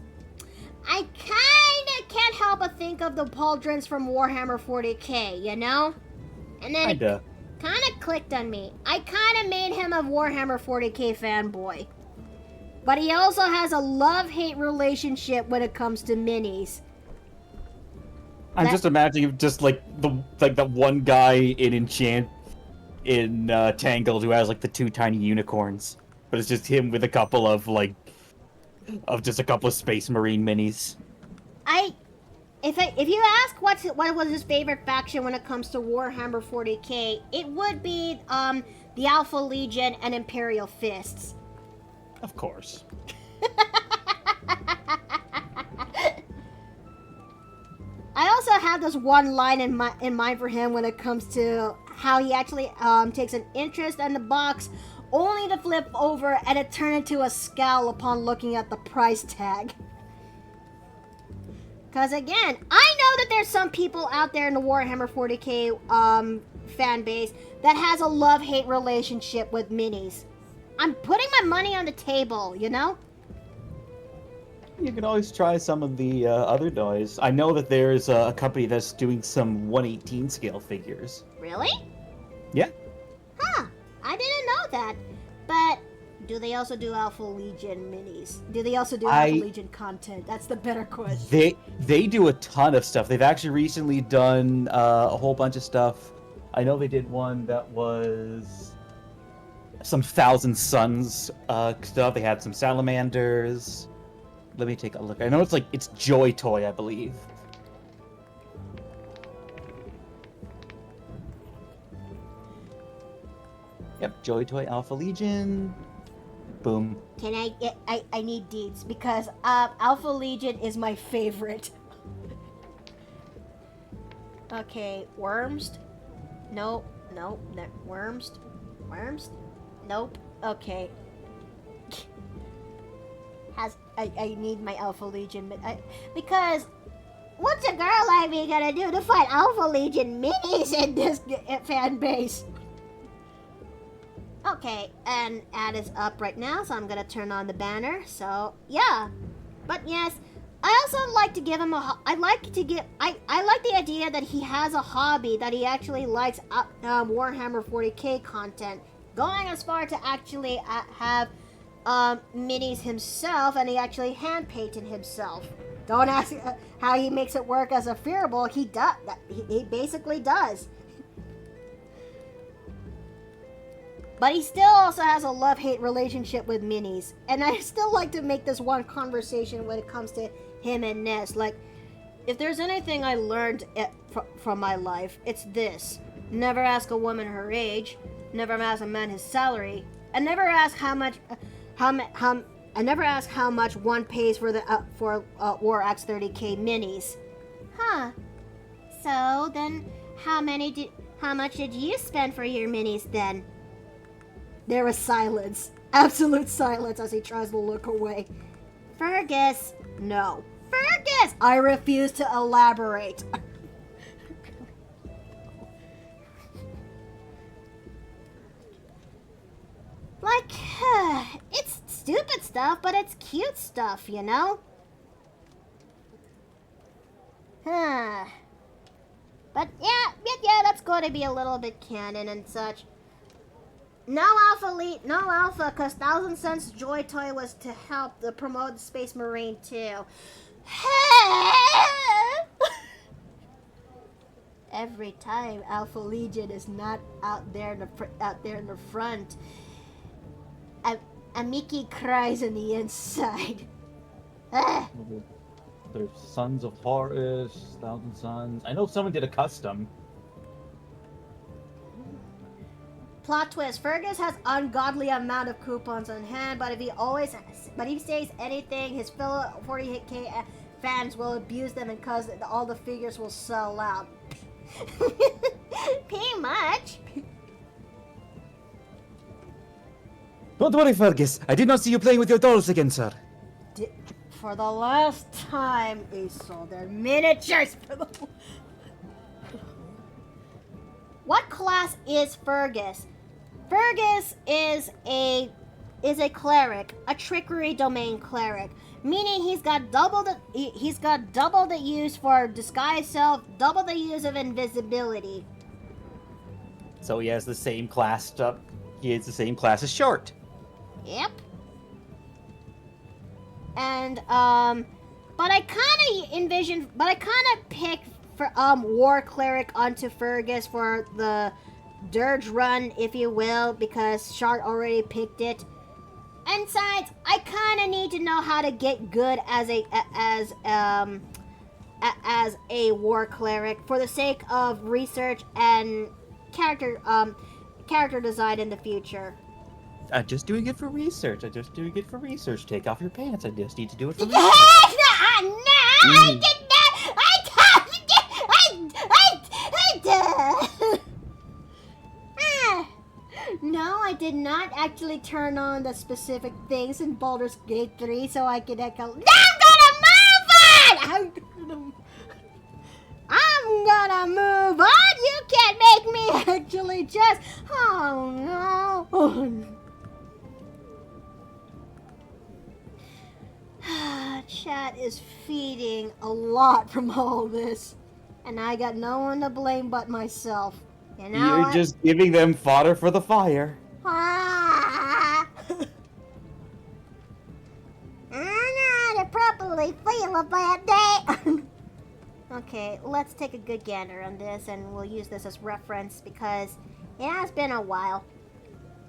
I kinda can't help but think of the pauldrons from Warhammer 40k, you know? And then it kinda clicked on me. I kinda made him a Warhammer 40k fanboy. But he also has a love-hate relationship when it comes to minis. I'm just imagining just like the one guy in Tangled who has like the two tiny unicorns, but it's just him with a couple of just a couple of Space Marine minis. If you ask what was his favorite faction when it comes to Warhammer 40k, it would be the Alpha Legion and Imperial Fists. Of course. I also have this one line in mind for him when it comes to how he actually takes an interest in the box, only to flip over and it turn into a scowl upon looking at the price tag. Because again, I know that there's some people out there in the Warhammer 40k fan base that has a love-hate relationship with minis. I'm putting my money on the table, you know? You can always try some of the other toys. I know that there's a company that's doing some 1/18 scale figures. Really? Yeah. Huh. I didn't know that. But do they also do Alpha Legion minis? Do they also do Alpha Legion content? That's the better question. They do a ton of stuff. They've actually recently done a whole bunch of stuff. I know they did one that was some Thousand Suns stuff. They had some salamanders. Let me take a look. I know it's Joy Toy, I believe. Yep, Joy Toy Alpha Legion. Boom. Can I get? I need deeds because Alpha Legion is my favorite. Okay, Worms. Nope. Worms. Nope. Okay. I need my Alpha Legion because what's a girl like me gonna do to fight Alpha Legion minis in this fan base? Okay, and ad is up right now, so I'm gonna turn on the banner. So yeah, but yes, I also like to give him I like the idea that he has a hobby that he actually likes Warhammer 40k content, going as far to actually have minis himself, and he actually hand painted himself. Don't ask how he makes it work as a fearable. He does. He basically does. But he still also has a love-hate relationship with minis. And I still like to make this one conversation when it comes to him and Ness. Like, if there's anything I learned from my life, it's this. Never ask a woman her age. Never ask a man his salary. And never ask how much one pays for the War X30K minis. Huh. So then how much did you spend for your minis then? There was silence. Absolute silence as he tries to look away. Fergus! No. Fergus! I refuse to elaborate. Like, it's stupid stuff, but it's cute stuff, you know? But yeah, that's going to be a little bit canon and such. No alpha, because Thousand Suns Joy Toy was to help promote the Space Marine too. Every time Alpha Legion is not out there in the front, Amiki cries on the inside. There's Sons of Horus, Thousand Suns. I know someone did a custom. Plot twist: Fergus has ungodly amount of coupons on hand, but if he says anything, his fellow 40k fans will abuse them because all the figures will sell out. Pretty much. Don't worry, Fergus. I did not see you playing with your dolls again, sir. For the last time, they sold their miniatures for the... What class is Fergus? Fergus is a cleric, a trickery domain cleric, meaning he's got double the use for disguise self, double the use of invisibility. So he has the same class stuff. He has the same class as Short. Yep. And but I kind of picked for war cleric onto Fergus for the Dirge run, if you will, because Shard already picked it. And besides, I kind of need to know how to get good as a war cleric for the sake of research and character design in the future. I'm just doing it for research. Take off your pants. I just need to do it for research. No, I did not. No, I did not actually turn on the specific things in Baldur's Gate 3 so I could echo. I'm gonna move on! You can't make me actually just... Oh, no. Chat is feeding a lot from all this. And I got no one to blame but myself. You know You're just giving them fodder for the fire. properly feel about that. Okay, let's take a good gander on this, and we'll use this as reference because it has been a while.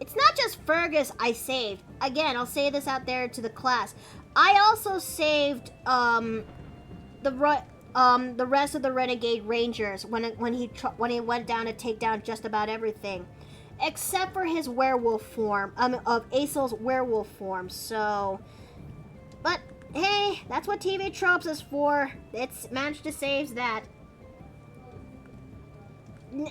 It's not just Fergus I saved. Again, I'll say this out there to the class. I also saved the rest of the Renegade Rangers when he went down to take down just about everything, except for his werewolf form of Aesil's werewolf form. So, but hey, that's what TV Tropes is for. It's managed to save that. No!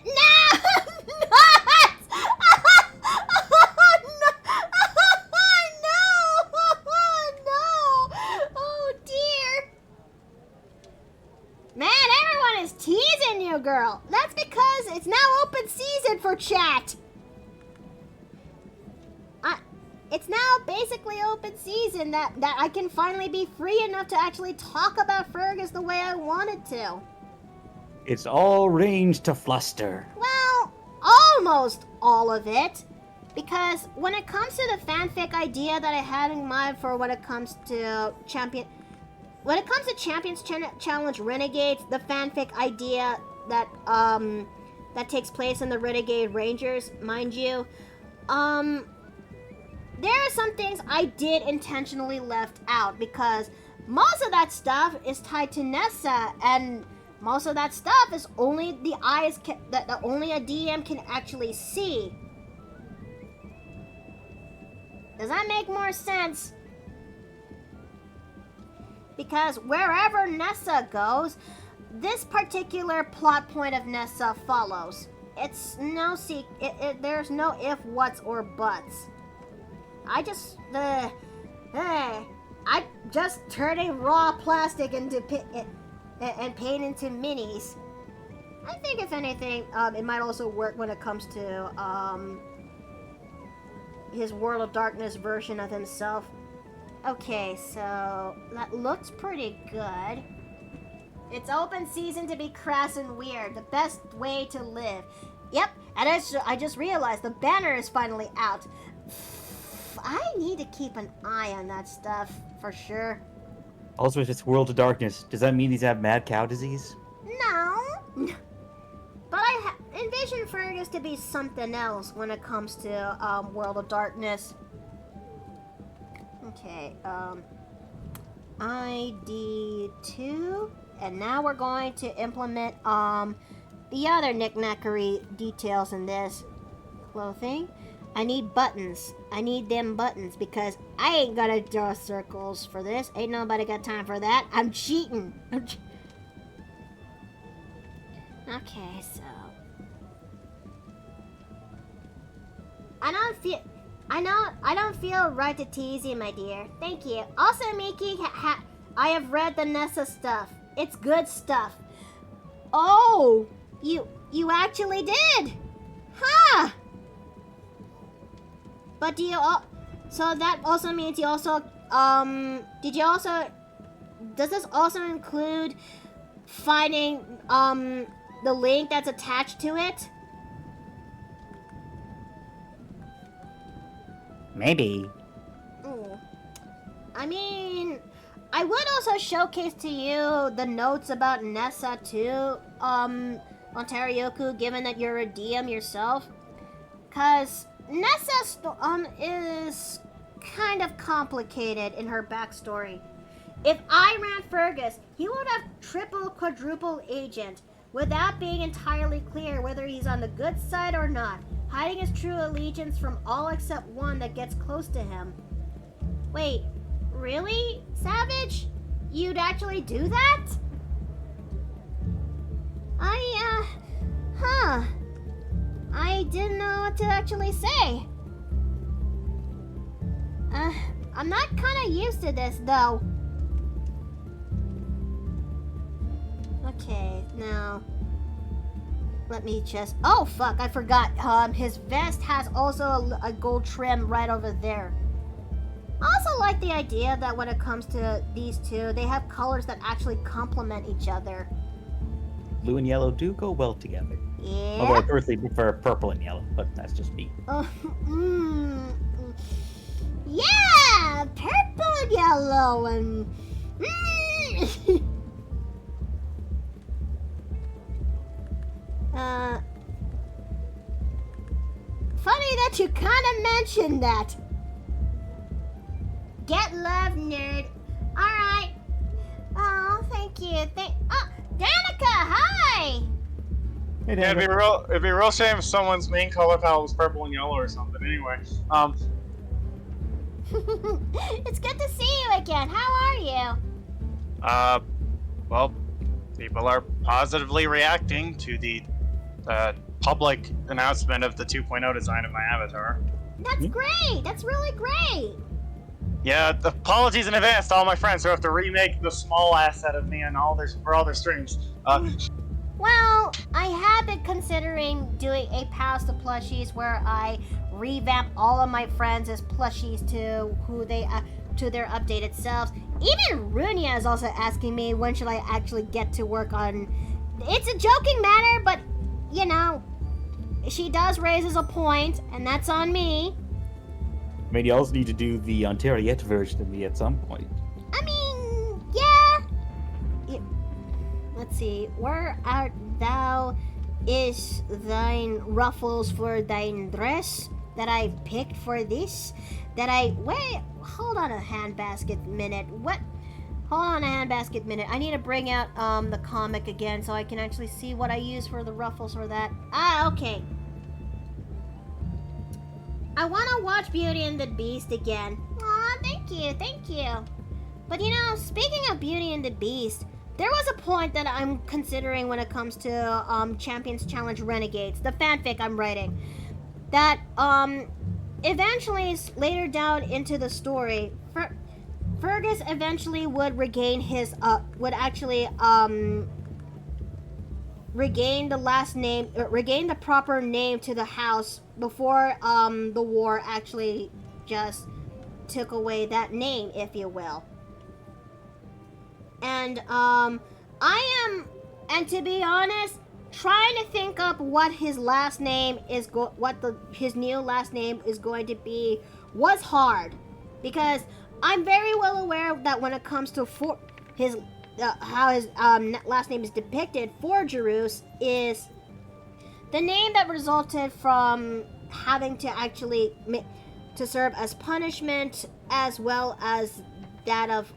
Man, everyone is teasing you, girl. That's because it's now open season for chat. It's now basically open season that I can finally be free enough to actually talk about Fergus the way I wanted to. It's all range to fluster. Well, almost all of it. Because when it comes to the fanfic idea that I had in mind for when it comes to Champions Challenge Renegades, the fanfic idea that takes place in the Renegade Rangers, mind you, there are some things I did intentionally left out because most of that stuff is tied to Nessa, and most of that stuff is only the eyes that only a DM can actually see. Does that make more sense? Because wherever Nessa goes, this particular plot point of Nessa follows. It's no there's no if, whats, or buts. I just turning raw plastic into and paint into minis. I think if anything, it might also work when it comes to his World of Darkness version of himself. Okay, so that looks pretty good. It's open season to be crass and weird. The best way to live. Yep, and I just realized the banner is finally out. I need to keep an eye on that stuff, for sure. Also, if it's World of Darkness, does that mean he's have mad cow disease? No. But I envision Fergus to be something else when it comes to World of Darkness. Okay, ID 2, and now we're going to implement the other knick-knackery details in this. Clothing. I need buttons. I need them buttons because I ain't gonna draw circles for this. Ain't nobody got time for that. I'm cheating. Okay, so I don't feel right to tease you, my dear. Thank you. Also, Miki, I have read the Nessa stuff. It's good stuff. Oh, you actually did, huh? But so that also means you also, does this also include finding, the link that's attached to it? Maybe. Ooh. I mean, I would also showcase to you the notes about Nessa too, Ontarioku, given that you're a DM yourself. 'Cause Nessa is kind of complicated in her backstory. If I ran Fergus, he would have triple, quadruple agent without being entirely clear whether he's on the good side or not, hiding his true allegiance from all except one that gets close to him. Wait, really? Savage? You'd actually do that? I didn't know what to actually say. I'm not kind of used to this, though. Okay, now, let me just, oh fuck, I forgot. His vest has also a gold trim right over there. I also like the idea that when it comes to these two, they have colors that actually complement each other. Blue and yellow do go well together. Yeah. Although I personally prefer purple and yellow, but that's just me. Yeah, purple and yellow and mention that. Get love, nerd. Alright. Oh, thank you. Oh, Danica, hi! Hey, Yeah, it'd be real shame if someone's main color palette was purple and yellow or something. Anyway, It's good to see you again. How are you? well, people are positively reacting to the public announcement of the 2.0 design of my avatar. That's great. That's really great. Yeah, apologies in advance to all my friends who have to remake the small asset of me and for all their streams. Well, I have been considering doing a Pals to Plushies where I revamp all of my friends as plushies to their updated selves. Even Runia is also asking me when should I actually get to work on. It's a joking matter, but you know, she does raises a point, and that's on me. I mean, you also need to do the Ontariette version of me at some point. I mean, yeah. Let's see. Where art thou? Is thine ruffles for thine dress that I picked for this? Wait, hold on a handbasket minute. What? Hold on a handbasket minute. I need to bring out the comic again so I can actually see what I use for the ruffles for that. Ah, okay. I want to watch Beauty and the Beast again. Aw, thank you. But you know, speaking of Beauty and the Beast, there was a point that I'm considering when it comes to Champions Challenge Renegades, the fanfic I'm writing, that eventually later down into the story, Fergus eventually would regain his regain the last name, regain the proper name to the house before the war actually just took away that name, if you will. And and to be honest, trying to think up what his last name is his new last name is going to be was hard, because I'm very well aware that when it comes to how his last name is depicted, Forgerus is the name that resulted from having to actually to serve as punishment, as well as that of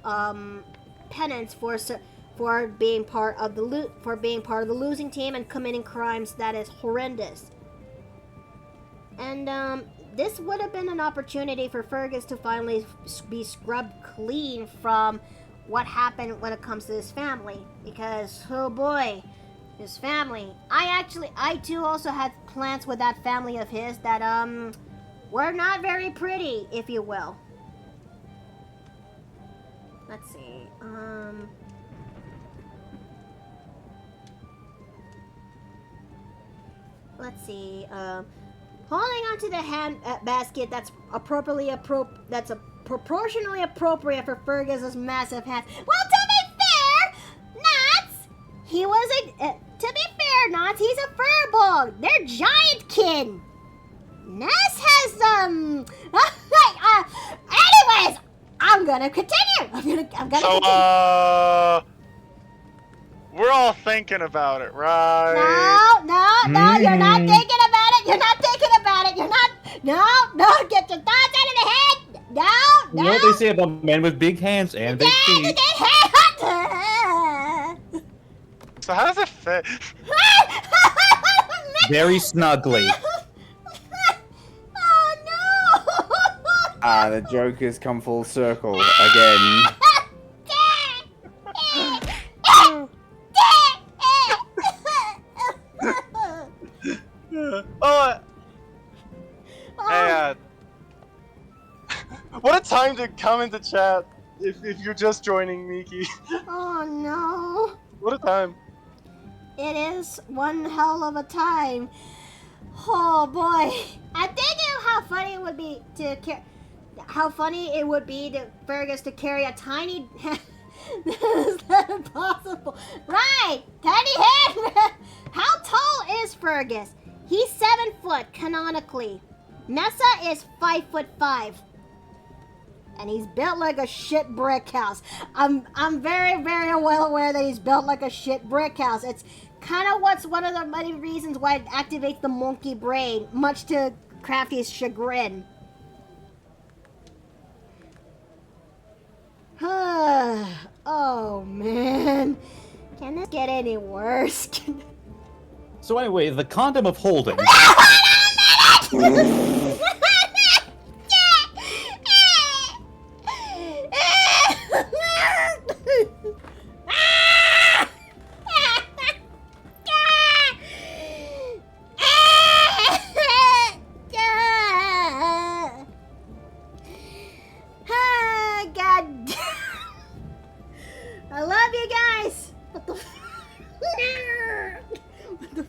penance for being part of the losing team and committing crimes that is horrendous. And this would have been an opportunity for Fergus to finally be scrubbed clean from what happened when it comes to his family, because oh boy, his family. I too also had plans with that family of his that were not very pretty, if you will. Let's see. Let's see. Holding onto the hand basket that's proportionally appropriate for Fergus's massive hands. Well, to be fair, Knots, he was he's a furball. They're giantkin. Ness has anyways, I'm gonna continue. I'm gonna continue. We're all thinking about it, right? No, you're not thinking about it. You're not thinking about it. You're not. No, get your thoughts out of the head. No. You know what they say about men with big hands and big feet? So how does it fit? Very snugly. Oh no! The joke has come full circle again. Hey, what a time to come into chat if you're just joining, Miki. Oh no. What a time. It is one hell of a time. Oh boy. I'm thinking of how funny it would be to Fergus to carry a tiny Is that impossible? Right! Tiny head! How tall is Fergus? He's 7 foot, canonically. Nessa is 5'5". And he's built like a shit brick house. I'm very, very well aware that he's built like a shit brick house. It's kind of what's one of the many reasons why it activates the monkey brain, much to Crafty's chagrin. get any worse. So anyway, the condom of holding. God. I love you guys. What the? What the?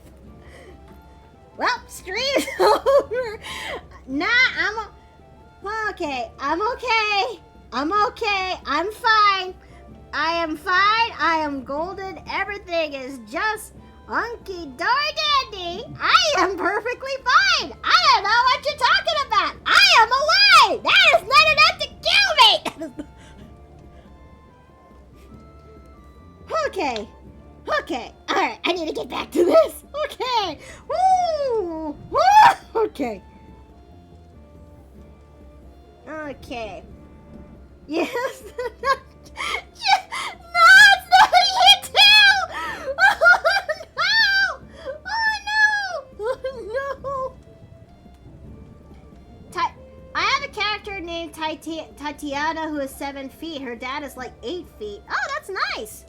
Well, stream's over. Nah, okay. I'm okay. I'm okay. I'm fine. I am fine. I am golden. Everything is just hunky dory dandy. I am perfectly fine. I don't know what you're talking about. I am alive. That is not enough to kill me. Okay. Okay. Alright, I need to get back to this. Okay. Woo! Woo! Okay. Okay. Yes. No, it's not you too! Oh no! Oh no! Oh no! I have a character named Tatiana who is 7 feet. Her dad is like 8 feet. Oh, that's nice.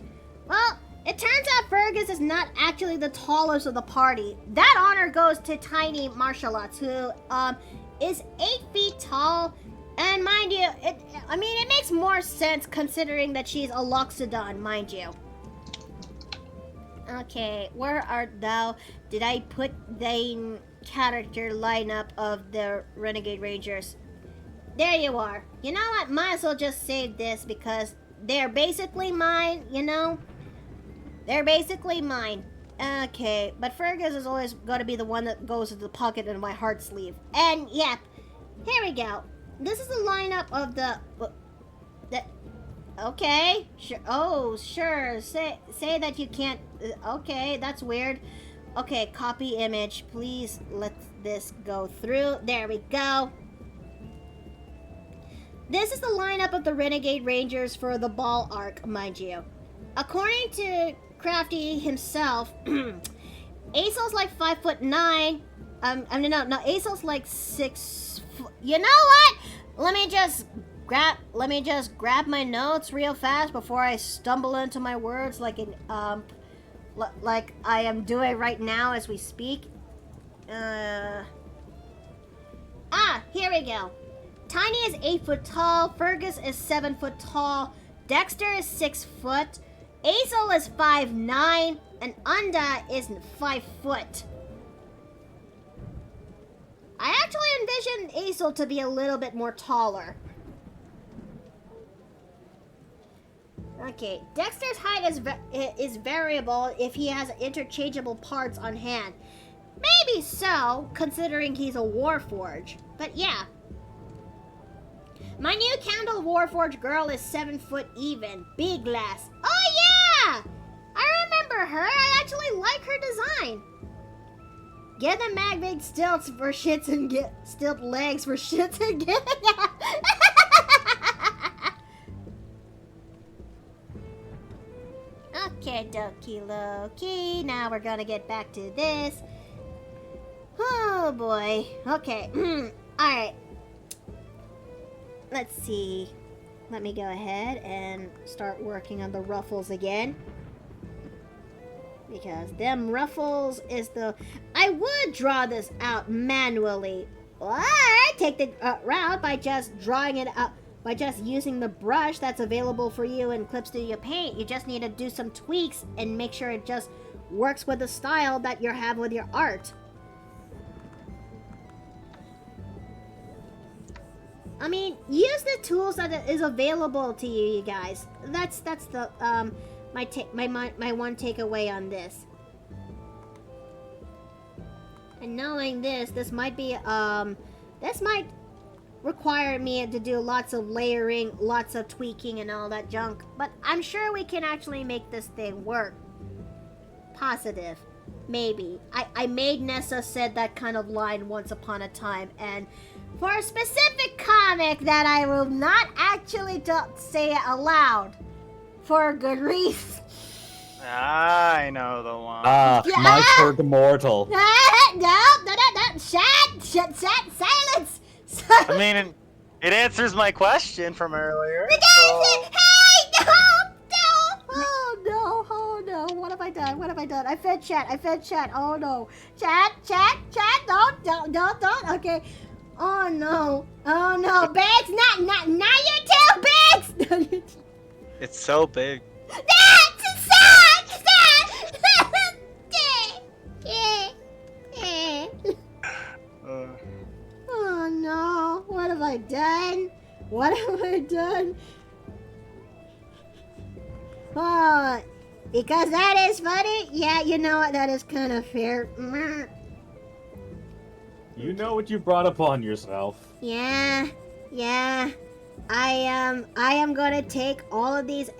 Well, it turns out Fergus is not actually the tallest of the party. That honor goes to Tiny Marshalots, who is 8 feet tall. And mind you, it makes more sense considering that she's a Loxodon, mind you. Okay, where art thou? Did I put the character lineup of the Renegade Rangers? There you are. You know what? Might as well just save this because they're basically mine, you know? They're basically mine. Okay, but Fergus is always going to be the one that goes to the pocket of my heart sleeve. And, yep, here we go. This is the lineup of the okay, sure. Oh, sure. Say that you can't. Okay, that's weird. Okay, copy image. Please let this go through. There we go. This is the lineup of the Renegade Rangers for the ball arc, mind you. According to Crafty himself, Acel's like 5'9". No, Acel's like 6 foot. You know what? Let me just grab my notes real fast before I stumble into my words like like I am doing right now as we speak. Here we go. Tiny is 8 foot tall. Fergus is 7 foot tall. Dexter is 6 foot. Acel is 5'9", and Unda is 5 foot. I actually envisioned Acel to be a little bit more taller. Okay, Dexter's height is variable if he has interchangeable parts on hand. Maybe so, considering he's a Warforged. But yeah. My new Candle Warforged girl is 7 foot even. Big glass. Oh yeah! I remember her. I actually like her design. Get the Magbig stilts for shits and get stilt legs for shits and get. Okay, dokie Loki. Now we're gonna get back to this. Oh boy. Okay. Alright. Let's see. Let me go ahead and start working on the ruffles again. Because them ruffles is the... I would draw this out manually. Or take the route by just drawing it out. By just using the brush that's available for you in Clip Studio Paint. You just need to do some tweaks and make sure it just works with the style that you have with your art. I mean, use the tools that is available to you, you guys. That's the my one takeaway on this. And knowing this might be this might require me to do lots of layering, lots of tweaking and all that junk, but I'm sure we can actually make this thing work. Positive. Maybe. I made Nessa said that kind of line once upon a time, and for a specific comic that I will not actually say aloud for a good reason. I know the one. Ah, Yeah. my third mortal. No. Shut, silence. I mean, it answers my question from earlier. The guy said, hey, no. Oh no, what have I done? I fed chat, oh no. Chat, don't, okay. Oh no, Bags, not you too, Bags! It's so big. Oh no, what have I done? Oh, because that is funny? Yeah, you know what, that is kind of fair. You know what you brought upon yourself. Yeah. I am gonna take all of these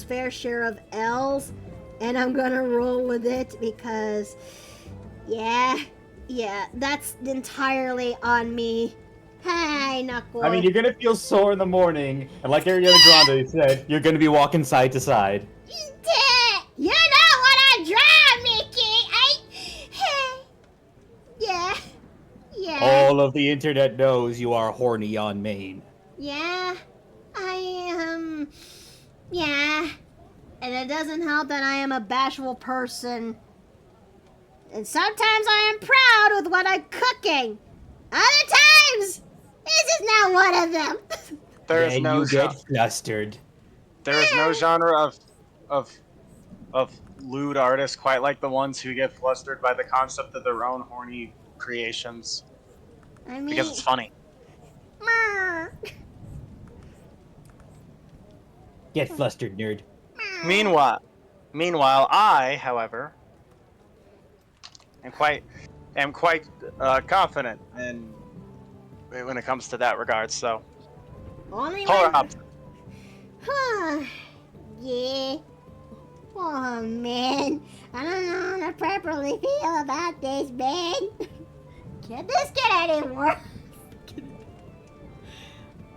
fair share of L's, and I'm gonna roll with it because, yeah, that's entirely on me. Hey, Knuckle. I mean, you're gonna feel sore in the morning, and like Ariana Grande said, you're gonna be walking side to side. You know what I draw, Mickey. Yeah. All of the internet knows you are horny on main. Yeah, yeah. And it doesn't help that I am a bashful person. And sometimes I am proud with what I'm cooking. Other times, this is not one of them. There is no you get flustered. There is no genre of lewd artists quite like the ones who get flustered by the concept of their own horny creations. I mean, Because it's funny. Get flustered, nerd. Meanwhile, I, however, am quite confident when it comes to that regard. So, only polar when... opposite. Yeah. Oh man, I don't know how to properly feel about this, man. Can this get any worse?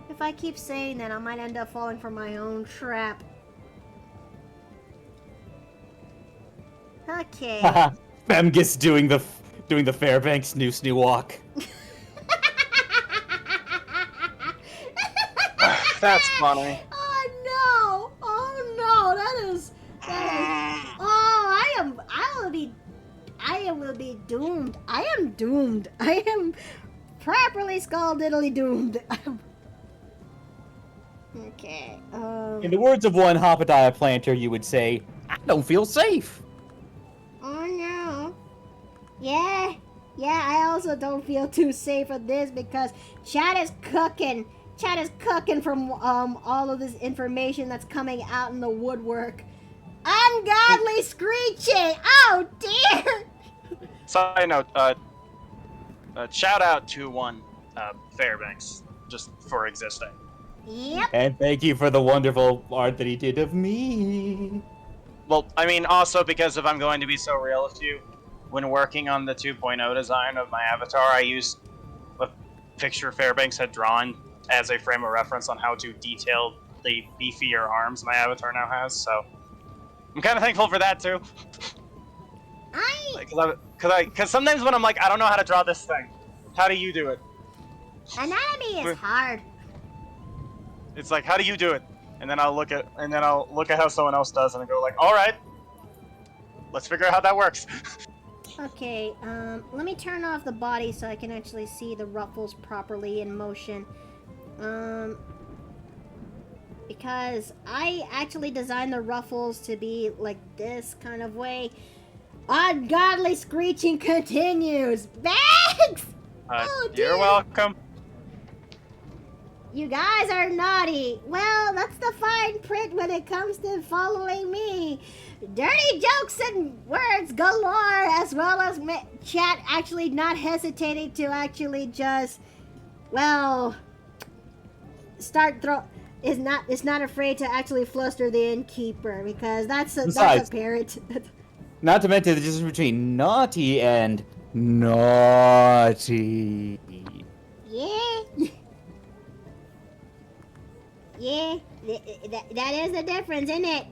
If I keep saying that, I might end up falling for my own trap. Okay. Femgus doing the Fairbanks snoo walk. That's funny. Oh no, that is, oh, I will be doomed. I am doomed. I am properly skull-diddly doomed. Okay, In the words of one Hoppediah planter, you would say, I don't feel safe. oh no. Yeah, I also don't feel too safe with this because chat is cooking. Chat is cooking from all of this information that's coming out in the woodwork. Ungodly screeching! Oh dear! Side note, shout out to one Fairbanks just for existing. Yep. And thank you for the wonderful art that he did of me. Well, I mean, also because if I'm going to be so real with you, when working on the 2.0 design of my avatar, I used a picture Fairbanks had drawn as a frame of reference on how to detail the beefier arms my avatar now has, so I'm kind of thankful for that too. Because sometimes when I'm like, I don't know how to draw this thing, how do you do it? Anatomy is hard. It's like, how do you do it? And then I'll look at how someone else does, and I go like, all right, let's figure out how that works. Okay, let me turn off the body so I can actually see the ruffles properly in motion. Because I actually designed the ruffles to be like this kind of way. Ungodly screeching continues. Bags! Oh, dear. You're welcome. You guys are naughty. Well, that's the fine print when it comes to following me. Dirty jokes and words galore, as well as chat actually not hesitating to actually just, well, is not afraid to actually fluster the innkeeper, because that's apparent. Not to mention the difference between naughty and naughty. Yeah. Yeah, that is the difference, isn't it?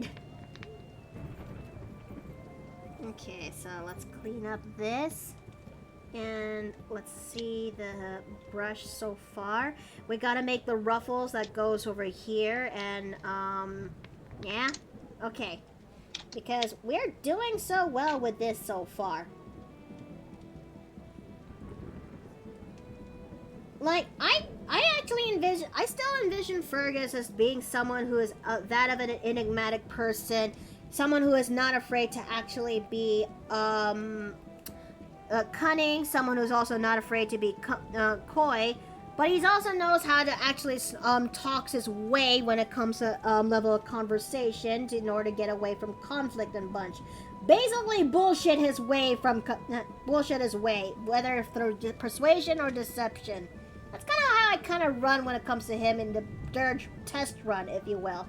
Okay, so let's clean up this. And let's see the brush so far. We gotta make the ruffles that goes over here and, yeah? Okay. Because we're doing so well with this so far. Like, I still envision Fergus as being someone who is that of an enigmatic person. Someone who is not afraid to actually be, cunning, someone who's also not afraid to be coy, but he also knows how to actually talk his way when it comes to level of conversation in order to get away from conflict and bunch. Basically, bullshit his way, whether through persuasion or deception. That's kind of how I kind of run when it comes to him in the third test run, if you will.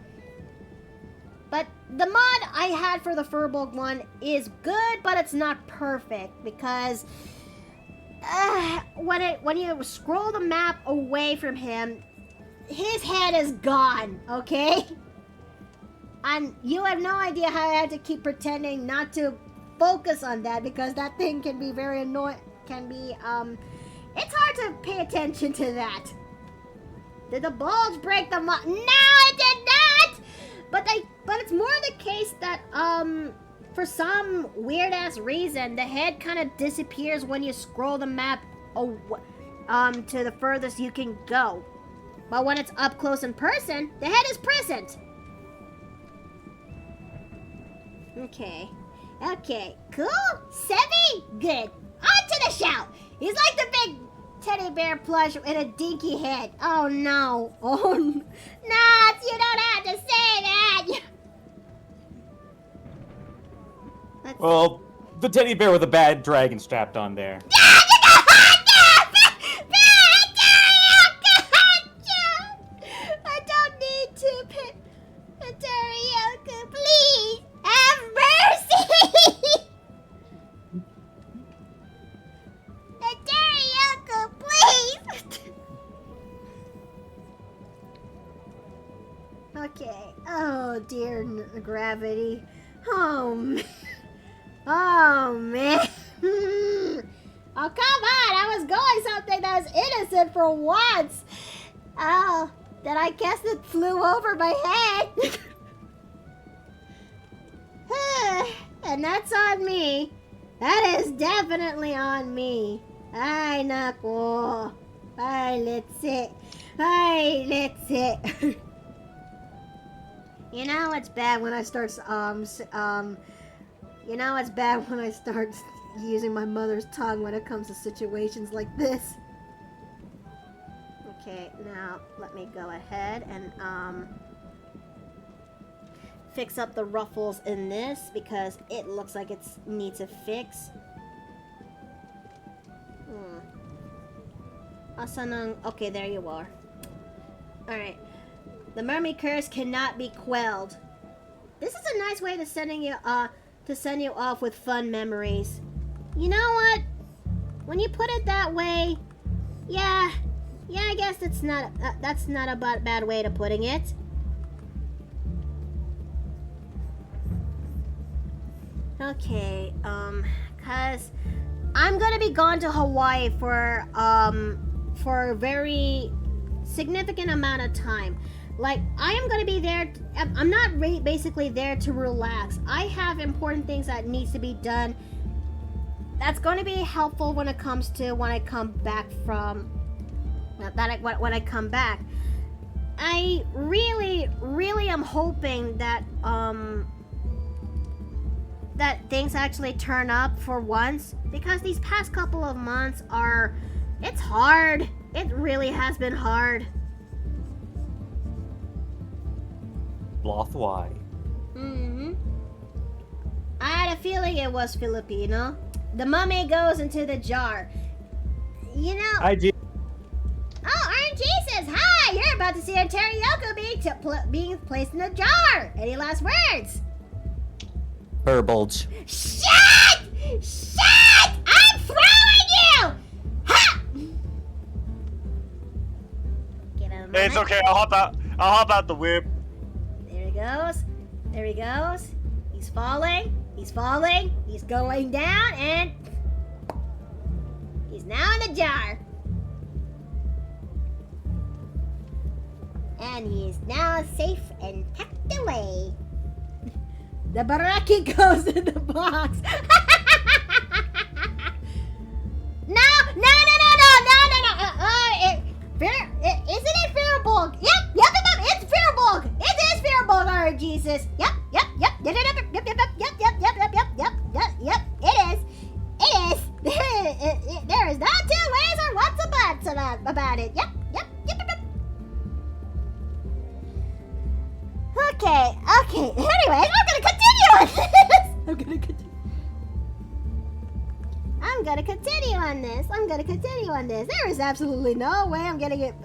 But the mod I had for the Furbolg one is good, but it's not perfect because when you scroll the map away from him, his head is gone, okay? And you have no idea how I had to keep pretending not to focus on that because that thing can be very annoying. It's hard to pay attention to that. Did the bulge break the mod? No, it did not! But it's more the case that, for some weird-ass reason, the head kind of disappears when you scroll the map, to the furthest you can go. But when it's up close in person, the head is present. Okay, cool, Sevi, good. On to the show. He's like the big teddy bear plush with a dinky head. Oh no, Nuts, you don't have to say that. Well, the teddy bear with a bad dragon strapped on there. I don't need to pet Teriyoko, please have mercy. Teriyoko, please. Okay. Oh dear, gravity. Oh man. Oh man. Oh come on! I was going something that was innocent for once. Oh, then I guess it flew over my head. And that's on me. That is definitely on me. Ay nako. Ay let's sit. You know it's bad when I start you know it's bad when I start using my mother's tongue when it comes to situations like this. Okay, now let me go ahead and fix up the ruffles in this because it looks like it needs a fix. Asanang, okay, there you are. Alright. The mermaid curse cannot be quelled. This is a nice way to send you off with fun memories. You know what? When you put it that way, yeah, I guess that's not a bad way to putting it. Okay, cause I'm gonna be gone to Hawaii for a very significant amount of time. Like, I am going to be there, I'm not basically there to relax. I have important things that needs to be done. That's going to be helpful when it comes to when I come back from, when I come back. I really am hoping that, that things actually turn up for once. Because these past couple of months it's hard. It really has been hard. Sloth why? I had a feeling it was Filipino. The mummy goes into the jar. You know... RNG says, hi! You're about to see a teriyoko being placed in a jar. Any last words? Burbulge. Shut! I'm throwing you! Ha! Give him a It's moment. okay. I'll hop out the whip. There he goes. He's falling. He's falling. He's going down, and he's now in the jar. And he is now safe and packed away. The baraki goes in the box. No. Isn't it Fairbolg? Yep, it's Fairbolg. It is Fairbolg, oh Jesus. Yep. It is. There is no two ways or what's about it. Yep. Okay. Anyways, I'm gonna continue on this. I'm gonna continue on this. There is absolutely no way I'm gonna get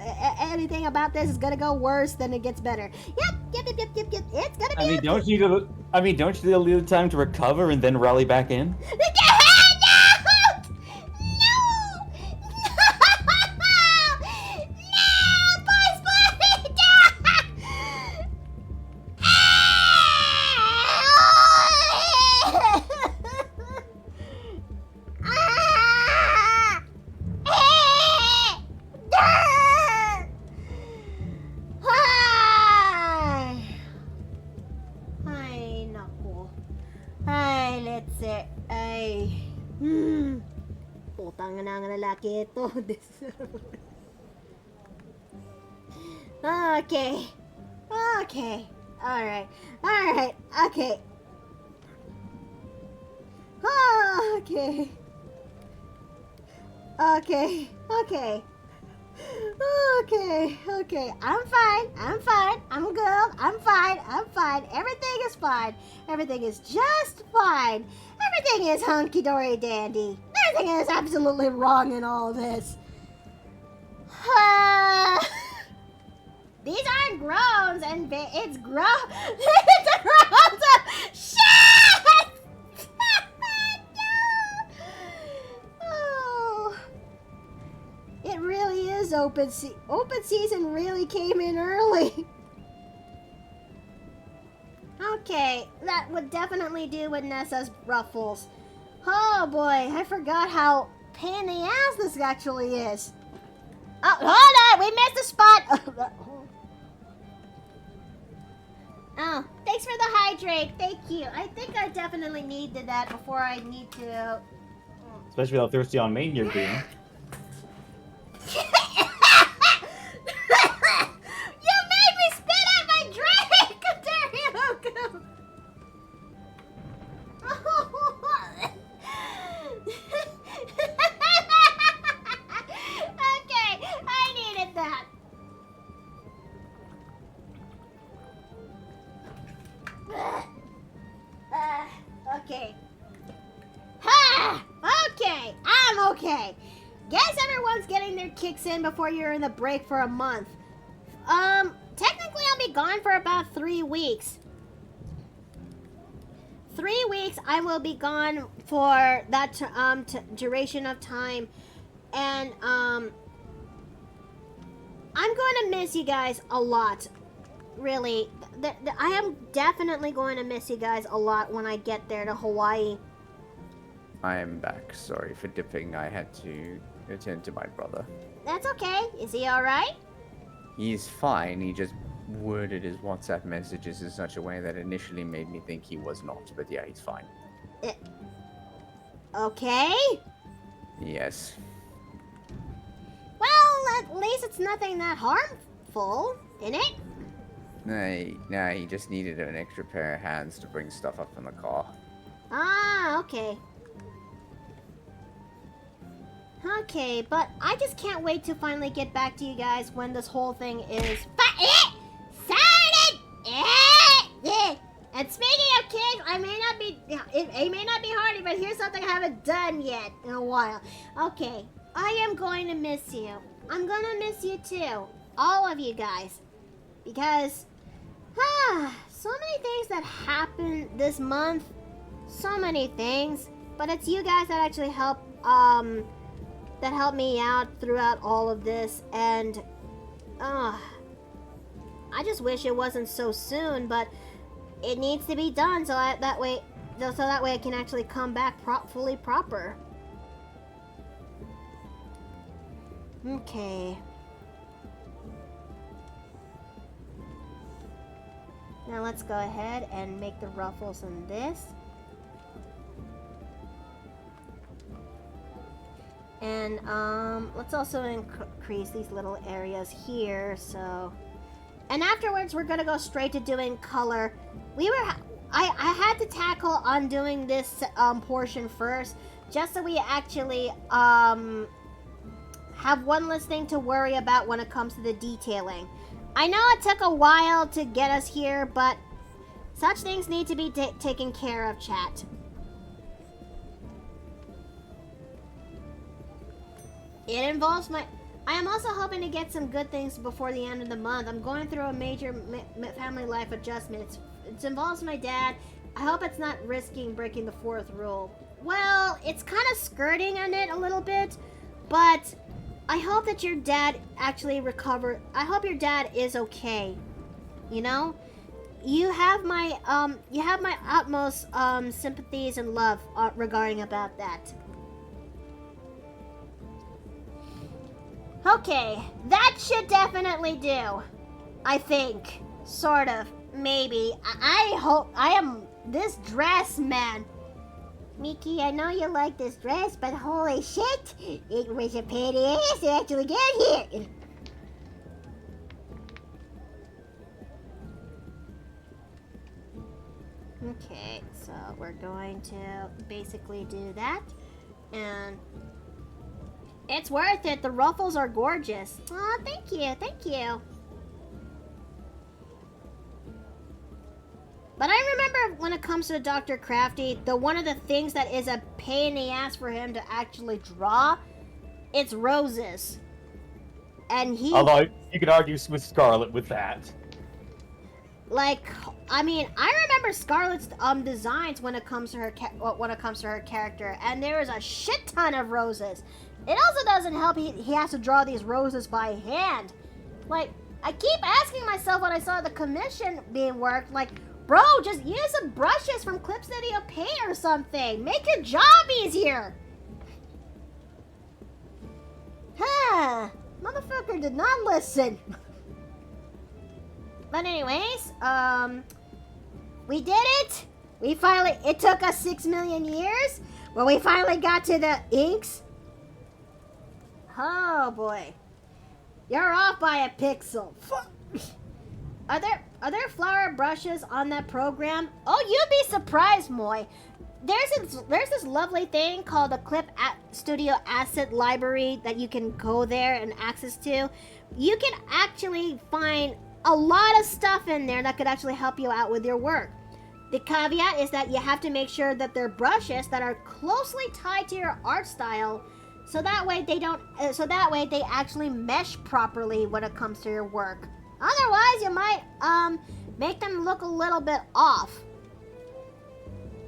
anything about this is gonna go worse than it gets better. Yep. It's gonna be. Don't you need a little time to recover and then rally back in? Putang na ng lalaki ito. Okay. Alright. Okay. I'm fine. I'm good. I'm fine. Everything is fine. Everything is just fine. Everything is hunky-dory dandy. Nothing is absolutely wrong in all this. These aren't groans, and it's groans. It's a groans of shit! No! Oh. It really is open season really came in early. Okay, that would definitely do with Nessa's ruffles. Oh boy, I forgot how pain in the ass this actually is. Oh, hold on, we missed a spot. Oh, thanks for the hydrate. Thank you. I think I definitely needed that before I need to. Especially how thirsty on main you're being. You made me spit out my drink! There you go. Okay, I needed that. Okay. Okay, I'm okay. Guess everyone's getting their kicks in before you're in the break for a month. Technically I'll be gone for about 3 weeks. 3 weeks I will be gone for that duration of time, and I'm going to miss you guys a lot. Really, I am definitely going to miss you guys a lot when I get there to Hawaii. I am back. Sorry for dipping. I had to attend to my brother. That's okay. Is he alright? He's fine. He just worded his WhatsApp messages in such a way that initially made me think he was not. But yeah, he's fine. Okay. Yes. Well, at least it's nothing that harmful, isn't it? Nah, he just needed an extra pair of hands to bring stuff up in the car. Ah, okay. Okay, but I just can't wait to finally get back to you guys when this whole thing is started. And speaking of kids, it may not be hardy, but here's something I haven't done yet in a while. Okay, I am going to miss you. I'm gonna miss you too, all of you guys, because so many things that happened this month, so many things, but it's you guys that actually help me out throughout all of this, and I just wish it wasn't so soon, but it needs to be done so that way I can actually come back fully proper. Okay. Now let's go ahead and make the ruffles in this. And let's also increase these little areas here, so. And afterwards, we're gonna go straight to doing color. I had to tackle on doing this portion first, just so we actually have one less thing to worry about when it comes to the detailing. I know it took a while to get us here, but such things need to be taken care of, chat. It involves I am also hoping to get some good things before the end of the month. I'm going through a major family life adjustment. It involves my dad. I hope it's not risking breaking the 4th rule. Well, it's kind of skirting on it a little bit, but I hope that your dad actually recovered. I hope your dad is okay. You know? You have my utmost sympathies and love regarding about that. Okay, that should definitely do. I think. Sort of. Maybe. I hope. This dress, man. Mickey, I know you like this dress, but holy shit, it was a pain in the ass to actually get here. Okay, so we're going to basically do that. And it's worth it. The ruffles are gorgeous. Aw, thank you, thank you. But I remember when it comes to Dr. Crafty, one of the things that is a pain in the ass for him to actually draw, it's roses. And Although you could argue with Scarlet with that. Like, I mean, I remember Scarlet's designs when it comes to her character, and there is a shit ton of roses. It also doesn't help he has to draw these roses by hand. Like, I keep asking myself when I saw the commission being worked, like, bro, just use some brushes from Clip Studio Paint or something. Make your job easier. Huh. Motherfucker did not listen. But anyways, we did it. It took us 6 million years. When we finally got to the inks. Oh boy. You're off by a pixel. Are there flower brushes on that program? Oh, you'd be surprised, Moy. There's this lovely thing called the Clip Studio Asset Library that you can go there and access to. You can actually find a lot of stuff in there that could actually help you out with your work. The caveat is that you have to make sure that they're brushes that are closely tied to your art style, so that way they actually mesh properly when it comes to your work. Otherwise, you might make them look a little bit off.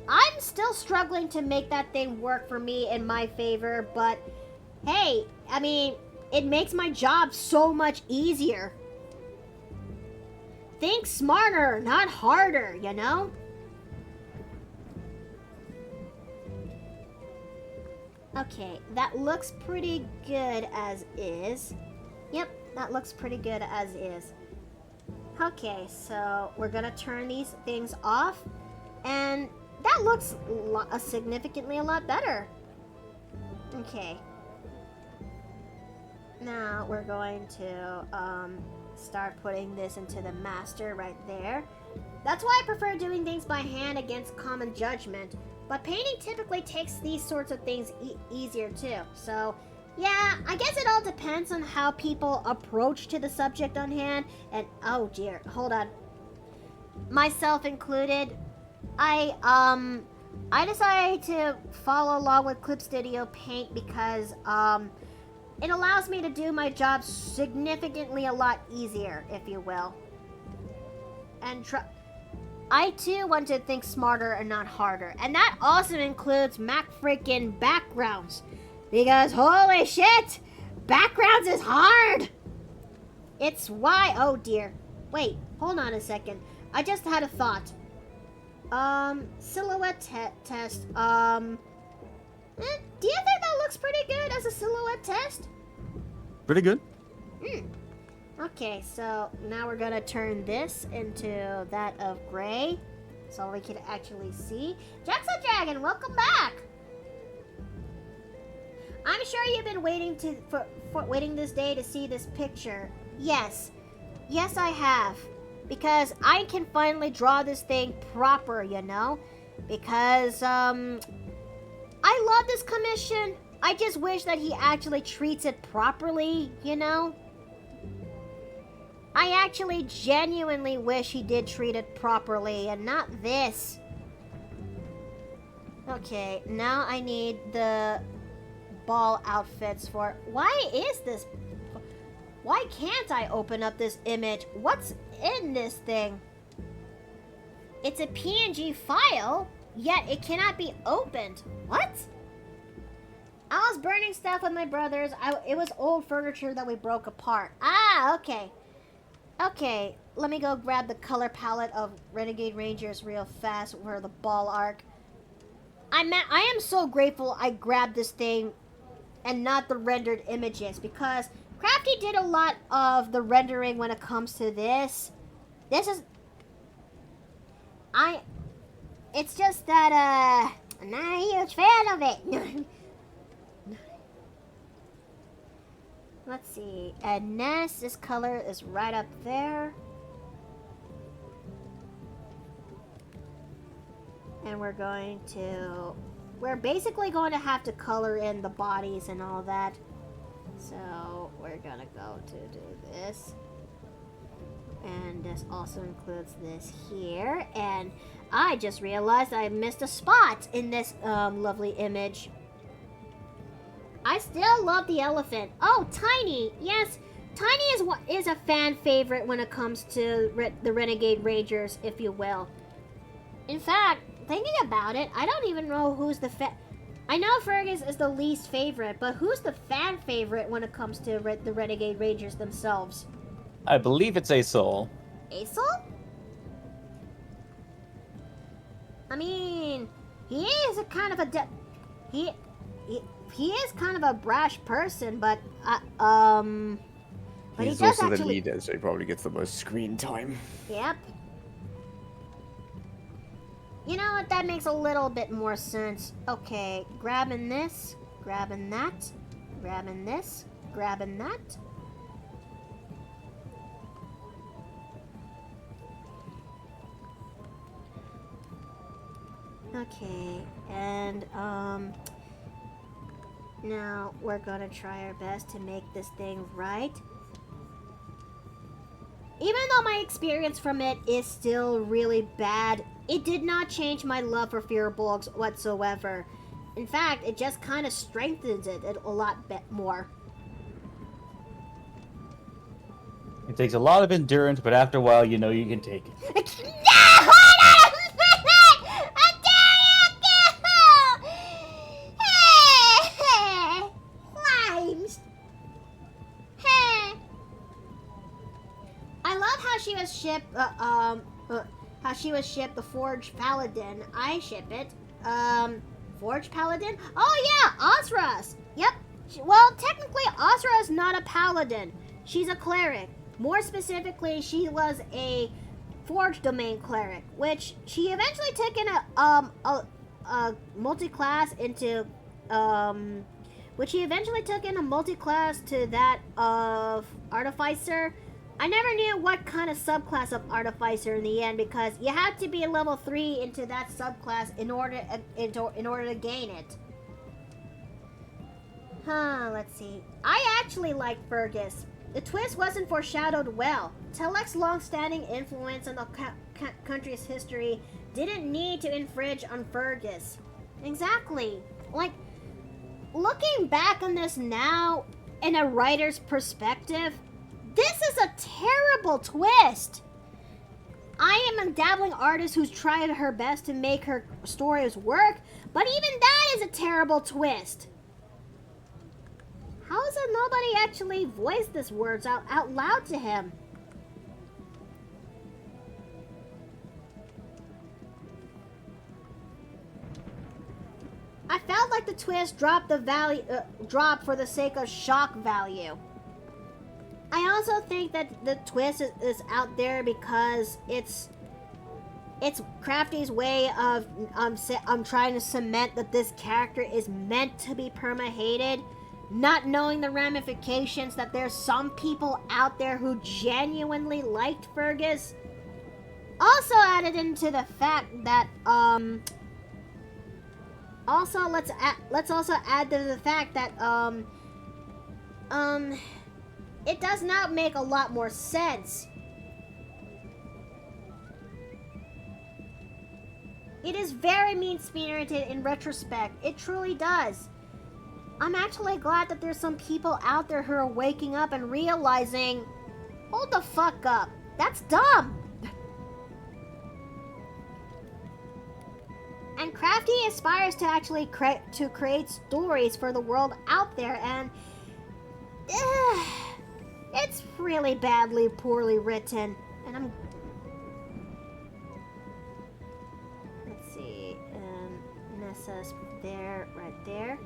I'm still struggling to make that thing work for me in my favor, but hey, I mean, it makes my job so much easier. Think smarter, not harder, you know? Okay, that looks pretty good as is. Yep, that looks pretty good as is. Okay, so we're gonna turn these things off, and that looks significantly a lot better. Okay. Now we're going to start putting this into the master right there. That's why I prefer doing things by hand against common judgment, but painting typically takes these sorts of things easier too. So yeah, I guess it all depends on how people approach to the subject on hand. And oh dear, hold on, myself included, I decided to follow along with Clip Studio Paint because it allows me to do my job significantly a lot easier, if you will. And I too want to think smarter and not harder. And that also includes freaking backgrounds. Because holy shit, backgrounds is hard. It's why, oh dear. Wait, hold on a second. I just had a thought. Silhouette test. Do you think that looks pretty good as a silhouette test? Pretty good. Okay, so now we're gonna turn this into that of gray, so we can actually see. Jackson Dragon, welcome back. I'm sure you've been waiting for waiting this day to see this picture. Yes, I have, because I can finally draw this thing proper, you know, because I love this commission. I just wish that he actually treats it properly, you know. I actually genuinely wish he did treat it properly and not this. Okay, now I need the ball outfits for... Why is this... Why can't I open up this image? What's in this thing? It's a PNG file, yet it cannot be opened. What? I was burning stuff with my brothers. It was old furniture that we broke apart. Ah, okay. Okay, let me go grab the color palette of Renegade Rangers real fast for the ball arc. I am so grateful I grabbed this thing and not the rendered images, because Crafty did a lot of the rendering when it comes to this. It's just that, I'm not a huge fan of it. Let's see. And Ness, this color is right up there. And we're basically going to have to color in the bodies and all that. So we're gonna go to do this. And this also includes this here. And I just realized I missed a spot in this lovely image. I still love the elephant. Oh, Tiny. Yes, Tiny is a fan favorite when it comes to the Renegade Rangers, if you will. In fact, thinking about it, I don't even know who's the I know Fergus is the least favorite, but who's the fan favorite when it comes to the Renegade Rangers themselves? I believe it's Asol. Asol? I mean, he is a kind of a he is kind of a brash person, but he's also the leader, so he probably gets the most screen time. Yep. You know what? That makes a little bit more sense. Okay, grabbing this, grabbing that, grabbing this, grabbing that. Okay, and now we're gonna try our best to make this thing right. Even though my experience from it is still really bad, it did not change my love for Fearbolgs whatsoever. In fact, it just kind of strengthens it a lot more. It takes a lot of endurance, but after a while, you know you can take it. How she was shipped the Forged Paladin. I ship it. Forged Paladin? Oh yeah, Ozras. Yep. Well, technically, Ozra is not a paladin. She's a cleric. More specifically, she was a Forged Domain cleric, which she eventually took in a multi-class into to that of Artificer. I never knew what kind of subclass of Artificer in the end, because you had to be a level 3 into that subclass in order to gain it. Let's see. I actually like Fergus. The twist wasn't foreshadowed well. Telek's long-standing influence on the country's history didn't need to infringe on Fergus. Exactly. Like, looking back on this now in a writer's perspective, this is a terrible twist. I am a dabbling artist who's tried her best to make her stories work, but even that is a terrible twist. How is it nobody actually voiced these words out loud to him? felt like the twist dropped the value, dropped for the sake of shock value. I also think that the twist is out there because it's Crafty's way of trying to cement that this character is meant to be perma-hated, not knowing the ramifications that there's some people out there who genuinely liked Fergus. Also added into the fact that let's also add to the fact that it does not make a lot more sense. It is very mean-spirited in retrospect. It truly does. I'm actually glad that there's some people out there who are waking up and realizing, hold the fuck up. That's dumb. And Crafty aspires to actually create stories for the world out there, and it's really poorly written. And I'm... Let's see, Nessa's there, right there.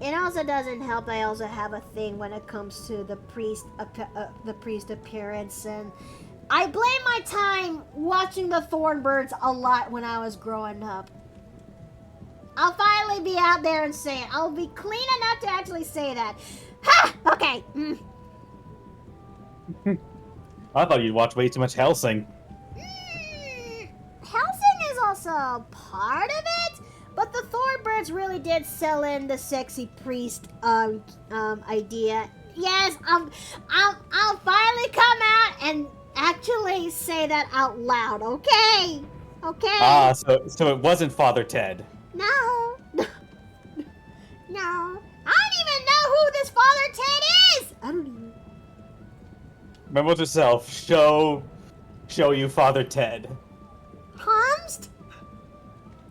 It also doesn't help. I also have a thing when it comes to the priest appearance, and I blame my time watching the Thornbirds a lot when I was growing up. I'll finally be out there and say it. I'll be clean enough to actually say that. Ha! Okay. I thought you'd watch way too much Hellsing. Hellsing is also part of it, but the Thornbirds really did sell in the sexy priest idea. Yes, I'll finally come out and actually say that out loud, okay? Okay? Ah, so it wasn't Father Ted. No. No. I don't even know who this Father Ted is! I don't even... Remember to yourself, show you Father Ted. Humst?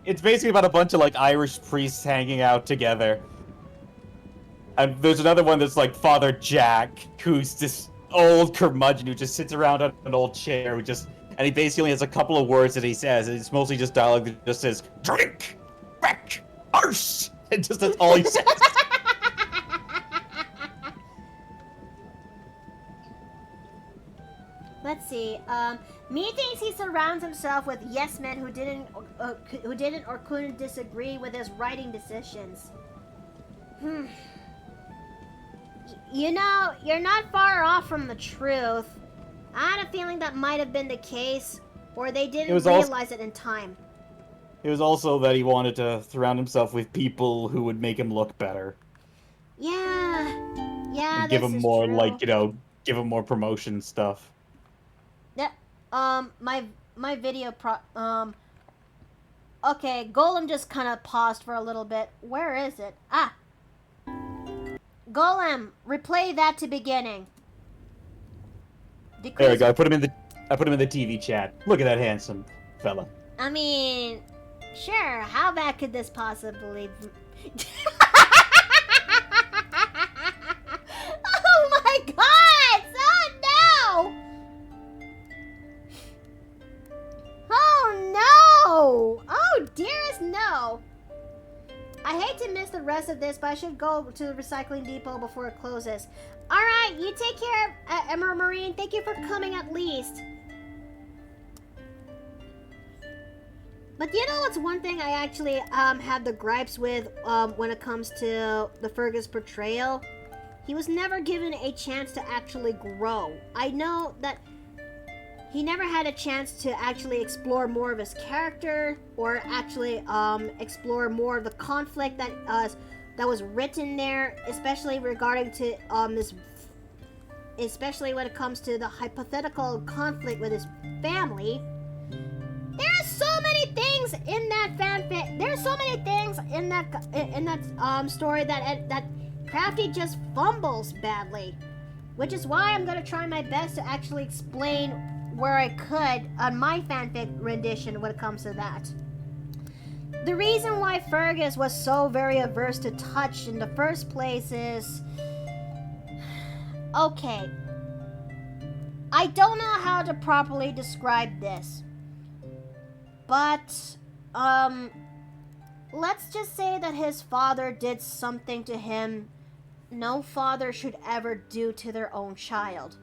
It's basically about a bunch of, like, Irish priests hanging out together. And there's another one that's like Father Jack, who's this old curmudgeon who just sits around on an old chair, and he basically has a couple of words that he says, and it's mostly just dialogue that just says, drink, wreck, arse, and just that's all he says. Let's see. Me thinks he surrounds himself with yes men who didn't or couldn't disagree with his writing decisions. You know, you're not far off from the truth. I had a feeling that might have been the case, or they didn't realize it in time. It was also that he wanted to surround himself with people who would make him look better. Yeah, and give him more, true. like, give him more promotion stuff. Yeah, my video okay, Golem just kind of paused for a little bit. Where is it? Ah! Golem, replay that to beginning. There we go. I put him in the TV chat. Look at that handsome fella. I mean, sure. How bad could this possibly? Oh my God! Oh no! Oh no! Oh dearest no! I hate to miss the rest of this, but I should go to the recycling depot before it closes. Alright, you take care, Emma Marine. Thank you for coming at least. But you know what's one thing I actually have the gripes with when it comes to the Fergus portrayal? He was never given a chance to actually grow. I know that he never had a chance to actually explore more of his character, or actually explore more of the conflict that was written there, especially regarding to especially when it comes to the hypothetical conflict with his family. There are so many things in that fanfic. There are so many things in that story that Crafty just fumbles badly, which is why I'm gonna try my best to actually explain where I could on my fanfic rendition when it comes to that. The reason why Fergus was so very averse to touch in the first place is... Okay. I don't know how to properly describe this, but let's just say that his father did something to him no father should ever do to their own child.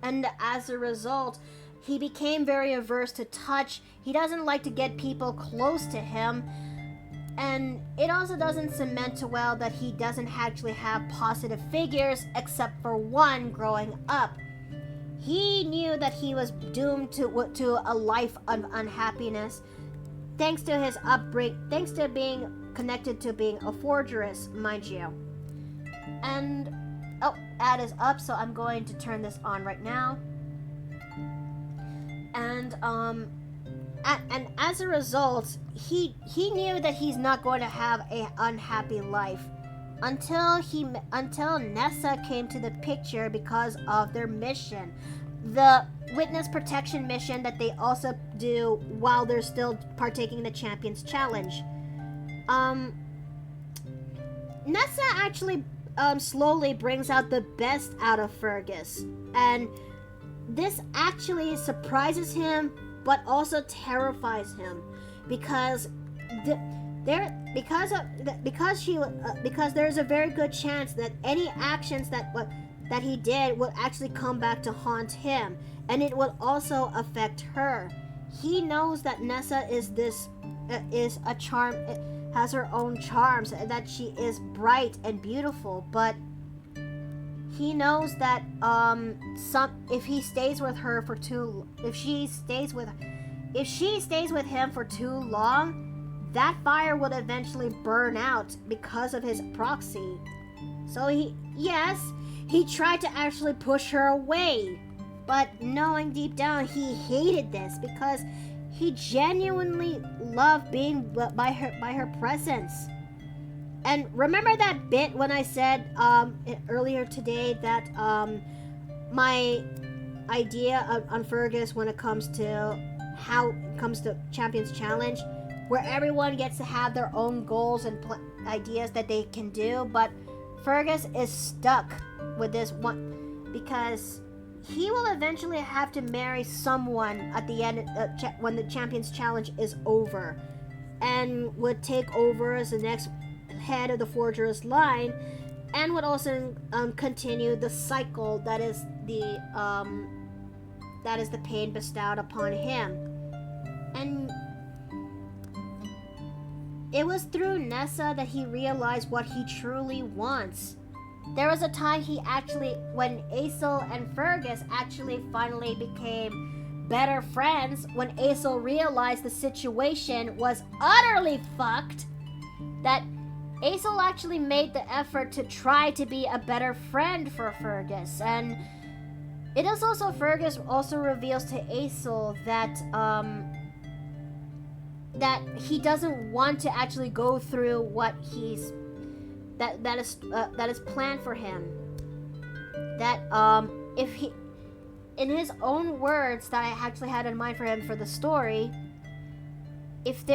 And as a result, he became very averse to touch. He doesn't like to get people close to him. And it also doesn't cement well that he doesn't actually have positive figures except for one growing up. He knew that he was doomed to a life of unhappiness thanks to his upbringing, thanks to being connected to being a forgeress, mind you. And, oh, ad is up, so I'm going to turn this on right now. And as a result, he knew that he's not going to have an unhappy life until Nessa came to the picture because of their mission, the witness protection mission that they also do while they're still partaking in the Champions Challenge. Nessa actually slowly brings out the best out of Fergus, and this actually surprises him but also terrifies him because there's a very good chance that any actions that he did will actually come back to haunt him, and it will also affect her. He knows that Nessa is a charm, has her own charms, and that she is bright and beautiful, but he knows that if she stays with him for too long, that fire would eventually burn out because of his proxy. So he tried to actually push her away, but knowing deep down he hated this because he genuinely loved being by her presence. And remember that bit when I said earlier today that my idea on Fergus when it comes to Champions Challenge, where everyone gets to have their own goals and ideas that they can do, but Fergus is stuck with this one because he will eventually have to marry someone at the end when the Champions Challenge is over, and would take over as the next head of the Forger's line, and would also continue the cycle that is the pain bestowed upon him. And it was through Nessa that he realized what he truly wants. There was a time when Aesel and Fergus actually finally became better friends, when Aesel realized the situation was utterly fucked, that Aesel actually made the effort to try to be a better friend for Fergus. And it is also, Fergus also reveals to Aesel that that he doesn't want to actually go through what that is planned for him. That if he, in his own words that I actually had in mind for him for the story, if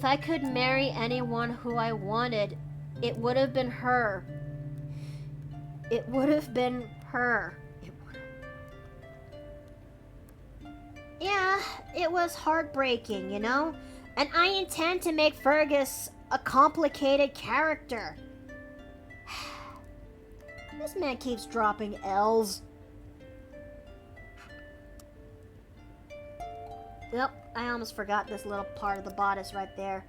I could marry anyone who I wanted, it would have been her. It would have been her. Yeah, it was heartbreaking, you know? And I intend to make Fergus a complicated character. This man keeps dropping L's. Well, I almost forgot this little part of the bodice right there.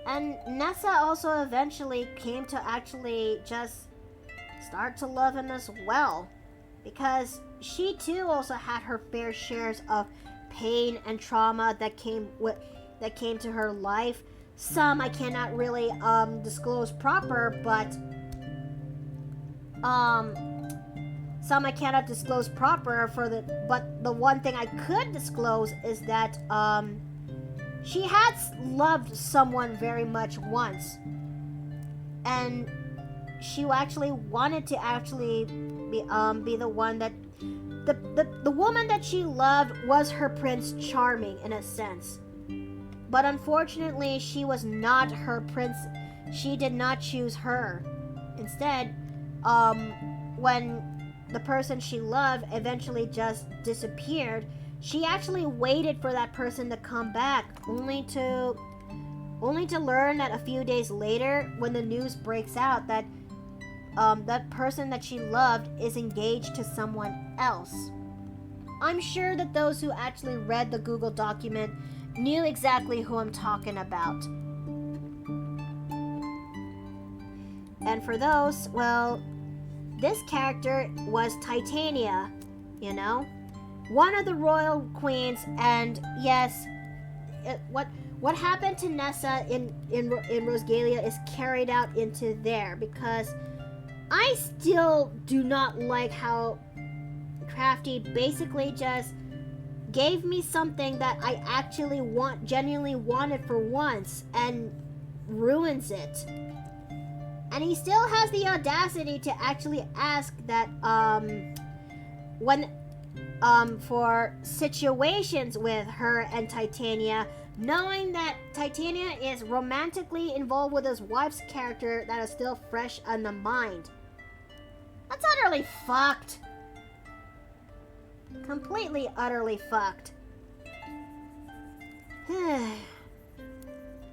And Nessa also eventually came to actually just start to love him as well, because she too also had her fair shares of pain and trauma that came to her life. Some I cannot really disclose proper, but some I cannot disclose proper but the one thing I could disclose is that she had loved someone very much once, and she actually wanted to actually be the one that the woman that she loved was her Prince Charming in a sense. But unfortunately, she was not her prince. She did not choose her. Instead, when the person she loved eventually just disappeared, she actually waited for that person to come back, only to learn that a few days later, when the news breaks out that that person that she loved is engaged to someone else. I'm sure that those who actually read the Google document knew exactly who I'm talking about. And for those, well, this character was Titania, you know? One of the royal queens, and yes, what happened to Nessa in Rosegalia is carried out into there, because I still do not like how Crafty basically just gave me something that I actually genuinely wanted for once, and ruins it. And he still has the audacity to actually ask that, for situations with her and Titania, knowing that Titania is romantically involved with his wife's character that is still fresh on the mind. That's utterly fucked. Completely, utterly fucked.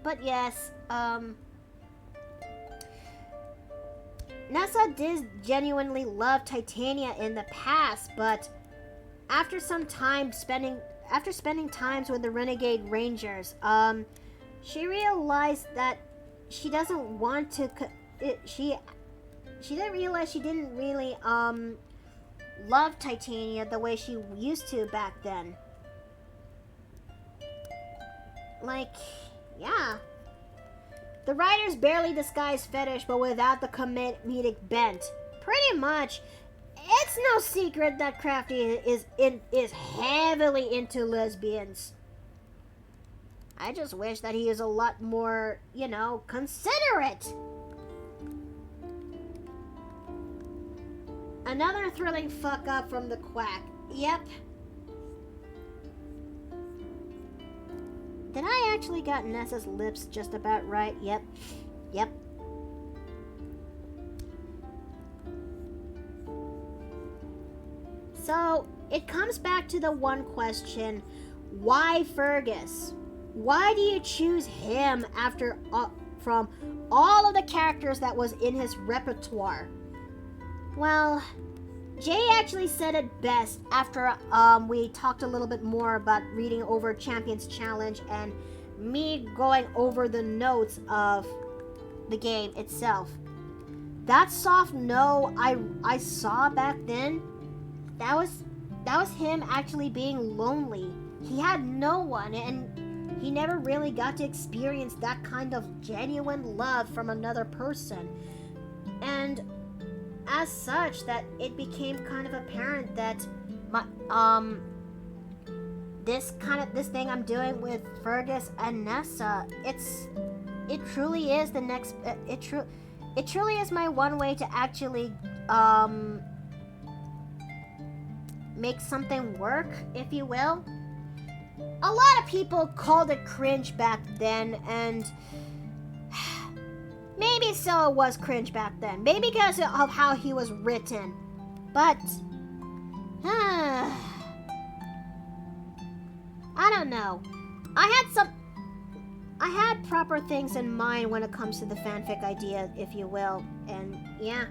But yes, Nessa did genuinely love Titania in the past, but after spending times with the Renegade Rangers, she realized that she doesn't want to. She didn't realize she didn't really love Titania the way she used to back then. Like, yeah. The writers barely disguise fetish, but without the comedic bent. Pretty much, it's no secret that Crafty is heavily into lesbians. I just wish that he is a lot more, you know, considerate. Another thrilling fuck up from the quack. Yep. Did I actually got Nessa's lips just about right? Yep. Yep. So, it comes back to the one question. Why Fergus? Why do you choose him after from all of the characters that was in his repertoire? Well, Jay actually said it best after we talked a little bit more about reading over Champion's Challenge and me going over the notes of the game itself. That soft no I saw back then, that was him actually being lonely. He had no one, and he never really got to experience that kind of genuine love from another person. And as such, that it became kind of apparent that this thing I'm doing with Fergus and Nessa, it truly is the next it truly is my one way to actually make something work, if you will. A lot of people called it cringe back then, and maybe so it was cringe back then. Maybe because of how he was written. But I don't know. I had proper things in mind when it comes to the fanfic idea, if you will. And yeah.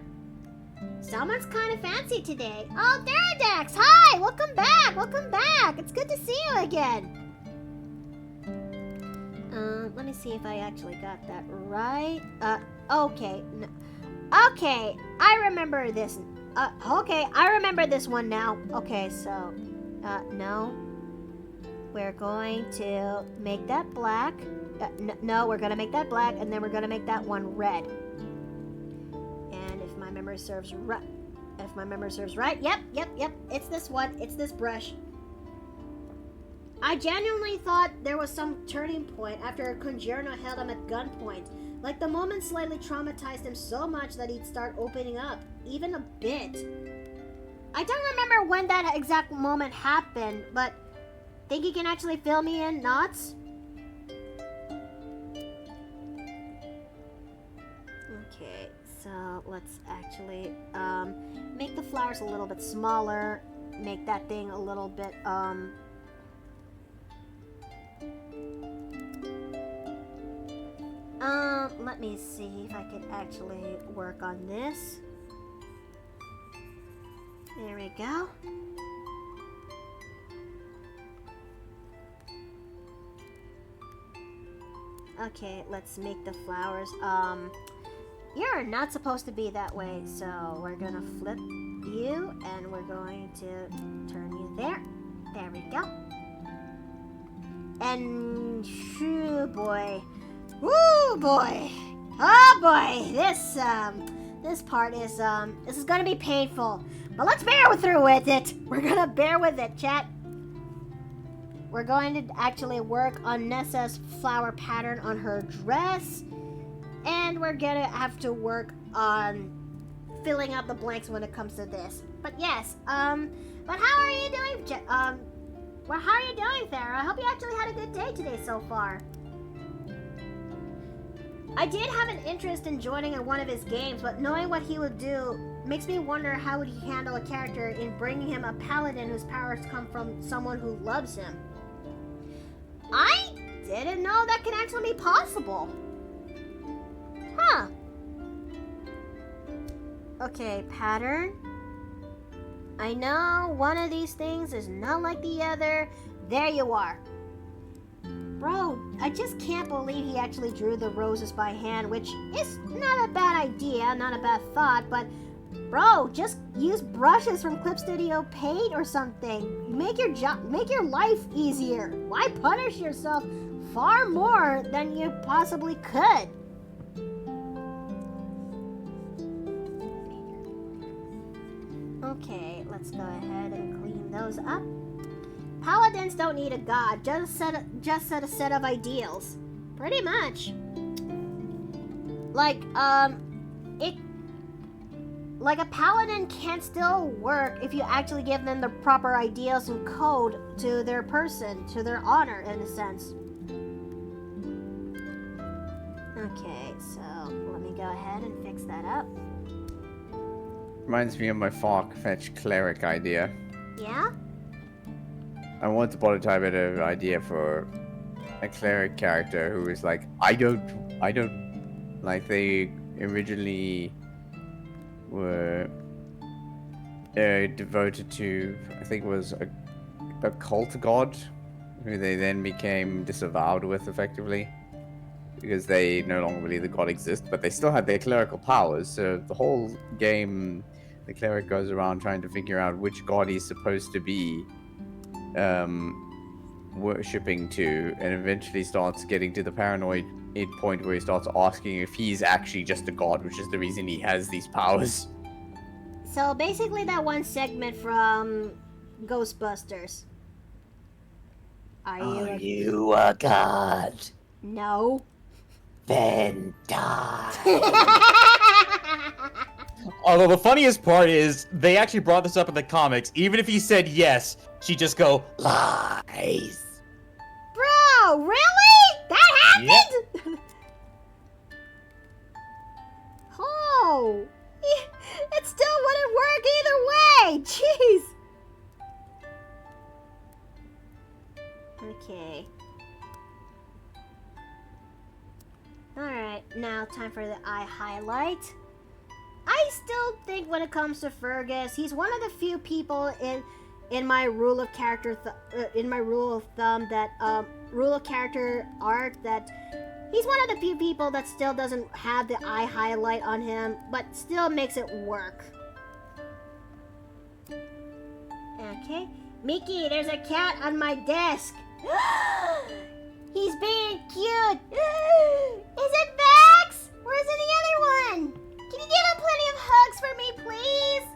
Someone's kind of fancy today. Oh, Deradex! Hi! Welcome back! Welcome back! It's good to see you again. Let me see if I actually got that right. Okay. No. Okay, I remember this. Okay, I remember this one now. Okay, so, no. We're going to make that black. No, we're gonna make that black, and then we're gonna make that one red. And if my memory serves right, yep, it's this one, it's this brush. I genuinely thought there was some turning point after Conjerno held him at gunpoint. Like the moment slightly traumatized him so much that he'd start opening up, even a bit. I don't remember when that exact moment happened, but think you can actually fill me in, Knots? Okay, so let's actually make the flowers a little bit smaller, make that thing a little bit Let me see if I can actually work on this. There we go. Okay, let's make the flowers. You're not supposed to be that way, so we're gonna flip you, and we're going to turn you there. There we go. And shoo boy. Woo boy. Oh boy. This part is this is gonna be painful. But let's bear through with it. We're gonna bear with it, chat. We're going to actually work on Nessa's flower pattern on her dress. And we're gonna have to work on filling out the blanks when it comes to this. But yes, but how are you doing, well, how are you doing, Farah? I hope you actually had a good day today so far. I did have an interest in joining in one of his games, but knowing what he would do makes me wonder how would he handle a character in bringing him a paladin whose powers come from someone who loves him. I didn't know that could actually be possible. Huh. Okay, pattern. I know one of these things is not like the other. There you are. Bro, I just can't believe he actually drew the roses by hand, which is not a bad idea, not a bad thought, but bro, just use brushes from Clip Studio Paint or something. Make your life easier. Why punish yourself far more than you possibly could? Okay, let's go ahead and clean those up. Paladins don't need a god, just set a set of ideals. Pretty much. Like, like a paladin can still work if you actually give them the proper ideals and code to their person, to their honor, in a sense. Okay, so let me go ahead and fix that up. Reminds me of my far-fetched cleric idea. Yeah? I want to prototype an idea for a cleric character who is like, I don't, like they originally were devoted to, I think it was a cult god, who they then became disavowed with effectively, because they no longer believe the god exists, but they still had their clerical powers, so the whole game, the cleric goes around trying to figure out which god he's supposed to be worshipping to, and eventually starts getting to the paranoid point where he starts asking if he's actually just a god, which is the reason he has these powers. So basically that one segment from Ghostbusters. Are you a god? No. Then die. Although the funniest part is, they actually brought this up in the comics. Even if he said yes, she'd just go, lies. Bro, really? That happened? Yep. Oh. It still wouldn't work either way. Jeez. Okay. Alright, now time for the eye highlight. I still think when it comes to Fergus, he's one of the few people in my rule of character thumb that rule of character art that he's one of the few people that still doesn't have the eye highlight on him, but still makes it work. Okay, Mickey, there's a cat on my desk. He's being cute. Is it Max? Where's the other one? Can you give him plenty of hugs for me, please?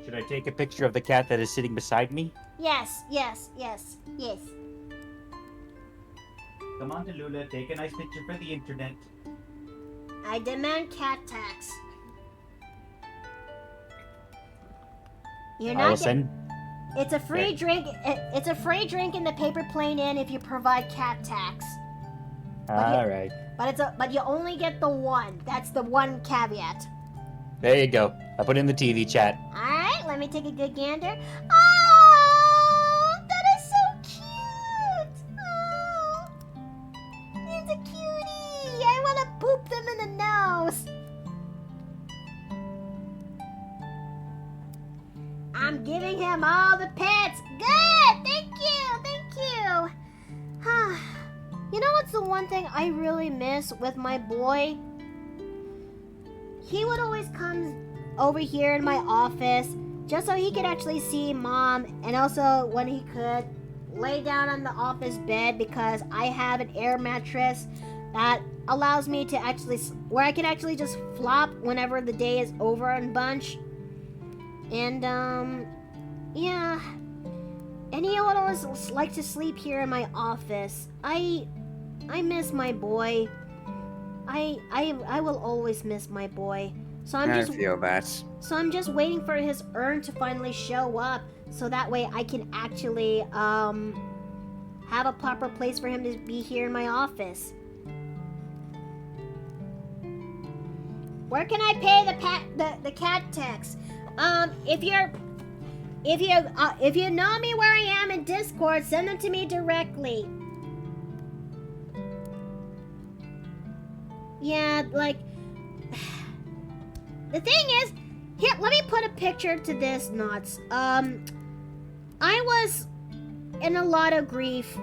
Should I take a picture of the cat that is sitting beside me? Yes. Come on, Tallulah, take a nice picture for the internet. I demand cat tax. You're not send. It's a free drink. It's a free drink in the Paper Plane Inn if you provide cat tax. All right. But you only get the one. That's the one caveat. There you go. I put it in the TV chat. All right, let me take a good gander. Oh, that is so cute. him all the pets. Good! Thank you! You know what's the one thing I really miss with my boy? He would always come over here in my office just so he could actually see Mom, and also when he could lay down on the office bed, because I have an air mattress that allows me to actually, where I can actually just flop whenever the day is over and bunch. And yeah, and he would always like to sleep here in my office. I miss my boy. I will always miss my boy. So I feel that. So I'm just waiting for his urn to finally show up, so that way I can actually have a proper place for him to be here in my office. Where can I pay the cat tax? If you know me where I am in Discord, send them to me directly. Yeah, like, the thing is, here, let me put a picture to this, Knots. I was in a lot of grief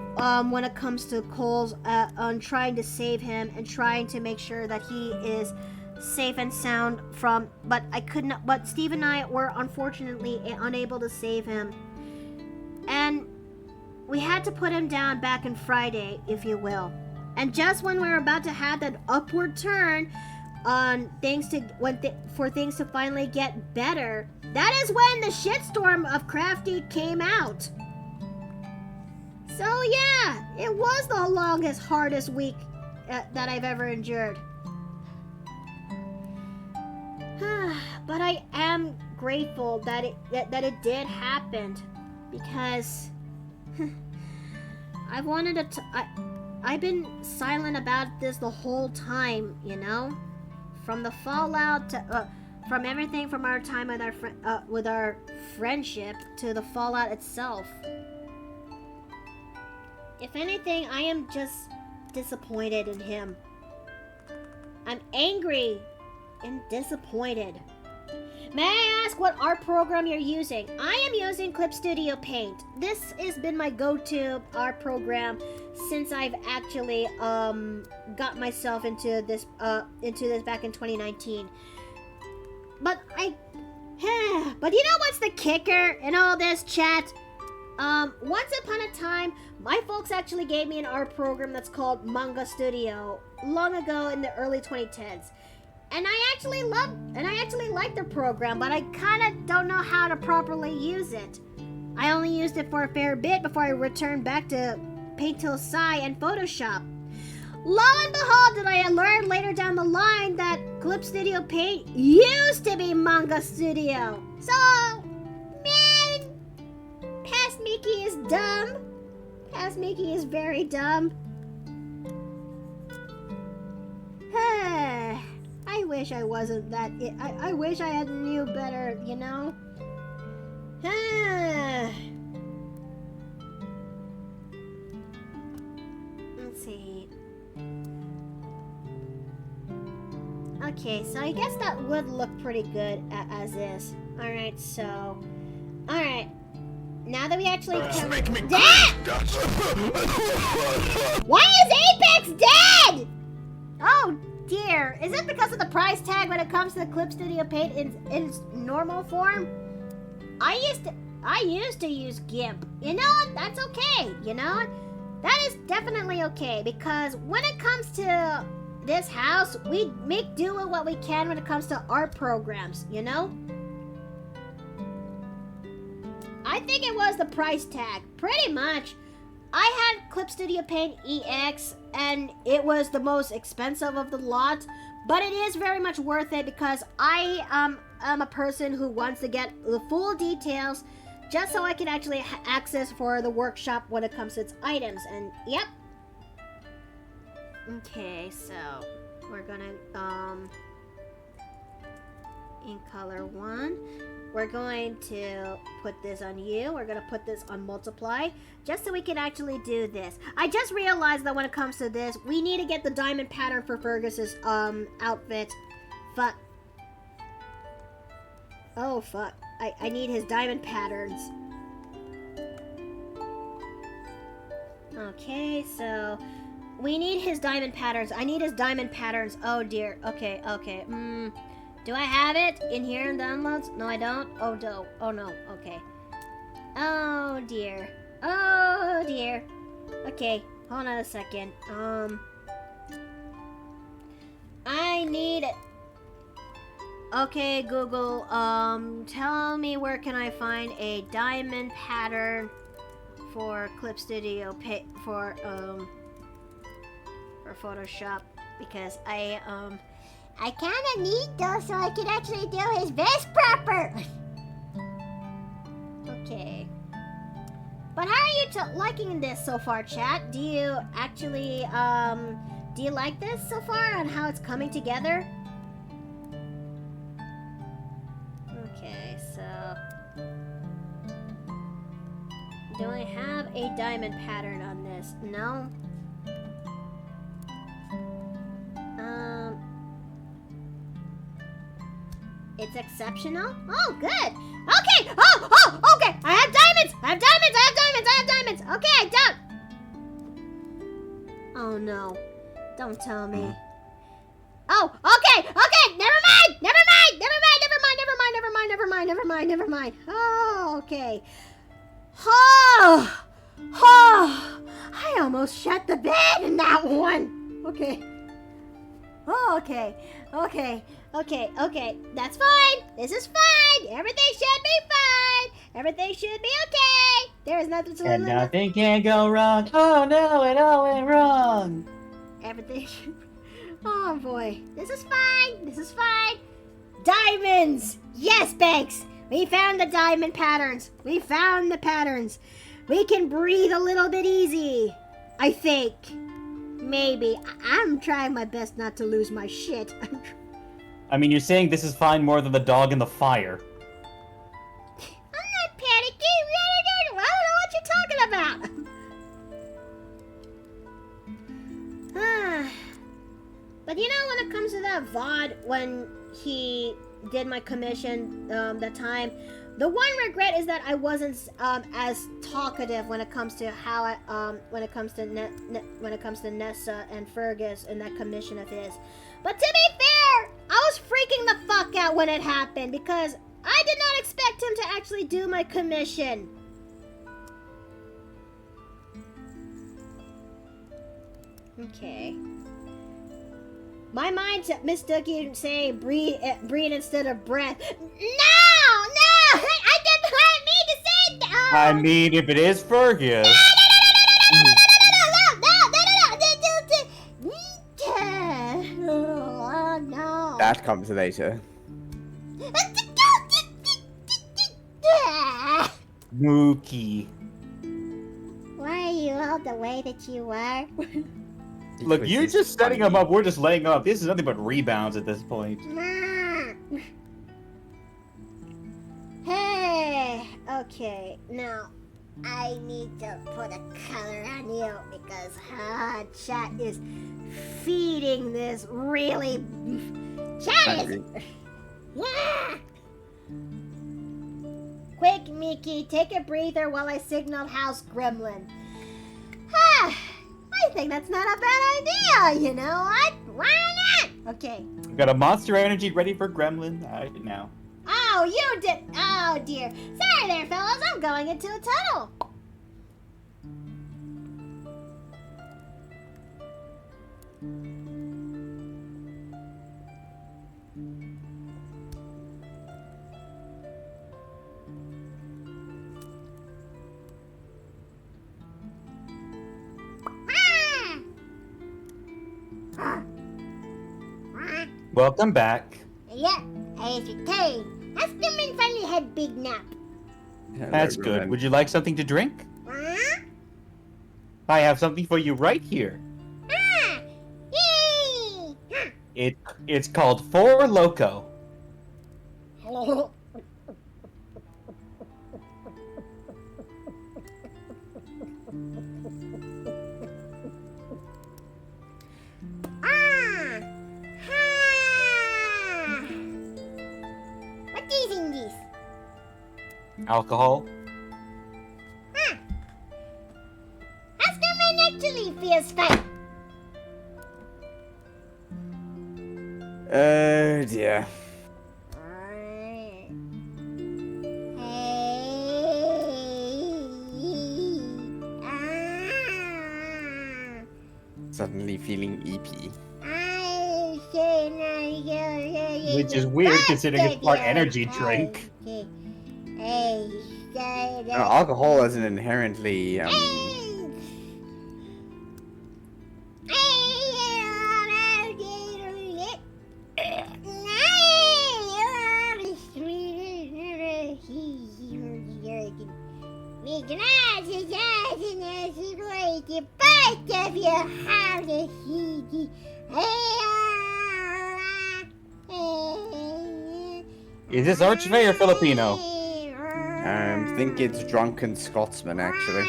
when it comes to Cole's on trying to save him and trying to make sure that he is safe and sound from, but I could not, but Steve and I were unfortunately unable to save him. And we had to put him down back in Friday, if you will. And just when we were about to have that upward turn on things to for things to finally get better, that is when the shitstorm of Crafty came out. So yeah, it was the longest, hardest week that I've ever endured. But I am grateful that it did happen, because I've wanted to. I've been silent about this the whole time, you know, from the fallout to from everything from our time with our friendship to the fallout itself. If anything, I am just disappointed in him. I'm angry and disappointed. May I ask what art program you're using? I am using Clip Studio Paint. This has been my go-to art program since I've actually got myself into this back in 2019. But but you know what's the kicker in all this, chat? Once upon a time, my folks actually gave me an art program that's called Manga Studio long ago in the early 2010s. And I actually like the program, but I kind of don't know how to properly use it. I only used it for a fair bit before I returned back to Paint Till Sai and Photoshop. Lo and behold, did I learn later down the line that Clip Studio Paint used to be Manga Studio. So, man, Past Mickey is dumb. Past Mickey is very dumb. I wish I wasn't that. I wish I had knew better, you know? Let's see. Okay, so I guess that would look pretty good as is. Alright, so. Alright. Now that we actually. Why is Apex dead? Oh, dear. Is it because of the price tag when it comes to the Clip Studio Paint in its normal form? I used to use GIMP. You know what? That's okay. You know what? That is definitely okay, because when it comes to this house, we make do with what we can when it comes to art programs, you know? I think it was the price tag. Pretty much. I had Clip Studio Paint EX, and it was the most expensive of the lot, but it is very much worth it because I am a person who wants to get the full details just so I can actually access for the workshop when it comes to its items, and yep. Okay, so we're gonna, in color 1. We're going to put this on you. We're going to put this on multiply, just so we can actually do this. I just realized that when it comes to this, we need to get the diamond pattern for Fergus's outfit. Fuck. Oh, fuck. I need his diamond patterns. Okay, so we need his diamond patterns. I need his diamond patterns. Oh dear. Okay. Do I have it in here in downloads? No, I don't. Oh no. Oh no. Okay. Oh dear. Oh dear. Okay, hold on a second. I need it. Okay, Google, tell me where can I find a diamond pattern for Clip Studio for Photoshop, because I kinda need those so I can actually do his vest proper. Okay. But how are you liking this so far, chat? Do you actually, do you like this so far on how it's coming together? Okay, so... do I have a diamond pattern on this? No? It's exceptional? Oh, good! Okay! Oh, okay! I have diamonds! Okay, I don't! Oh, no. Don't tell me. Oh, okay! Never mind. Oh, okay. Oh, I almost shut the bed in that one. Okay. Oh, okay. That's fine. This is fine. Everything should be fine. Everything should be okay. There is nothing to And nothing can go wrong. Oh no, it all went wrong. Everything should... Oh boy. This is fine. Diamonds! Yes, Banks! We found the diamond patterns. We found the patterns. We can breathe a little bit easy. I think. Maybe. I'm trying my best not to lose my shit. I mean, you're saying this is fine more than the dog in the fire. I'm not panicking. I don't know what you're talking about. But you know, when it comes to that VOD, when he did my commission that time, the one regret is that I wasn't as talkative when it comes to how when it comes to Nessa and Fergus and that commission of his. But to be fair, I was freaking the fuck out when it happened because I did not expect him to actually do my commission. Okay. My mind mistook you saying breathe instead of breath. No! I did not mean to say that! I mean, if it is Fergus... No. That comes later. Mookie. Why are you all the way that you are? Look, Because you're he's just setting funny. him up, we're just laying up. This is nothing but rebounds at this point. Hey, okay, now I need to put a color on you because chat is feeding this really. Chat is. Yeah. Quick, Mickey, take a breather while I signal House Gremlin. I think that's not a bad idea, you know what? Why not? Okay. We've got a monster energy ready for Gremlin right now. Oh, you did. Oh, dear. Sorry there, fellas. I'm going into a tunnel. Welcome back. Yeah, I returned. Has Gremlin finally had big nap? That's good. Would you like something to drink? I have something for you right here. Yay! It's called Four Loco. What is in this? Alcohol? Oscarman actually feels fine. Oh dear. Suddenly feeling EP. Which is weird considering it's part energy drink. Alcohol isn't inherently Is this Archfey or Filipino? I think it's drunken Scotsman actually.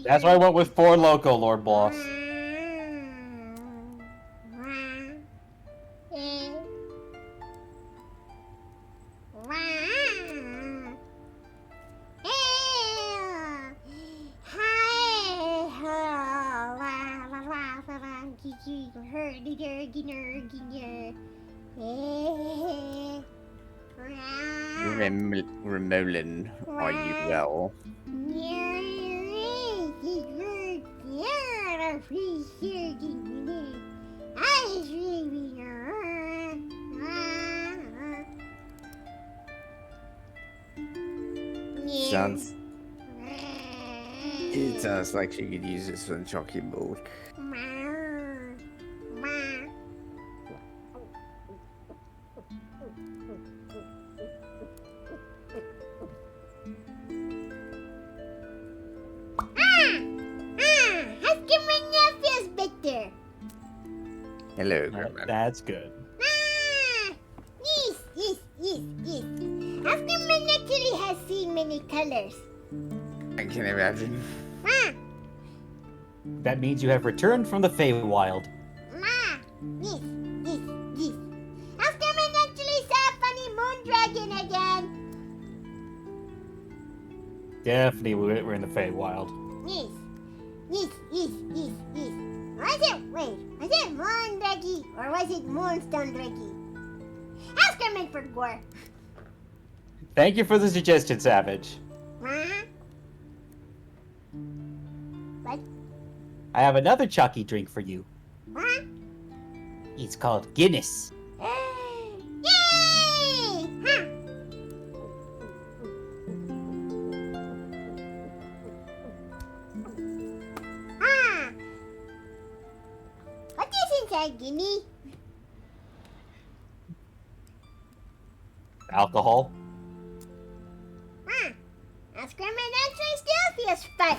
That's why I went with 4 Loco, Lord Boss. Remolin, are you well? It sounds like she could use this for chalky milk. Hello, Grandma. That's good. Yes. Oscarman actually has seen many colors. I can imagine. That means you have returned from the Feywild. Yes. Oscarman actually saw a funny moon dragon again. Definitely we're in the Feywild. Yes. Was it moon draggy or was it moonstone draggy? Oscarman for gore. Thank you for the suggestion, Savage. What? I have another chalky drink for you. It's called Guinness. Yay! What is inside Guinea? Alcohol. Oscarman actually still feels fun.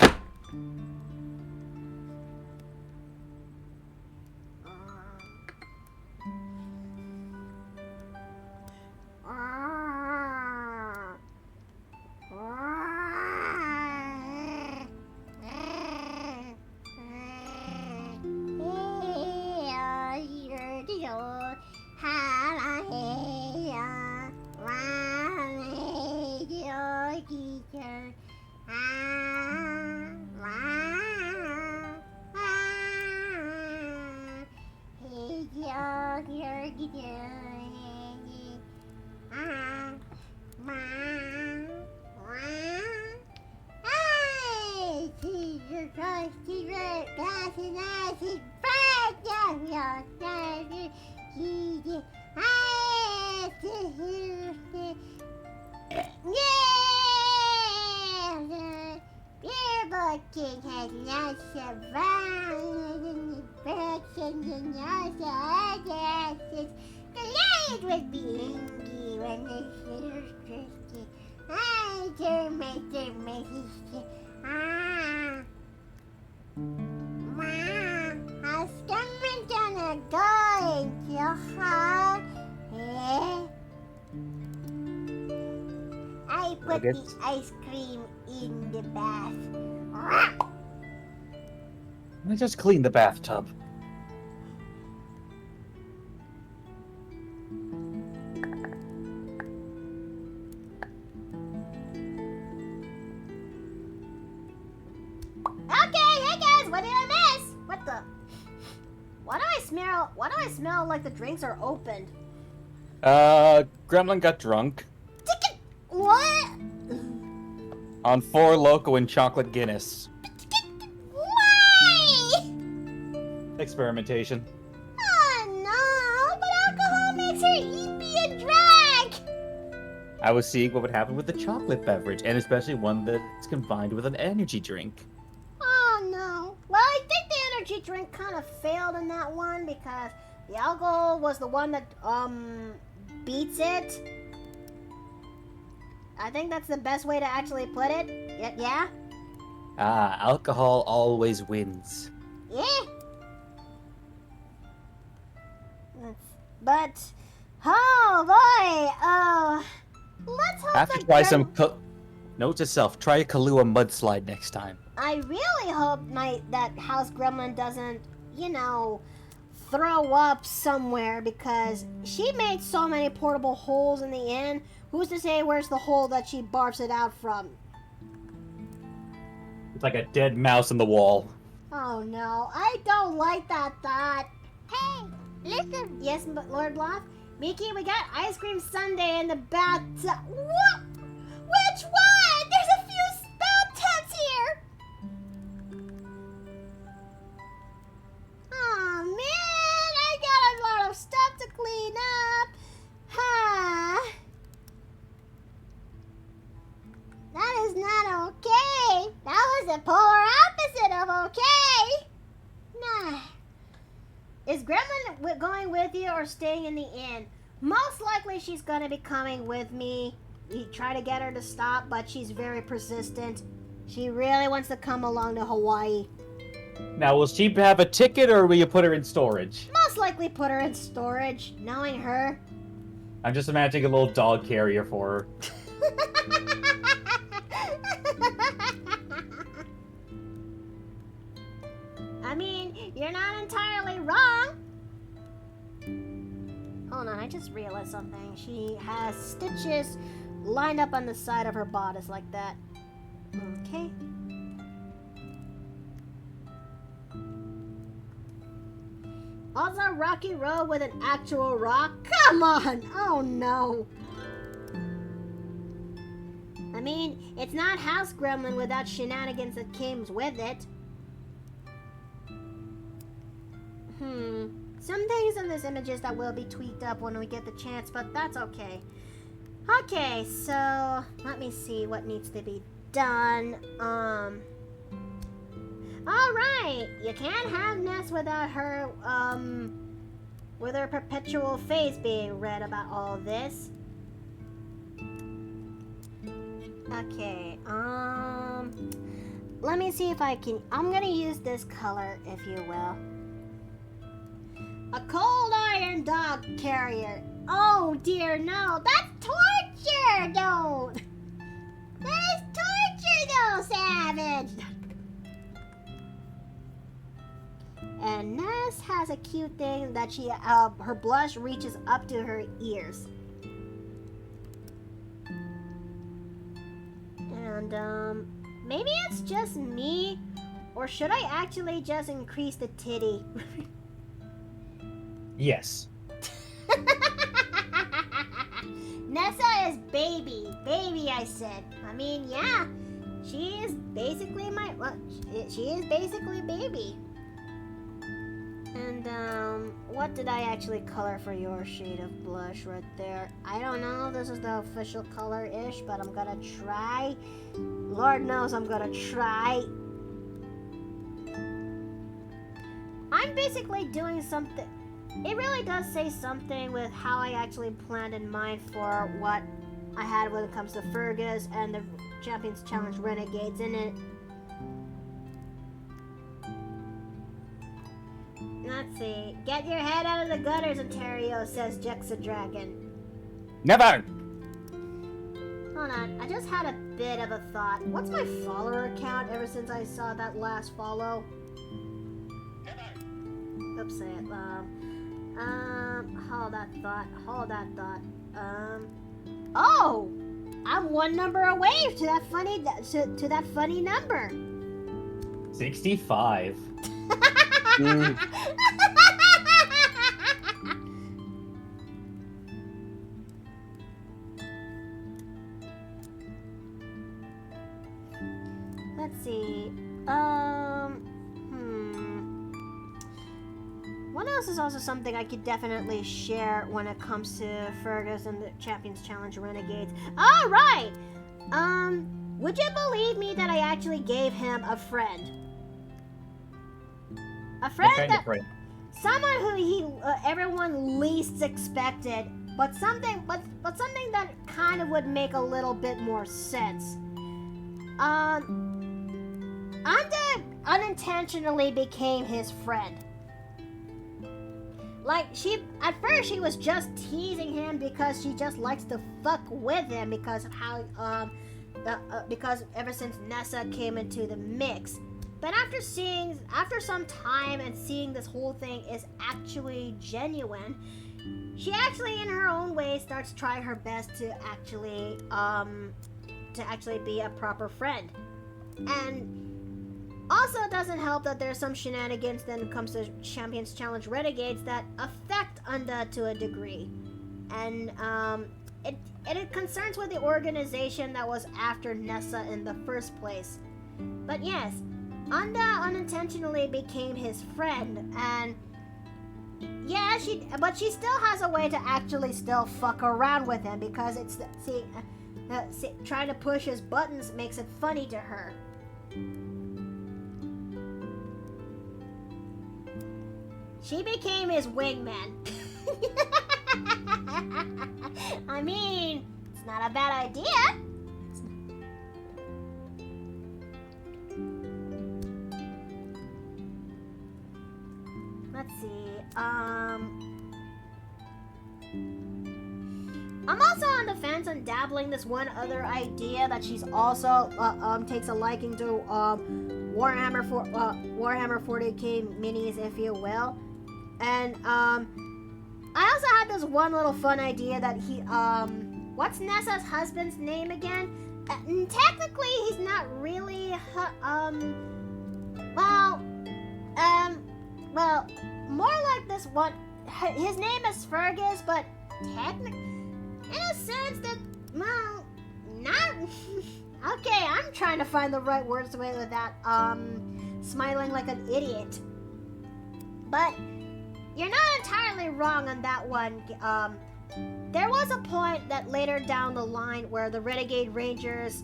King has lots of violence and addresses. The lion would be angry when the shitter's twisted. I turn my sister. Has someone gonna go into your house? I put the ice cream in the bath. I just cleaned the bathtub. Okay, hey guys, what did I miss? What the? Why do I smell like the drinks are opened? Gremlin got drunk What? on 4 Loco and chocolate Guinness. Why? Experimentation. Oh no, but alcohol makes her eat, be a drag. I was seeing what would happen with the chocolate beverage, and especially one that's combined with an energy drink. Oh no. Well, I think the energy drink kind of failed in that one because the alcohol was the one that beats it. I think that's the best way to actually put it. Yeah? Ah, alcohol always wins. Yeah. But, oh boy, let's hope Have to that try Grem- some. Note to self: try a Kahlua mudslide next time. I really hope that House Gremlin doesn't, throw up somewhere because she made so many portable holes in the inn. Who's to say where's the hole that she barfs it out from? It's like a dead mouse in the wall. Oh no, I don't like that thought. Hey, listen. Yes, Lord Bluff? Mickey, we got ice cream sundae in the bathtub. What? Which one? There's a few bathtubs here. Oh man, I got a lot of stuff to clean up. Huh? That is not okay. That was the polar opposite of okay. Nah. Is Gremlin going with you or staying in the inn? Most likely she's going to be coming with me. We try to get her to stop, but she's very persistent. She really wants to come along to Hawaii. Now, will she have a ticket, or will you put her in storage? Most likely put her in storage, knowing her. I'm just imagining a little dog carrier for her. I mean, you're not entirely wrong. Hold on, I just realized something. She has stitches lined up on the side of her bodice like that. Okay. Also, rocky road with an actual rock? Come on! Oh no! I mean, it's not House Gremlin without shenanigans that comes with it. Some things in this images that will be tweaked up when we get the chance, but that's okay. Okay, so let me see what needs to be done. Alright, you can't have Ness without her, with her perpetual face being read about all this. Okay, let me see if I can, I'm gonna use this color, if you will. A cold iron dog carrier. Oh dear, no, that's torture, don't. That is torture, though, savage. And Ness has a cute thing that she, her blush reaches up to her ears. And, maybe it's just me, or should I actually just increase the titty? Yes. Nessa is baby. Baby, I said. I mean, yeah. She is basically she is basically baby. And, what did I actually color for your shade of blush right there? I don't know if this is the official color-ish, but I'm gonna try. Lord knows I'm gonna try. I'm basically doing something. It really does say something with how I actually planned in mind for what I had when it comes to Fergus and the Champions Challenge Renegades in it. Let's see. Get your head out of the gutters, Ontario, says Jexa Dragon. Never! Hold on, I just had a bit of a thought. What's my follower count ever since I saw that last follow? Oops, hold that thought. Oh! I'm one number away to that funny number. 65. Let's see. What else is also something I could definitely share when it comes to Fergus and the Champions Challenge Renegades? All right. Would you believe me that I actually gave him a friend? A friend What kind that of friend? someone who everyone least expected, but something that kind of would make a little bit more sense. Anda unintentionally became his friend. Like, at first she was just teasing him because she just likes to fuck with him because of how, because ever since Nessa came into the mix. But after some time and seeing this whole thing is actually genuine, she actually, in her own way, starts trying her best to actually be a proper friend. And also, it doesn't help that there's some shenanigans when it comes to Champions Challenge Renegades that affect Unda to a degree. And it concerns with the organization that was after Nessa in the first place. But yes, Unda unintentionally became his friend, and yeah, but she still has a way to actually still fuck around with him because it's trying to push his buttons makes it funny to her. She became his wingman. I mean, it's not a bad idea. Let's see. I'm also on the fence on dabbling this one other idea that she's also takes a liking to Warhammer 40k minis, if you will. And I also had this one little fun idea that what's Nessa's husband's name again? Technically he's not really well, more like this one. His name is Fergus, but technically, in a sense that, well, not. Okay, I'm trying to find the right words to with that. Smiling like an idiot. But you're not entirely wrong on that one. There was a point that later down the line where the Renegade Rangers,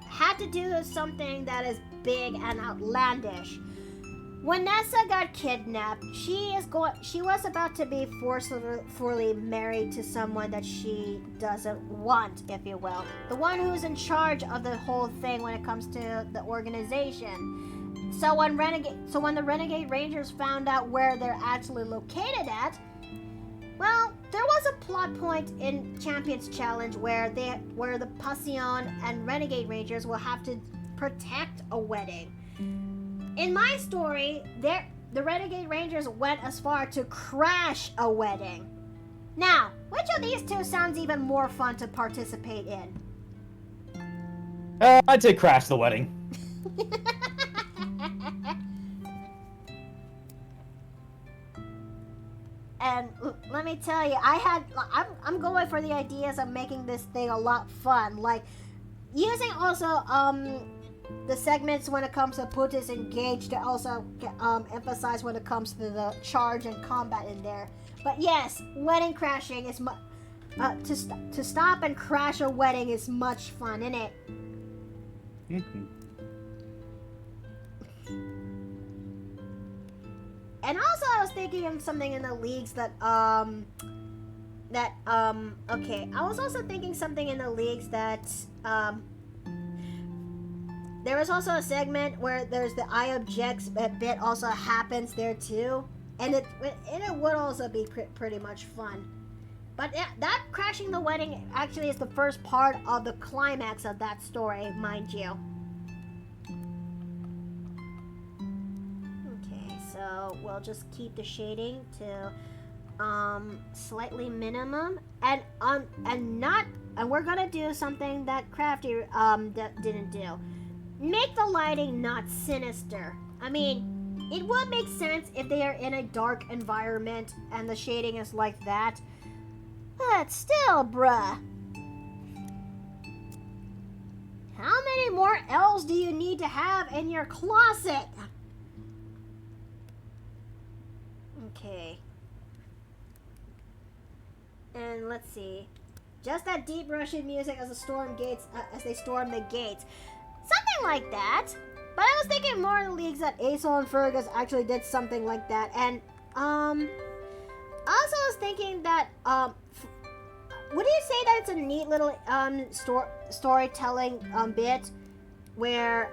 had to do something that is big and outlandish. When Nessa got kidnapped, she was about to be forcefully married to someone that she doesn't want, if you will. The one who's in charge of the whole thing when it comes to the organization. So when the Renegade Rangers found out where they're actually located at, well, there was a plot point in Champions Challenge where the Passion and Renegade Rangers will have to protect a wedding. In my story, the Renegade Rangers went as far to crash a wedding. Now, which of these two sounds even more fun to participate in? I'd say crash the wedding. And let me tell you, I'm going for the ideas of making this thing a lot fun, like using also the segments when it comes to put this engaged to also emphasize when it comes to the charge and combat in there. But yes, wedding crashing is to stop and crash a wedding is much fun, isn't it? Mm-hmm. And also, I was thinking of something in the leagues okay, I was also thinking something in the leagues that, there was also a segment where there's the eye objects bit also happens there too. And it would also be pretty much fun. But that crashing the wedding actually is the first part of the climax of that story, mind you. Okay, so so we'll just keep the shading to slightly minimum, and we're gonna do something that Crafty didn't do. Make the lighting not sinister. I mean, it would make sense if they are in a dark environment and the shading is like that, but still, bruh. How many more L's do you need to have in your closet? Okay. And let's see. Just that deep Russian music as they storm the gates. Something like that. But I was thinking more of the leagues that Aesol and Fergus actually did something like that. And also I was thinking that would you say that it's a neat little storytelling bit where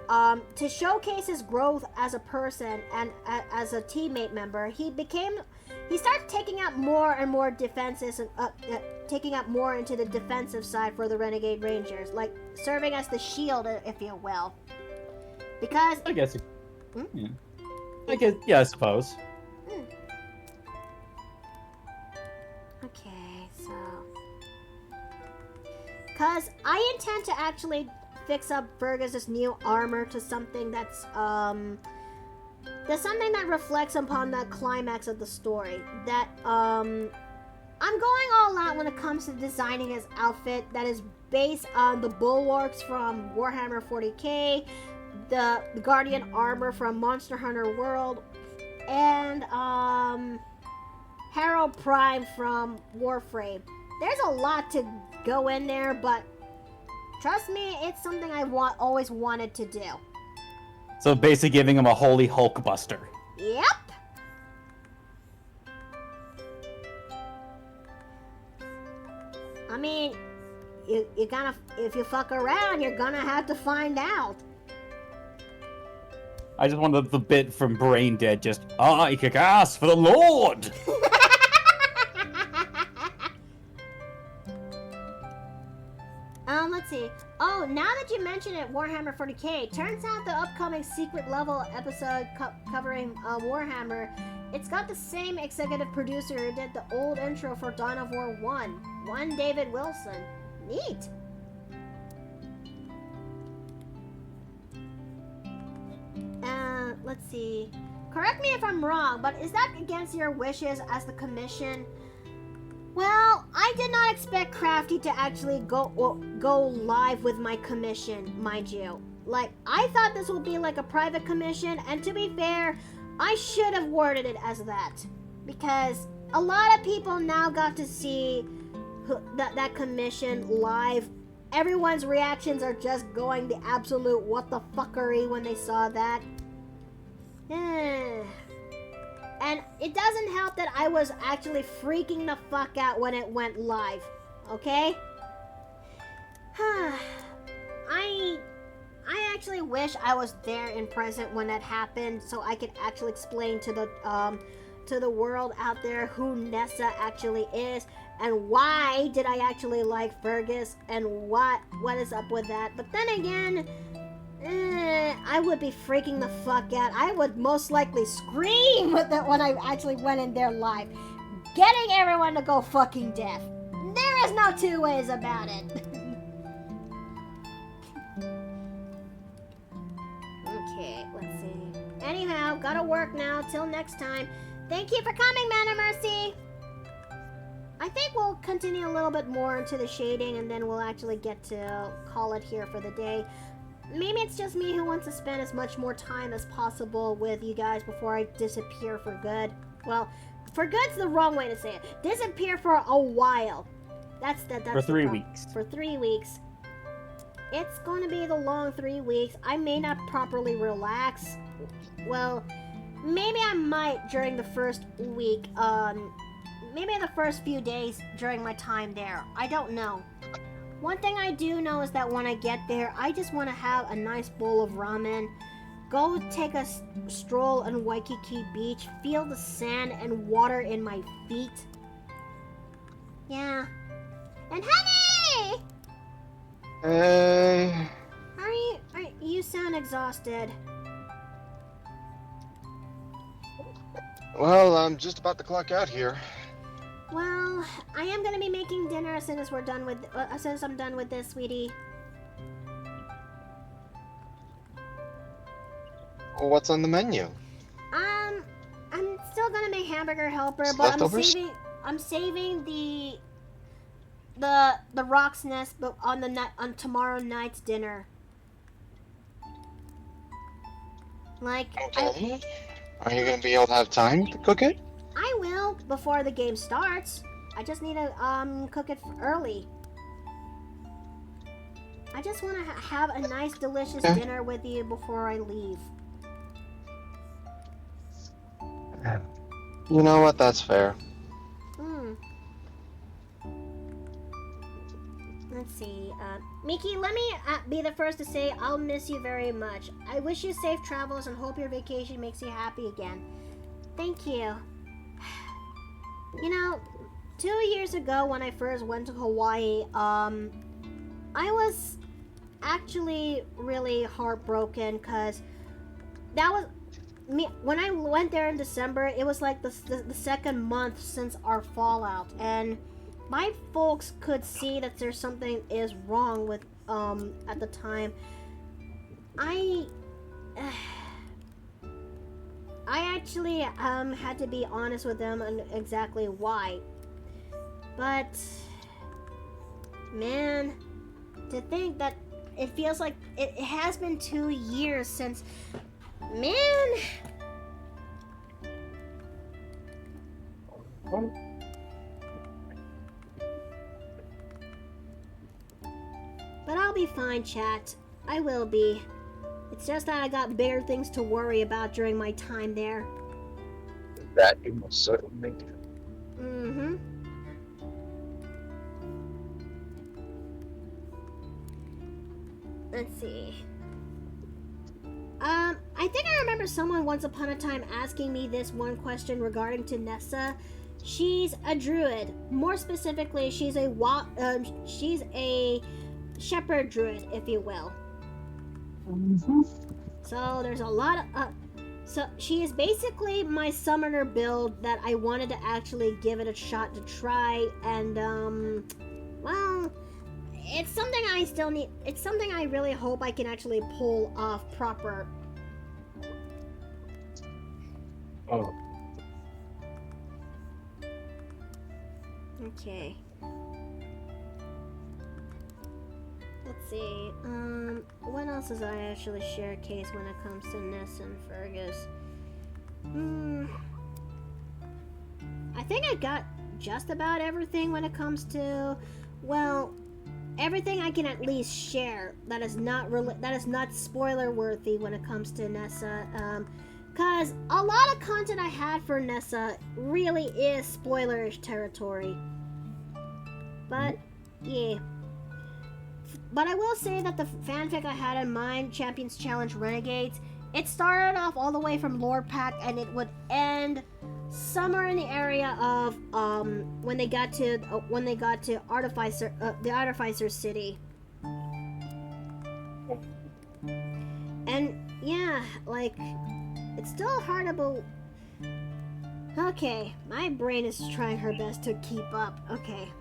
to showcase his growth as a person and as a teammate member, he started taking out more and more defenses and taking up more into the defensive side for the Renegade Rangers, like serving as the shield, if you will. Because I guess. Yeah. I guess. Yeah, I suppose. Okay, so because I intend to actually fix up Fergus's new armor to something that's something that reflects upon the climax of the story. That I'm going all out when it comes to designing his outfit that is based on the bulwarks from Warhammer 40k, the Guardian armor from Monster Hunter World, and Herald Prime from Warframe. There's a lot to go in there, but trust me, it's something I always wanted to do. So basically giving him a holy Hulk buster. Yep. I mean, you gonna, if you fuck around, you're gonna have to find out. I just wanted the bit from Brain Dead, just, I kick ass for the Lord! Let's see. Oh, now that you mention it, Warhammer 40k, turns out the upcoming secret level episode covering Warhammer, it's got the same executive producer who did the old intro for Dawn of War 1 David Wilson. Neat. Let's see. Correct me if I'm wrong, but is that against your wishes as the commission? Well, I did not expect Crafty to actually go live with my commission, mind you. Like, I thought this would be like a private commission, and to be fair, I should have worded it as that. Because a lot of people now got to see that commission live. Everyone's reactions are just going the absolute what the fuckery when they saw that. And it doesn't help that I was actually freaking the fuck out when it went live, okay? I actually wish I was there in present when that happened, so I could actually explain to the world out there who Nessa actually is, and why did I actually like Fergus, and what is up with that. But then again, I would be freaking the fuck out. I would most likely scream with it when I actually went in there live. Getting everyone to go fucking deaf. There is no two ways about it. Okay, let's see. Anyhow, gotta work now. Till next time. Thank you for coming, Man of Mercy. I think we'll continue a little bit more into the shading, and then we'll actually get to call it here for the day. Maybe it's just me who wants to spend as much more time as possible with you guys before I disappear for good. Well, for good's the wrong way to say it. Disappear for a while. That's for 3 weeks. For 3 weeks. It's going to be the long 3 weeks. I may not properly relax. Well, maybe I might during the first week. Maybe the first few days during my time there. I don't know. One thing I do know is that when I get there, I just want to have a nice bowl of ramen, go take a stroll on Waikiki Beach, feel the sand and water in my feet. Yeah. And honey! Hey. You sound exhausted. Well, I'm just about to clock out here. Well, I am gonna be making dinner as soon as we're done with, as soon as I'm done with this, sweetie. Well, what's on the menu? I'm still gonna make hamburger helper, Just but leftovers? I'm saving the rock's nest, but on tomorrow night's dinner. Like, Okay. Are you gonna be able to have time to cook it? I will before the game starts. I just need to cook it early. I just want to have a nice, delicious Okay. dinner with you before I leave. You know what? That's fair. Let's see. Miki, let me be the first to say I'll miss you very much. I wish you safe travels and hope your vacation makes you happy again. Thank you. You know, 2 years ago when I first went to Hawaii, I was actually really heartbroken because that was me. When I went there in December, it was like the second month since our fallout, and my folks could see that there's something is wrong with at the time. I actually had to be honest with them on exactly why. But man, to think that it feels like it has been 2 years since, man. But I'll be fine, chat. I will be. It's just that I got bigger things to worry about during my time there. That you most certainly do. Mm-hmm. Let's see. I think I remember someone once upon a time asking me this one question regarding to Nessa. She's a druid. More specifically, she's a shepherd druid, if you will. So there's a lot of so she is basically my summoner build that I wanted to actually give it a shot to try, and well, it's something I still need. It's something I really hope I can actually pull off proper. Oh. Okay. Let's see. What else does I actually share a case when it comes to Nessa and Fergus? I think I got just about everything when it comes to, well, everything I can at least share that is not spoiler worthy when it comes to Nessa. Cause a lot of content I had for Nessa really is spoilerish territory. But yeah. But I will say that the fanfic I had in mind, Champions Challenge Renegades, it started off all the way from Lord Pack and it would end somewhere in the area of when they got to Artificer, the Artificer City. And yeah, like, it's still hard to believe. Okay, my brain is trying her best to keep up. Okay.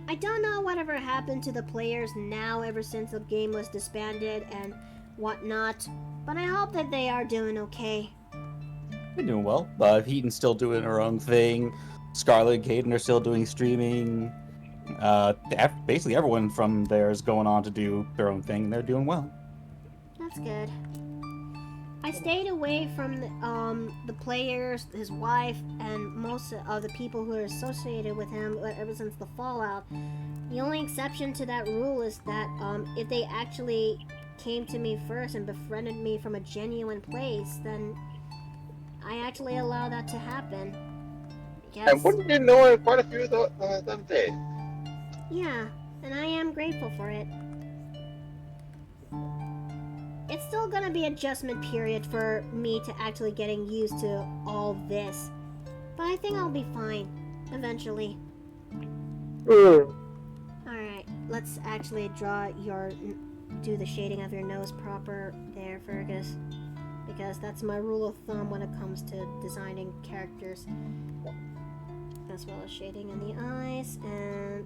I don't know whatever happened to the players now ever since the game was disbanded and whatnot, but I hope that they are doing okay. They're doing well. Heaton's still doing her own thing. Scarlet and Caden are still doing streaming. Basically everyone from there is going on to do their own thing, and they're doing well. That's good. I stayed away from the players, his wife, and most of the people who are associated with him ever since the fallout. The only exception to that rule is that if they actually came to me first and befriended me from a genuine place, then I actually allow that to happen. Because, And wouldn't you know quite a few of them did? yeah, and I am grateful for it. It's still gonna be adjustment period for me to actually getting used to all this. But I think I'll be fine, eventually. Alright, let's actually draw your do the shading of your nose proper there, Fergus. Because that's my rule of thumb when it comes to designing characters. As well as shading in the eyes and...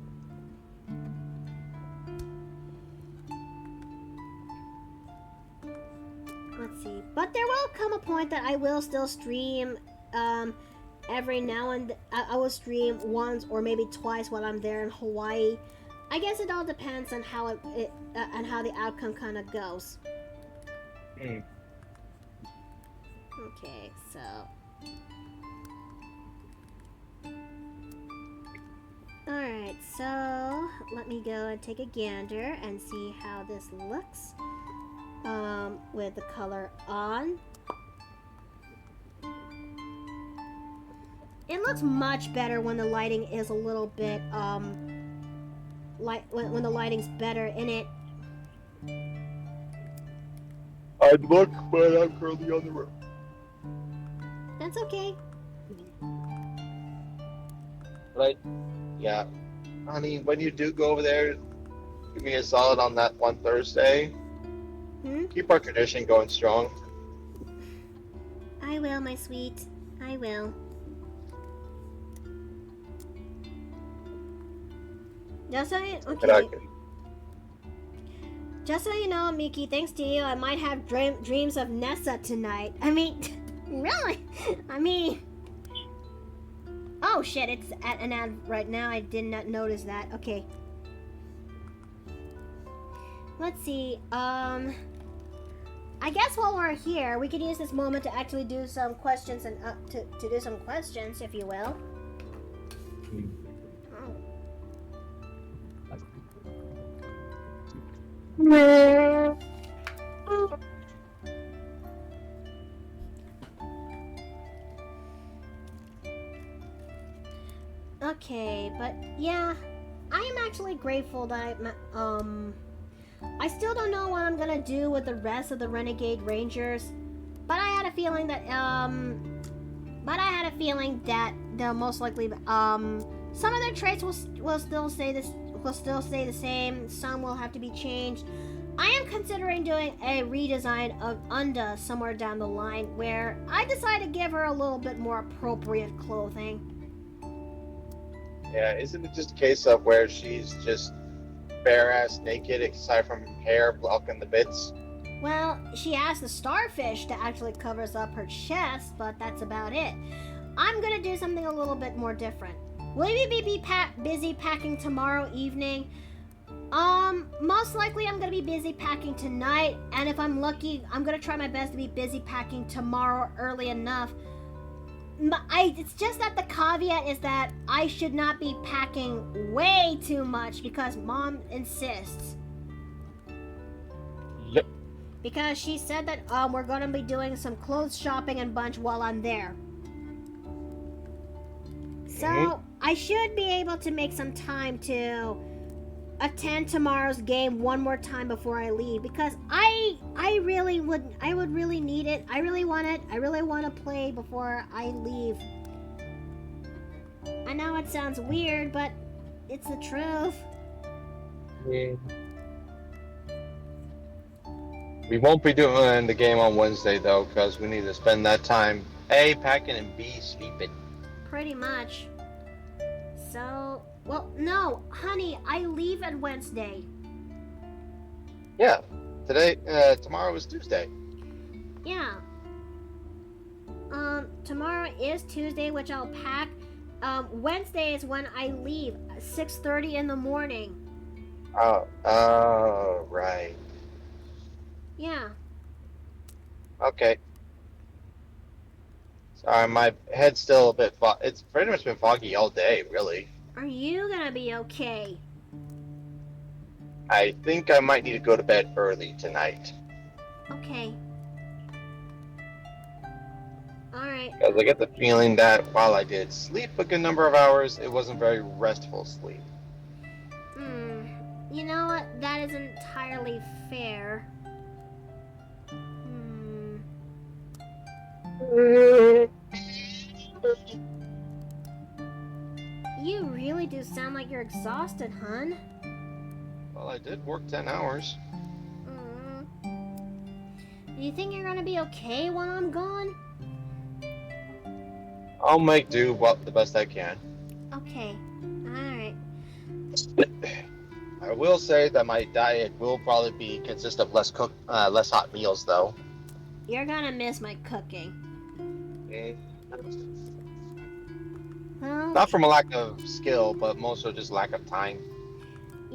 Let's see. But there will come a point that I will still stream every now and I will stream once or maybe twice while I'm there in Hawaii. I guess it all depends on how on how the outcome kind of goes. Okay, so alright, so let me go and take a gander and see how this looks with the color on. It looks much better when the lighting is a little bit when the lighting's better in it. I'd look, but I'm currently on the road. That's okay. Right? Yeah. Honey, when you do go over there, give me a solid on that one Thursday. Keep our tradition going strong. I will, my sweet. I will. Just so you, okay. Just so you know, Miki, thanks to you, I might have dreams of Nessa tonight. I mean, really? I mean... Oh shit, it's at an ad right now. I did not notice that. Okay. Let's see. I guess while we're here, we could use this moment to actually do some questions and to do some questions, if you will. Okay, but yeah, I am actually grateful that I still don't know what I'm gonna do with the rest of the Renegade Rangers, but I had a feeling that they'll most likely some of their traits will still stay the same. Some will have to be changed. I am considering doing a redesign of Unda somewhere down the line where I decide to give her a little bit more appropriate clothing. Yeah, isn't it just a case of where she's just bare-ass naked aside from hair blocking the bits? Well, she has the starfish that actually covers up her chest, but that's about it. I'm gonna do something a little bit more different. Will you be busy packing tomorrow evening? Most likely I'm gonna be busy packing tonight, and if I'm lucky, I'm gonna try my best to be busy packing tomorrow early enough. It's just that the caveat is that I should not be packing way too much because Mom insists. Yep. Because she said that we're gonna be doing some clothes shopping and bunch while I'm there. So I should be able to make some time to attend tomorrow's game one more time before I leave because I would really need it. I really want it. I really want to play before I leave. I know it sounds weird, but it's the truth. We won't be doing the game on Wednesday though, because we need to spend that time A, packing, and B, sleeping. Pretty much. So, well, no, honey, I leave on Wednesday. Yeah, tomorrow is Tuesday. Yeah. Tomorrow is Tuesday, which I'll pack. Wednesday is when I leave, 6:30 in the morning. Oh, right. Yeah. Okay. Sorry, my head's still a bit it's pretty much been foggy all day, really. Are you gonna be okay? I think I might need to go to bed early tonight. Okay. Alright. Because I get the feeling that while I did sleep a good number of hours, it wasn't very restful sleep. You know what? That is entirely fair. You really do sound like you're exhausted, hun. Well, I did work 10 hours. you think you're gonna be okay while I'm gone? I'll make do the best I can. Okay. Alright. I will say that my diet will probably consist of less hot meals, though. You're gonna miss my cooking. Well, Not from a lack of skill, but mostly just lack of time.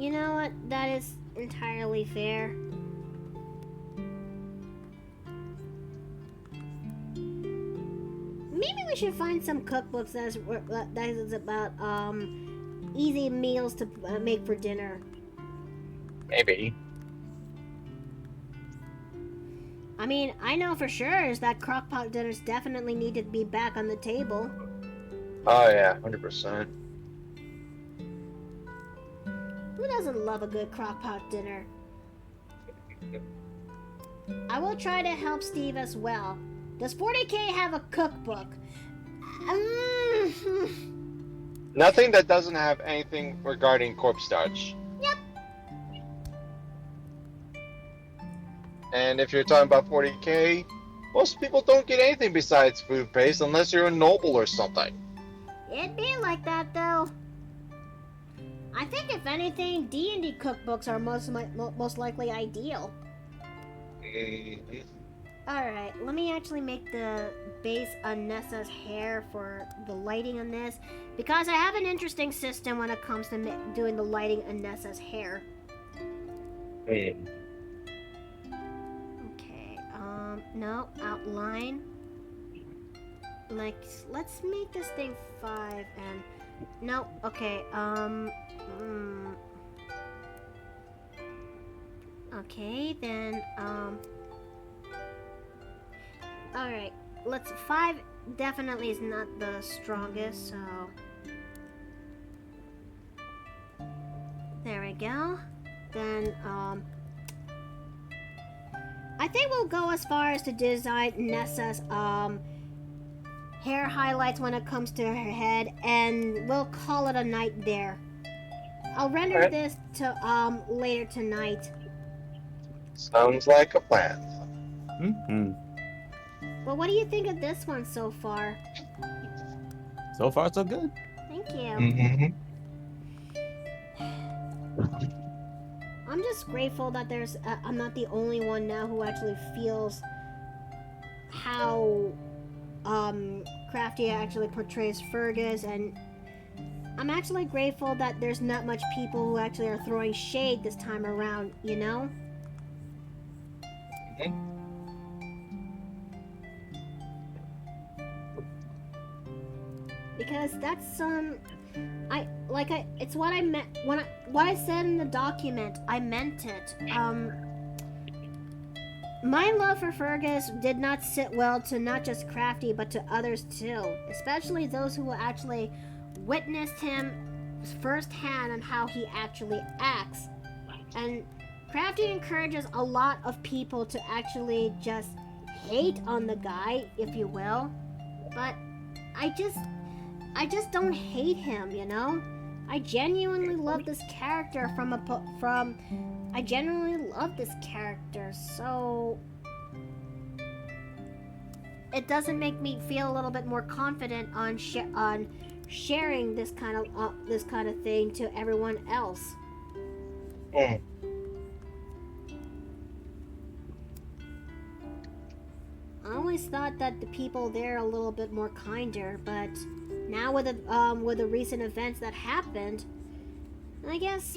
you know what? That is entirely fair. Maybe we should find some cookbooks that is about easy meals to make for dinner. Maybe. I mean, I know for sure is that crockpot dinners definitely need to be back on the table. Oh yeah, 100%. Who doesn't love a good crockpot dinner? I will try to help Steve as well. Does 40K have a cookbook? Nothing that doesn't have anything regarding corpse starch. Yep. And if you're talking about 40K, most people don't get anything besides food paste unless you're a noble or something. It'd be like that though. I think if anything, D&D cookbooks are most likely ideal. Mhm. Alright, let me actually make the base on Nessa's hair for the lighting on this, because I have an interesting system when it comes to doing the lighting on Nessa's hair. Okay, no, outline. Like, let's make this thing 5 and... No, okay, Okay, then, Alright, let's... 5 definitely is not the strongest, so... There we go. Then, I think we'll go as far as to design Nessa's, hair highlights when it comes to her head, and we'll call it a night there. I'll render this to, later tonight. Sounds like a plan. Mm-hmm. Well, what do you think of this one so far? So far, so good. Thank you. Mm-hmm. I'm just grateful that I'm not the only one now who actually feels how Crafty actually portrays Fergus, and I'm actually grateful that there's not much people who actually are throwing shade this time around, you know? Because that's it's what I meant what I said in the document. I meant it. My love for Fergus did not sit well to not just Crafty, but to others too, especially those who actually witnessed him firsthand on how he actually acts. And Crafty encourages a lot of people to actually just hate on the guy, if you will. But I just don't hate him, you know? I genuinely love this character I genuinely love this character, so it doesn't make me feel a little bit more confident on sharing this kind of thing to everyone else. Mm. I always thought that the people there are a little bit more kinder, but now with the recent events that happened, I guess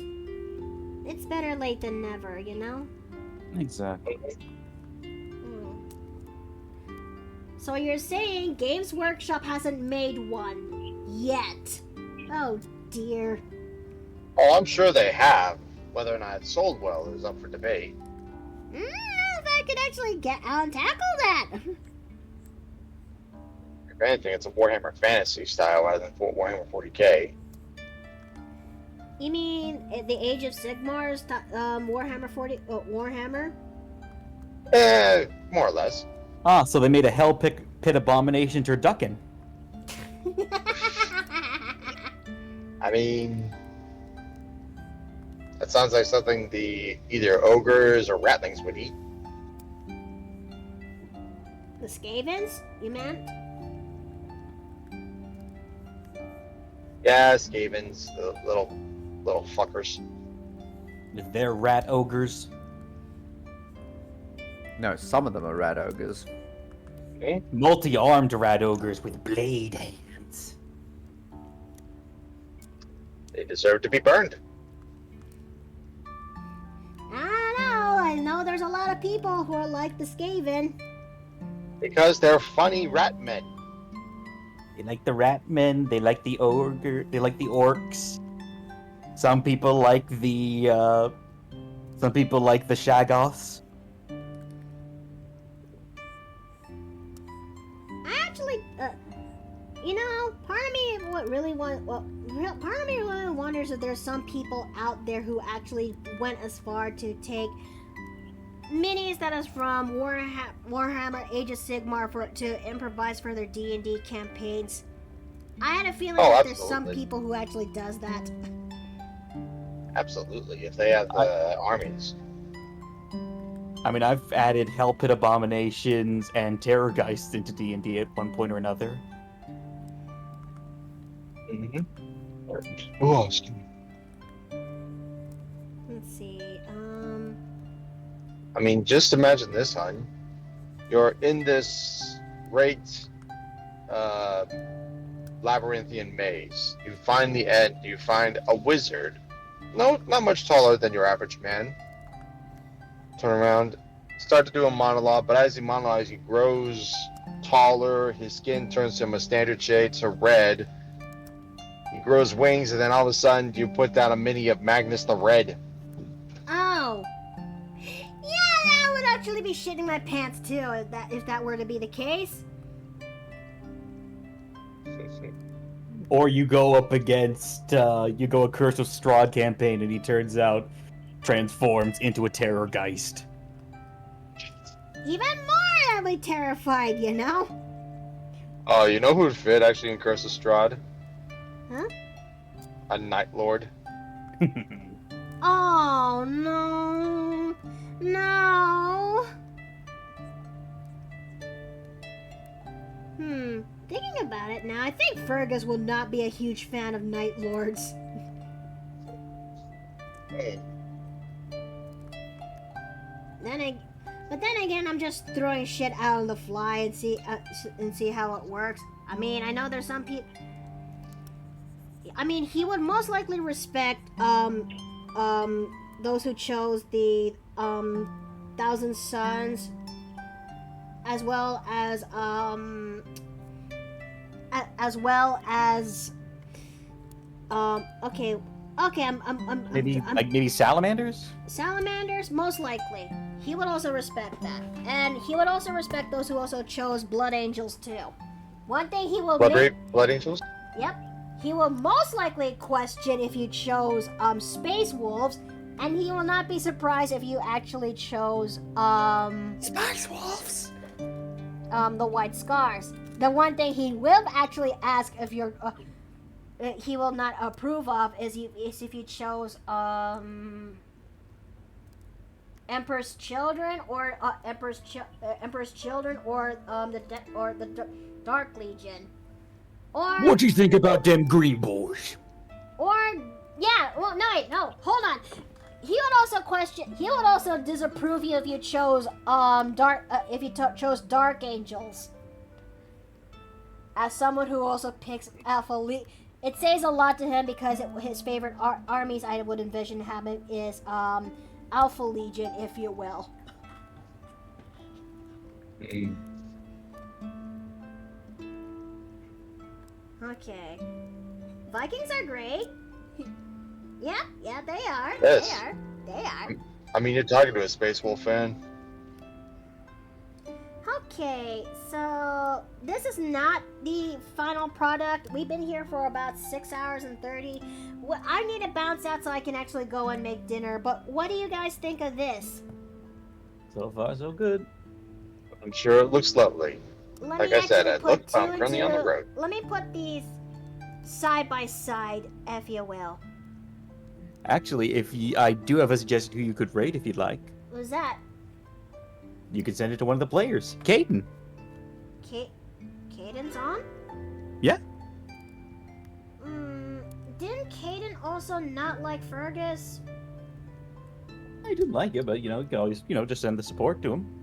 it's better late than never, you know? Exactly. So you're saying Games Workshop hasn't made one yet? Oh dear. Oh, I'm sure they have. Whether or not it's sold well is up for debate. If I could actually tackle that. If anything, it's a Warhammer Fantasy style rather than Warhammer 40K. You mean the Age of Sigmar's Warhammer 40? Warhammer? More or less. Ah, so they made a hell pit abomination turducken. I mean, that sounds like something the either ogres or ratlings would eat. The Skavens, you meant? Yeah, Skavens, the little fuckers. They're rat ogres. No, some of them are rat ogres. Okay. Multi-armed rat ogres with blade hands. They deserve to be burned. I know there's a lot of people who are like the Skaven. Because they're funny rat men. They like the rat men. They like the ogre. They like the orcs. Some people like the shaggoths. I actually, part of me really wonders if there's some people out there who actually went as far to take minis that is from Warhammer Age of Sigmar to improvise for their D&D campaigns. I had a feeling that there's some people who actually does that. Absolutely, if they have the armies. I mean, I've added Hell Pit Abominations and Terrorgeists into D&D at one point or another. Mm-hmm. Oh, excuse me. Let's see, I mean, just imagine this, hon. You're in this great labyrinthian maze. You find the end. You find a wizard. No, not much taller than your average man. Turn around, start to do a monologue, but as he monologues, he grows taller. His skin turns from a standard shade to red. He grows wings, and then all of a sudden, you put down a mini of Magnus the Red. oh. Yeah, that would actually be shitting my pants too, if that were to be the case. Or you go up against, you go a Curse of Strahd campaign, and he turns out transforms into a Terrorgeist. Even more terrified, you know? Oh, you know who would fit actually in Curse of Strahd? Huh? A Night Lord. Oh, no. No. Thinking about it now, I think Fergus will not be a huge fan of Night Lords. But then again, I'm just throwing shit out on the fly and see how it works. I mean, I know there's some people. I mean, he would most likely respect those who chose the Thousand Suns, as well as maybe salamanders. Salamanders, most likely. He would also respect that, and he would also respect those who also chose Blood Angels too. One thing he will Blood Angels. Yep. He will most likely question if you chose Space Wolves, and he will not be surprised if you actually chose Space Wolves. The White Scars. The one thing he will actually ask if you're he will not approve of is if you chose Emperor's Children or Emperor's Children or the Dark Legion. Or What do you think about them green boys? Or yeah, well no, hold on. He would also disapprove you if you chose chose Dark Angels. As someone who also picks Alpha Legion, it says a lot to him because his favorite armies I would envision having is Alpha Legion, if you will. Okay. Vikings are great. Yeah, they are. Yes. They are. I mean, you're talking to a Space Wolf fan. Okay, so this is not the final product. We've been here for about 6 hours and 30. I need to bounce out so I can actually go and make dinner, but what do you guys think of this? So far, so good. I'm sure it looks lovely. Like I said, it looks fun currently on the road. Let me put these side by side, if you will. Actually, I do have a suggestion who you could rate if you'd like. Who's that? You could send it to one of the players, Caden. Caden's on? Yeah. Didn't Caden also not like Fergus? I didn't like it, but you know, you can always, you know, just send the support to him.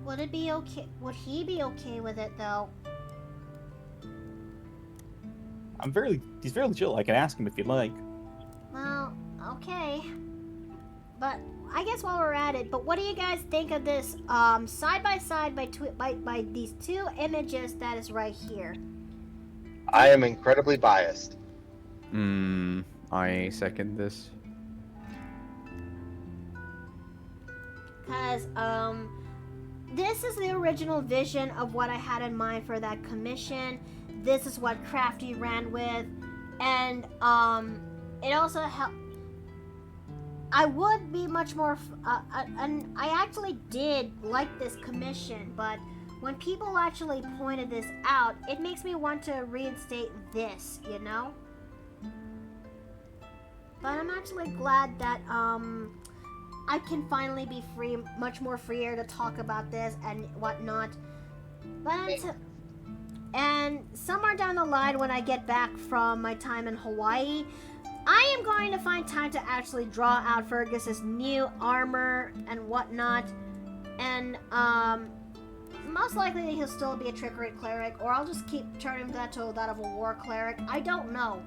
Would it be okay? Would he be okay with it though? He's fairly chill. I can ask him if you'd like. Well, okay. But I guess while we're at it, but what do you guys think of this side by side by these two images that is right here? I am incredibly biased. I second this. Because this is the original vision of what I had in mind for that commission. This is what Crafty ran with, and it also helped. I would be much more, and I actually did like this commission, but when people actually pointed this out, it makes me want to reinstate this, you know? But I'm actually glad that, I can finally be free, much more freer to talk about this and whatnot. But and somewhere down the line when I get back from my time in Hawaii, I am going to find time to actually draw out Fergus's new armor and whatnot. And most likely he'll still be a trickery cleric, or I'll just keep turning that to that of a war cleric. I don't know.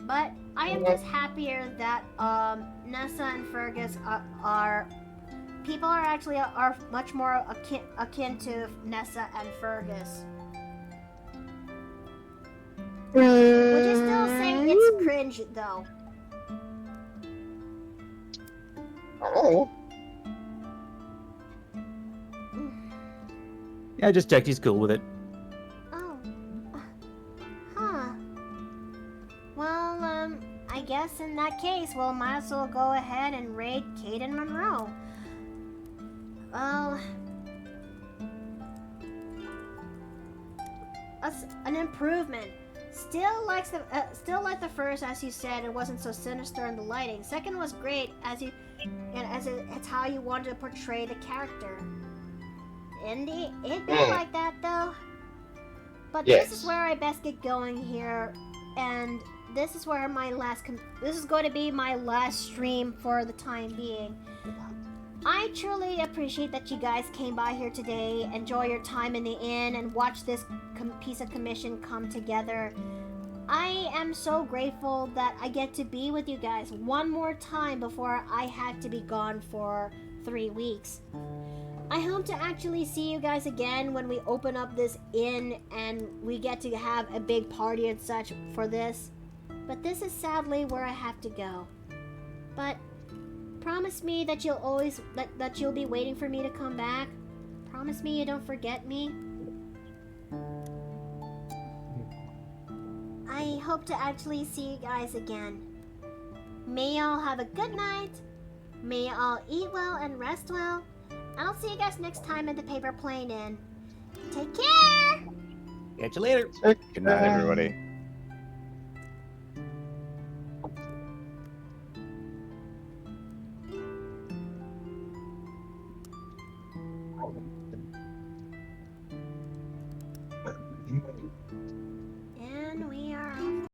But I am just happier that Nessa and Fergus are people are actually are much more akin to Nessa and Fergus. Would you still say it's cringe though? Oh. Yeah, I just checked. He's cool with it. Oh. Huh. Well, I guess in that case, we'll might as well go ahead and raid Caden Monroe. Well, that's an improvement. Still like the first, as you said, it wasn't so sinister in the lighting. Second was great, it's how you wanted to portray the character. It did like that though. But yes. This is where I best get going here, and this is where this is going to be my last stream for the time being. I truly appreciate that you guys came by here today, enjoy your time in the inn, and watch this piece of commission come together. I am so grateful that I get to be with you guys one more time before I had to be gone for 3 weeks. I hope to actually see you guys again when we open up this inn and we get to have a big party and such for this. But this is sadly where I have to go. But promise me that you'll be waiting for me to come back. Promise me you don't forget me. I hope to actually see you guys again. May y'all have a good night. May y'all eat well and rest well. And I'll see you guys next time at the Paper Plane Inn. Take care! Catch you later. Good night, everybody.